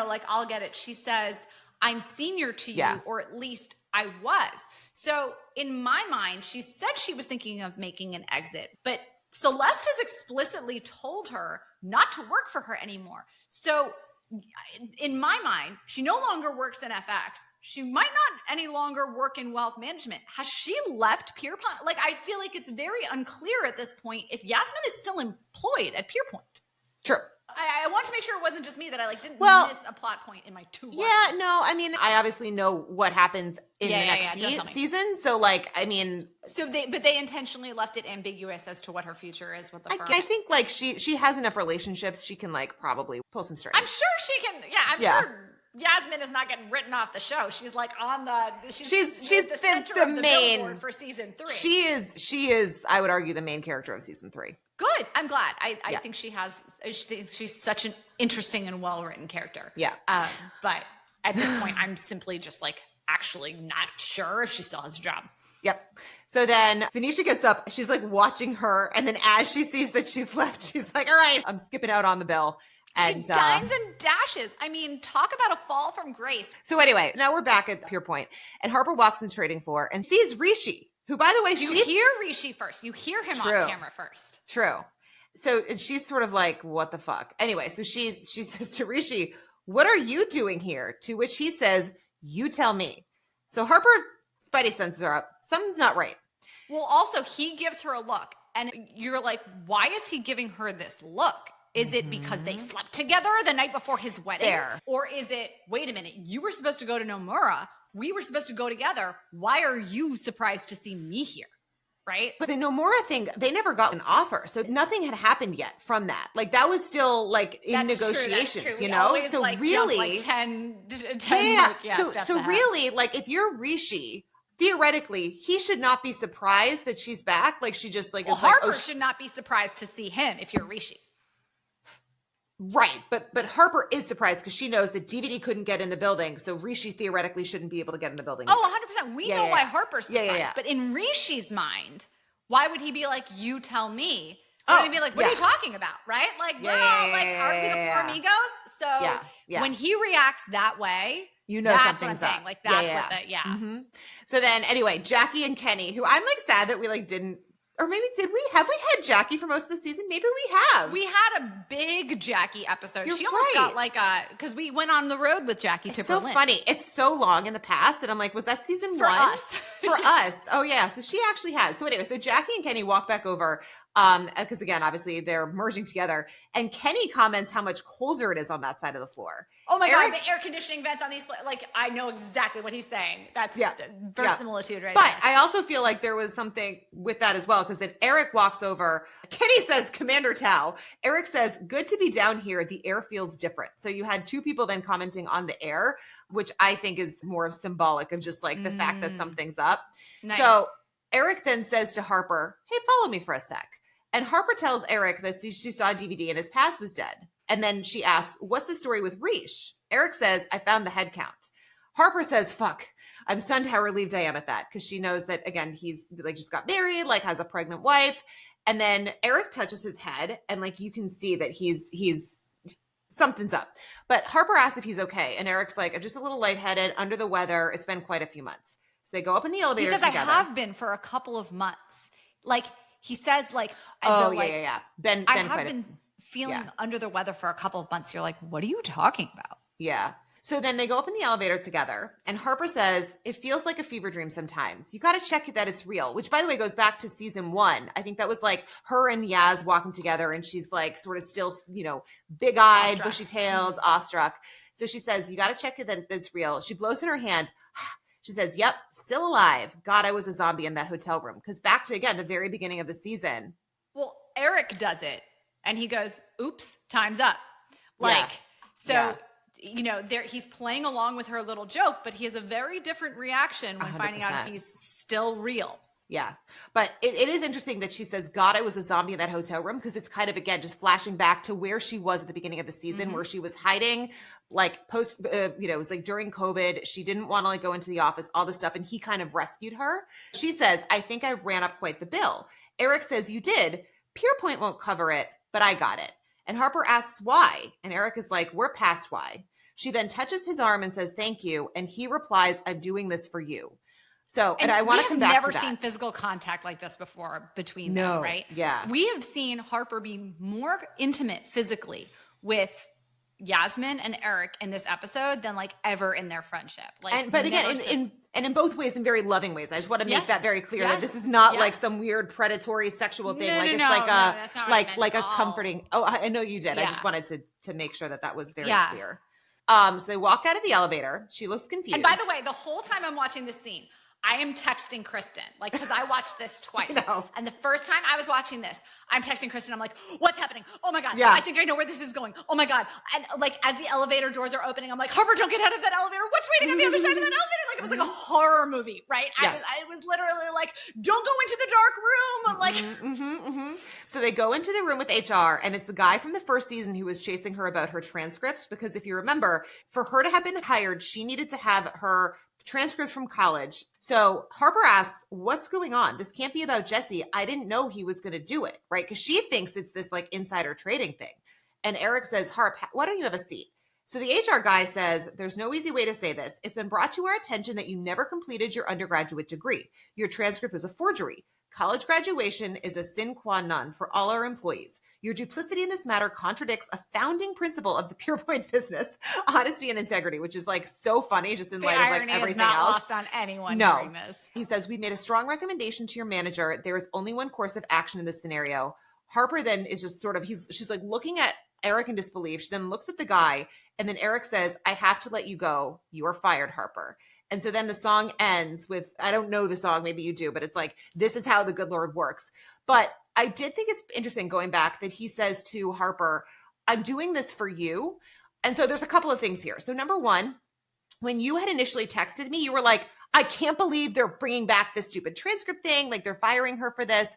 Like, I'll get it. She says, I'm senior to you, or at least I was. So in my mind, she said she was thinking of making an exit, but Celeste has explicitly told her not to work for her anymore. So in my mind, she no longer works in FX. She might not any longer work in wealth management. Has she left Pierpoint? Like, I feel like it's very unclear at this point if Yasmin is still employed at Pierpoint. Sure. I want to make sure it wasn't just me that I didn't miss a plot point in my 2 watches. Yeah, no, I mean, I obviously know what happens in the next season. So, like, I mean, but they intentionally left it ambiguous as to what her future is with the firm. I think like she has enough relationships. She can like probably pull some strings. I'm sure she can. Yeah, I'm sure Yasmin is not getting written off the show. She's like on she's the center of the main billboard for season 3. She is, I would argue, the main character of season 3. Good. I'm glad. I think she's such an interesting and well-written character. Yeah. But at this point, I'm simply just like actually not sure if she still has a job. Yep. So then Venetia gets up. She's like watching her. And then as she sees that she's left, she's like, all right, I'm skipping out on the bill. And she dines and dashes. I mean, talk about a fall from grace. So anyway, now we're back at Pierpoint. And Harper walks on the trading floor and sees Rishi, who, by the way, you hear Rishi first. You hear him off camera first. True. So and she's sort of like, what the fuck? Anyway, so she says to Rishi, what are you doing here? To which he says, you tell me. So Harper, spidey senses are up. Something's not right. Well, also, he gives her a look. And you're like, why is he giving her this look? Is it because they slept together the night before his wedding? Fair. Or is it, wait a minute, you were supposed to go to Nomura. We were supposed to go together. Why are you surprised to see me here? right? But the Nomura thing, they never got an offer. So nothing had happened yet from that. Like that was still like in negotiations, True. you We know? always, So like, really, jump, like 10 steps so ahead. really, like if you're Rishi, theoretically, he should not be surprised that she's back. Like she just like Well, is like, Harper should not be surprised to see him if you're Rishi. right. But Harper is surprised because she knows that DVD couldn't get in the building. So Rishi theoretically shouldn't be able to get in the building. Oh, 100%. We know why Harper's surprised. Yeah. But in Rishi's mind, why would he be like, you tell me? Why would he be like, what are you talking about? Right? Like, we're all like, aren't we the four amigos? So when he reacts that way, you know, that's what I'm something's up. saying. Like, that's what the, Mm-hmm. So then anyway, Jackie and Kenny, who I'm like sad that we like didn't, or maybe did we? Have we had Jackie for most of the season? Maybe we have. We had a big Jackie episode. You're she almost got like because we went on the road with Jackie to Berlin. It's so funny. It's so long in the past. And I'm like, was that season for 1? Us. For us. Oh, yeah. So she actually has. So anyway, so Jackie and Kenny walk back over because again, obviously they're merging together. And Kenny comments how much colder it is on that side of the floor. Oh my God, the air conditioning vents on these, like, I know exactly what he's saying. That's verisimilitude right there. But I also feel like there was something with that as well, because then Eric walks over. Kenny says, Commander Tao. Eric says, good to be down here. The air feels different. So you had 2 people then commenting on the air, which I think is more of symbolic of just like the fact that something's up. Nice. So Eric then says to Harper, hey, follow me for a sec. And Harper tells Eric that she saw DVD and his past was dead. And then she asks, what's the story with Rish? Eric says, I found the head count. Harper says, fuck, I'm stunned how relieved I am at that. Because she knows that, again, he's like just got married, like has a pregnant wife. And then Eric touches his head and like you can see that he's something's up. But Harper asks if he's okay. And Eric's like, I'm just a little lightheaded, under the weather. It's been quite a few months. So they go up in the elevator together. He says, I have been for a couple of months. Like, he says, like, Ben I have been feeling under the weather for a couple of months. You're like, what are you talking about? Yeah. So then they go up in the elevator together and Harper says, it feels like a fever dream sometimes. You got to check that it's real, which by the way goes back to season 1. I think that was like her and Yaz walking together and she's like sort of still, you know, big-eyed, bushy-tailed, awestruck. So she says, you got to check that it's real. She blows in her hand. She says, yep, still alive. God, I was a zombie in that hotel room. Because back to, again, the very beginning of the season. Well, Eric does it. And he goes, oops, time's up. You know, he's playing along with her little joke, but he has a very different reaction when 100%. Finding out if he's still real. Yeah. But it is interesting that she says, God, I was a zombie in that hotel room. Because it's kind of, again, just flashing back to where she was at the beginning of the season, where she was hiding, like post, it was like during COVID. She didn't want to like go into the office, all this stuff. And he kind of rescued her. She says, I think I ran up quite the bill. Eric says, you did. Pierpoint won't cover it, but I got it. And Harper asks why. And Eric is like, we're past why. She then touches his arm and says, thank you. And he replies, I'm doing this for you. So, and I want to come back to that. We have never seen physical contact like this before between them, right? Yeah. We have seen Harper be more intimate physically with Yasmin and Eric in this episode than like ever in their friendship. Like, but again, in both ways, in very loving ways. I just want to make that very clear that this is not like some weird predatory sexual thing. It's like a comforting. Oh, I know you did. I just wanted to make sure that was very clear. So they walk out of the elevator. She looks confused. And by the way, the whole time I'm watching this scene, I am texting Kristen, like, because I watched this twice. And the first time I was watching this, I'm texting Kristen. I'm like, what's happening? Oh my God. Yeah. I think I know where this is going. Oh my God. And like, as the elevator doors are opening, I'm like, Harper, don't get out of that elevator. What's waiting on the other side of that elevator? Like, it was like a horror movie, right? Yes. I was literally like, don't go into the dark room. Like, So they go into the room with HR, and it's the guy from the first season who was chasing her about her transcript. Because if you remember, for her to have been hired, she needed to have her transcript from college. So Harper asks, what's going on? This can't be about Jesse. I didn't know he was going to do it, right? Because she thinks it's this like insider trading thing. And Eric says, Harp, why don't you have a seat? So the HR guy says, there's no easy way to say this. It's been brought to our attention that you never completed your undergraduate degree. Your transcript was a forgery. College graduation is a sine qua non for all our employees. Your duplicity in this matter contradicts a founding principle of the Purepoint business, honesty and integrity, which is like so funny just in light of like everything else. Not lost on anyone during this. He says, we've made a strong recommendation to your manager. There is only one course of action in this scenario. Harper then is just sort of, she's like looking at Eric in disbelief. She then looks at the guy, and then Eric says, I have to let you go. You are fired, Harper. And so then the song ends with, I don't know the song, maybe you do, but it's like, this is how the good Lord works. But I did think it's interesting going back that he says to Harper, I'm doing this for you. And so there's a couple of things here. So number one, when you had initially texted me, you were like, I can't believe they're bringing back this stupid transcript thing. Like they're firing her for this.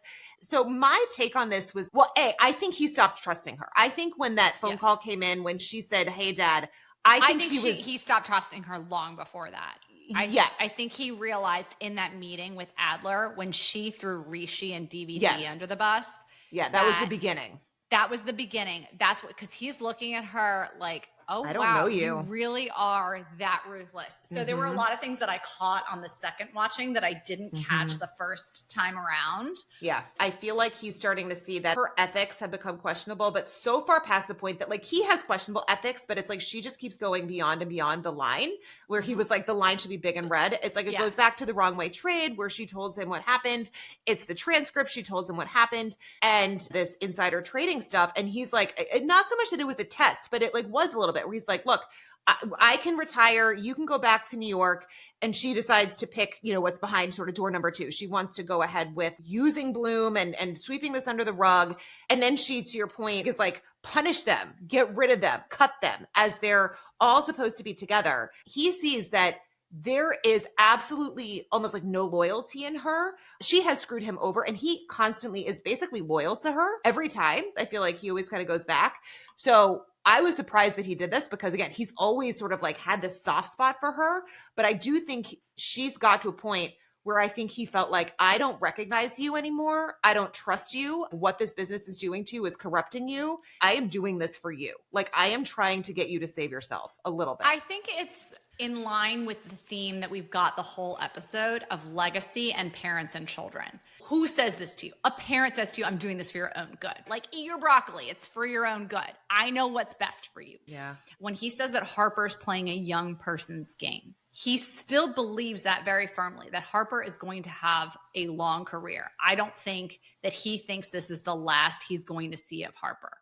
So my take on this was, well, A, I think he stopped trusting her. I think when that phone call came in, when she said, hey, Dad, I think he stopped trusting her long before that. I think he realized in that meeting with Adler when she threw Rishi and DVD under the bus. Yeah, that was the beginning. That was the beginning. That's what, because he's looking at her like, oh, I don't know you. You really are that ruthless. So there were a lot of things that I caught on the second watching that I didn't catch the first time around. Yeah. I feel like he's starting to see that her ethics have become questionable, but so far past the point that like he has questionable ethics, but it's like she just keeps going beyond and beyond the line where he was like, the line should be big and red. It's like it goes back to the wrong way trade where she told him what happened. It's the transcript. She told him what happened and this insider trading stuff. And he's like, not so much that it was a test, but it like was a little bit where he's like, look, I can retire. You can go back to New York. And she decides to pick, you know, what's behind sort of door number 2. She wants to go ahead with using Bloom and sweeping this under the rug. And then she, to your point, is like, punish them, get rid of them, cut them as they're all supposed to be together. He sees that there is absolutely almost like no loyalty in her. She has screwed him over and he constantly is basically loyal to her every time. I feel like he always kind of goes back. So I was surprised that he did this because again, he's always sort of like had this soft spot for her. But I do think she's got to a point where I think he felt like, I don't recognize you anymore. I don't trust you. What this business is doing to you is corrupting you. I am doing this for you. Like I am trying to get you to save yourself a little bit. I think it's in line with the theme that we've got the whole episode of legacy and parents and children. Who says this to you? A parent says to you, I'm doing this for your own good. Like, eat your broccoli. It's for your own good. I know what's best for you. Yeah. When he says that Harper's playing a young person's game, he still believes that very firmly, that Harper is going to have a long career. I don't think that he thinks this is the last he's going to see of Harper.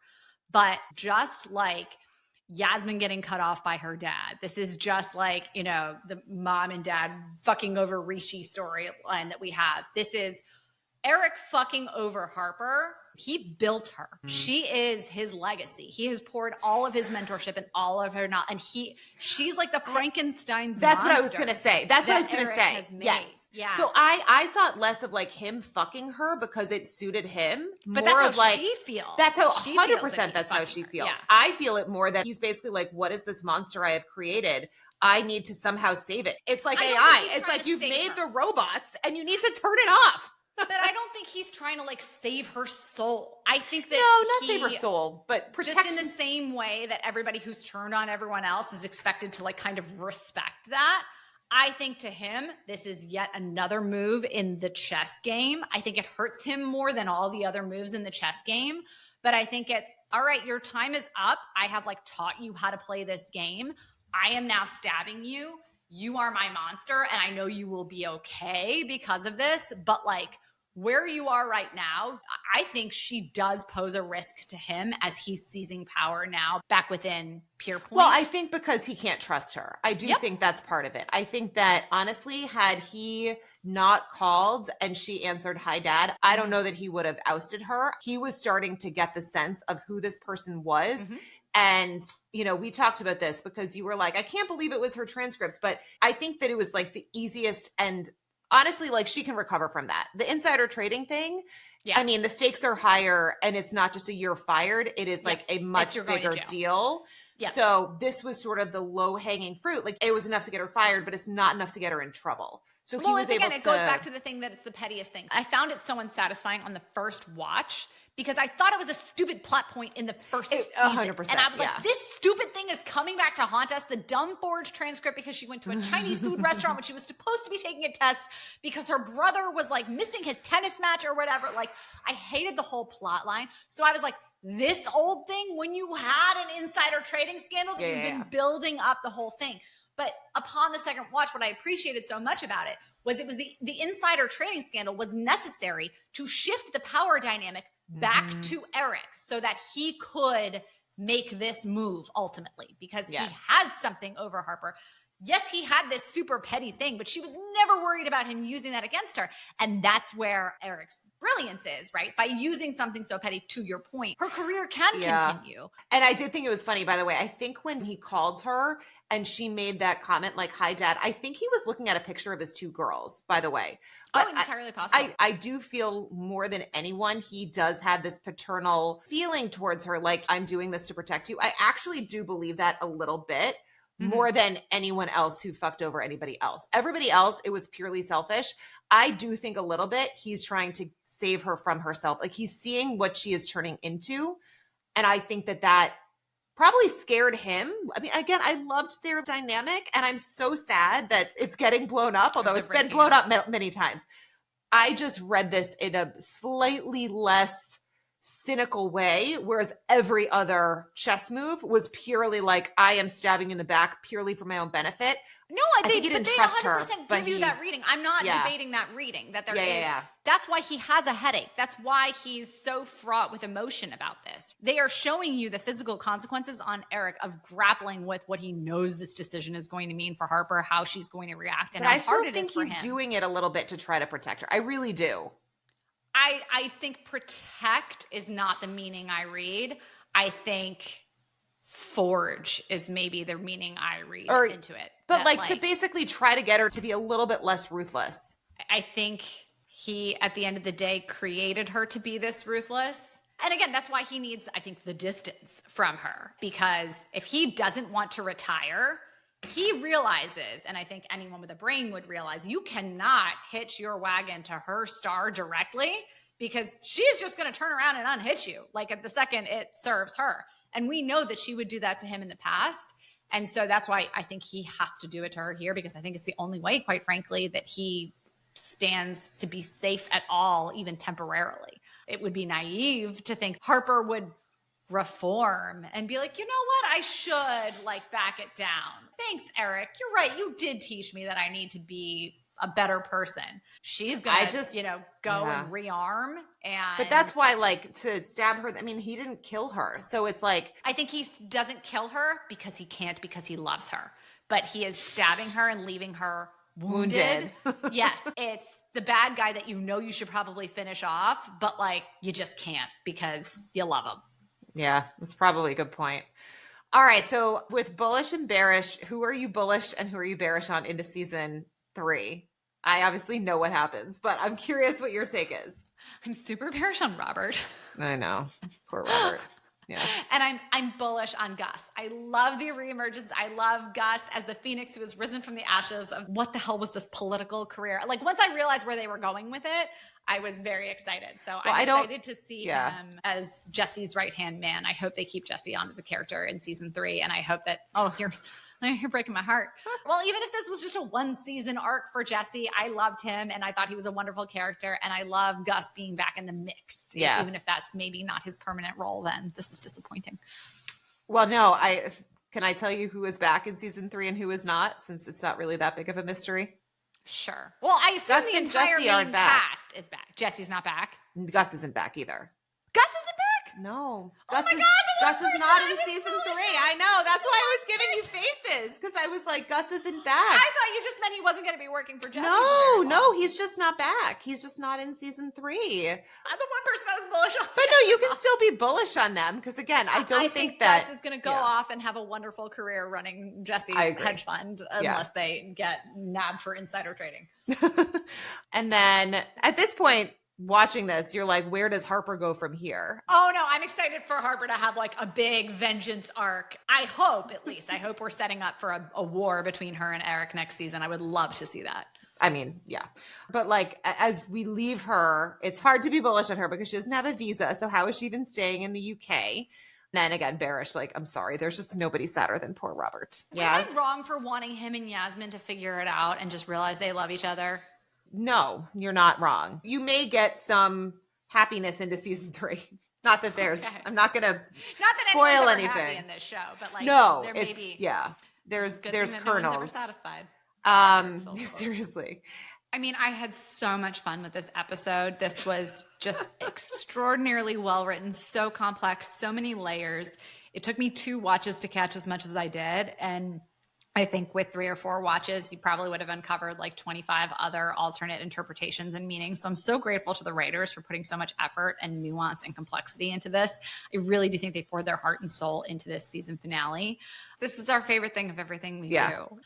But just like Yasmin getting cut off by her dad. This is just like, you know, the mom and dad fucking over Rishi storyline that we have. This is Eric fucking over Harper. He built her. She is his legacy. He has poured all of his mentorship and all of her knowledge. And she's like the Frankenstein's That's monster what I was going to say. That's what I was going to say. Yes. Yeah. So I saw it less of like him fucking her because it suited him. But more that's of how like, she feels. That's how she 100% that's how she feels. Yeah. I feel it more that he's basically like, what is this monster I have created? I need to somehow save it. It's like AI. It's like you've made the robots and you need to turn it off. But I don't think he's trying to like save her soul. I think that not save her soul, but protect. Just in the same way that everybody who's turned on everyone else is expected to like kind of respect that. I think to him, this is yet another move in the chess game. I think it hurts him more than all the other moves in the chess game. But I think it's, all right, your time is up. I have like taught you how to play this game. I am now stabbing you. You are my monster. And I know you will be okay because of this. But like where you are right now, I think she does pose a risk to him as he's seizing power now back within Peer Point. Well, I think because he can't trust her. I do think that's part of it. I think that honestly, had he not called and she answered, hi, Dad, I don't know that he would have ousted her. He was starting to get the sense of who this person was. Mm-hmm. And, you know, we talked about this because you were like, I can't believe it was her transcripts. But I think that it was like the easiest and honestly, like she can recover from that. The insider trading thing, I mean, the stakes are higher and it's not just a year fired. It is like a much bigger deal. Yeah. So this was sort of the low hanging fruit. Like it was enough to get her fired, but it's not enough to get her in trouble. So he was able to. It goes back to the thing that it's the pettiest thing. I found it so unsatisfying on the first watch because I thought it was a stupid plot point in the first season. 100%. And I was like, this stupid thing is coming back to haunt us. The dumb forged transcript because she went to a Chinese food restaurant when she was supposed to be taking a test because her brother was like missing his tennis match or whatever. Like I hated the whole plot line. So I was like, this old thing when you had an insider trading scandal that you've been building up the whole thing. But upon the second watch, what I appreciated so much about it was the insider trading scandal was necessary to shift the power dynamic back to Eric so that he could make this move ultimately because Yeah. he has something over Harper. Yes, he had this super petty thing, but she was never worried about him using that against her. And that's where Eric's brilliance is, right? By using something so petty, to your point, her career can continue. And I did think it was funny, by the way. I think when he called her and she made that comment like, hi, Dad, I think he was looking at a picture of his two girls, by the way. But entirely possible. I do feel more than anyone, he does have this paternal feeling towards her, like, I'm doing this to protect you. I actually do believe that a little bit. More than anyone else who fucked over anybody else. Everybody else, it was purely selfish. I do think a little bit he's trying to save her from herself. Like he's seeing what she is turning into. And I think that probably scared him. I mean, again, I loved their dynamic and I'm so sad that it's getting blown up, although it's been blown up many times. I just read this in a slightly less cynical way, whereas every other chess move was purely like, I am stabbing you in the back purely for my own benefit. No, I think he didn't trust her. Give you that reading. I'm not debating that reading. That there is. That's why he has a headache. That's why he's so fraught with emotion about this. They are showing you the physical consequences on Eric of grappling with what he knows this decision is going to mean for Harper, how she's going to react, and how hard it is for him. I still think he's doing it a little bit to try to protect her. I really do. I think protect is not the meaning I read. I think forge is maybe the meaning I read into it. But like to basically try to get her to be a little bit less ruthless. I think he, at the end of the day, created her to be this ruthless. And again, that's why he needs, I think, the distance from her. Because if he doesn't want to retire, he realizes, and I think anyone with a brain would realize, you cannot hitch your wagon to her star directly because she's just going to turn around and unhitch you. Like at the second it serves her. And we know that she would do that to him in the past. And so that's why I think he has to do it to her here, because I think it's the only way, quite frankly, that he stands to be safe at all, even temporarily. It would be naive to think Harper would reform and be like, you know what, I should like back it down. Thanks, Eric. You're right. You did teach me that I need to be a better person. She's gonna just, go and rearm. But that's why, like, to stab her, I mean, he didn't kill her. So it's like, I think he doesn't kill her because he can't, because he loves her. But he is stabbing her and leaving her wounded. Yes, it's the bad guy that you should probably finish off, but like you just can't because you love him. Yeah, that's probably a good point. All right, so with bullish and bearish, who are you bullish and who are you bearish on into season 3? I obviously know what happens, but I'm curious what your take is. I'm super bearish on Robert. I know. Poor Robert. Yeah. And I'm bullish on Gus. I love the reemergence. I love Gus as the phoenix who has risen from the ashes of what the hell was this political career? Like once I realized where they were going with it, I was very excited. So I'm excited to see him as Jesse's right-hand man. I hope they keep Jesse on as a character in season 3. And I hope that, you're breaking my heart. Well, even if this was just a 1-season arc for Jesse, I loved him and I thought he was a wonderful character. And I love Gus being back in the mix. Yeah. Even if that's maybe not his permanent role, then this is disappointing. Well, no, can I tell you who is back in season 3 and who is not, since it's not really that big of a mystery? Sure. Well, I assume Gus the and entire Jesse main aren't back. cast is back. Jesse's not back. Gus isn't back either. Gus isn't back? No. Oh Gus is not in season 3. I know. That's why I was giving you faces, because I was like, Gus isn't back. I thought you just meant he wasn't going to be working for Jesse. No, he's just not back. He's just not in season 3. I'm the one person I was bullish on. But no, you can still be bullish on them, because again, I think that Gus is going to go off and have a wonderful career running Jesse's hedge fund, unless they get nabbed for insider trading. And then at this point, watching this, you're like, where does Harper go from here? Oh no, I'm excited for Harper to have like a big vengeance arc. I hope, at least. I hope we're setting up for a war between her and Eric next season. I would love to see that. I mean, yeah. But like, as we leave her, it's hard to be bullish on her because she doesn't have a visa. So how is she even staying in the UK? Then again, bearish, like, I'm sorry, there's just nobody sadder than poor Robert. Yes. Am I wrong for wanting him and Yasmin to figure it out and just realize they love each other? No, you're not wrong. You may get some happiness into season 3. Not that there's, I'm not going to spoil anything happy in this show, but like, no, there may be there's kernels. No one's ever satisfied. Seriously. I mean, I had so much fun with this episode. This was just extraordinarily well written, so complex, so many layers. It took me 2 watches to catch as much as I did. And I think with 3 or 4 watches, you probably would have uncovered like 25 other alternate interpretations and meanings. So I'm so grateful to the writers for putting so much effort and nuance and complexity into this. I really do think they poured their heart and soul into this season finale. This is our favorite thing of everything we do.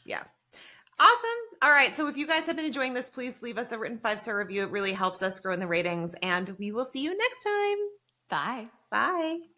Yeah. Awesome. All right. So if you guys have been enjoying this, please leave us a written 5-star review. It really helps us grow in the ratings. And we will see you next time. Bye. Bye.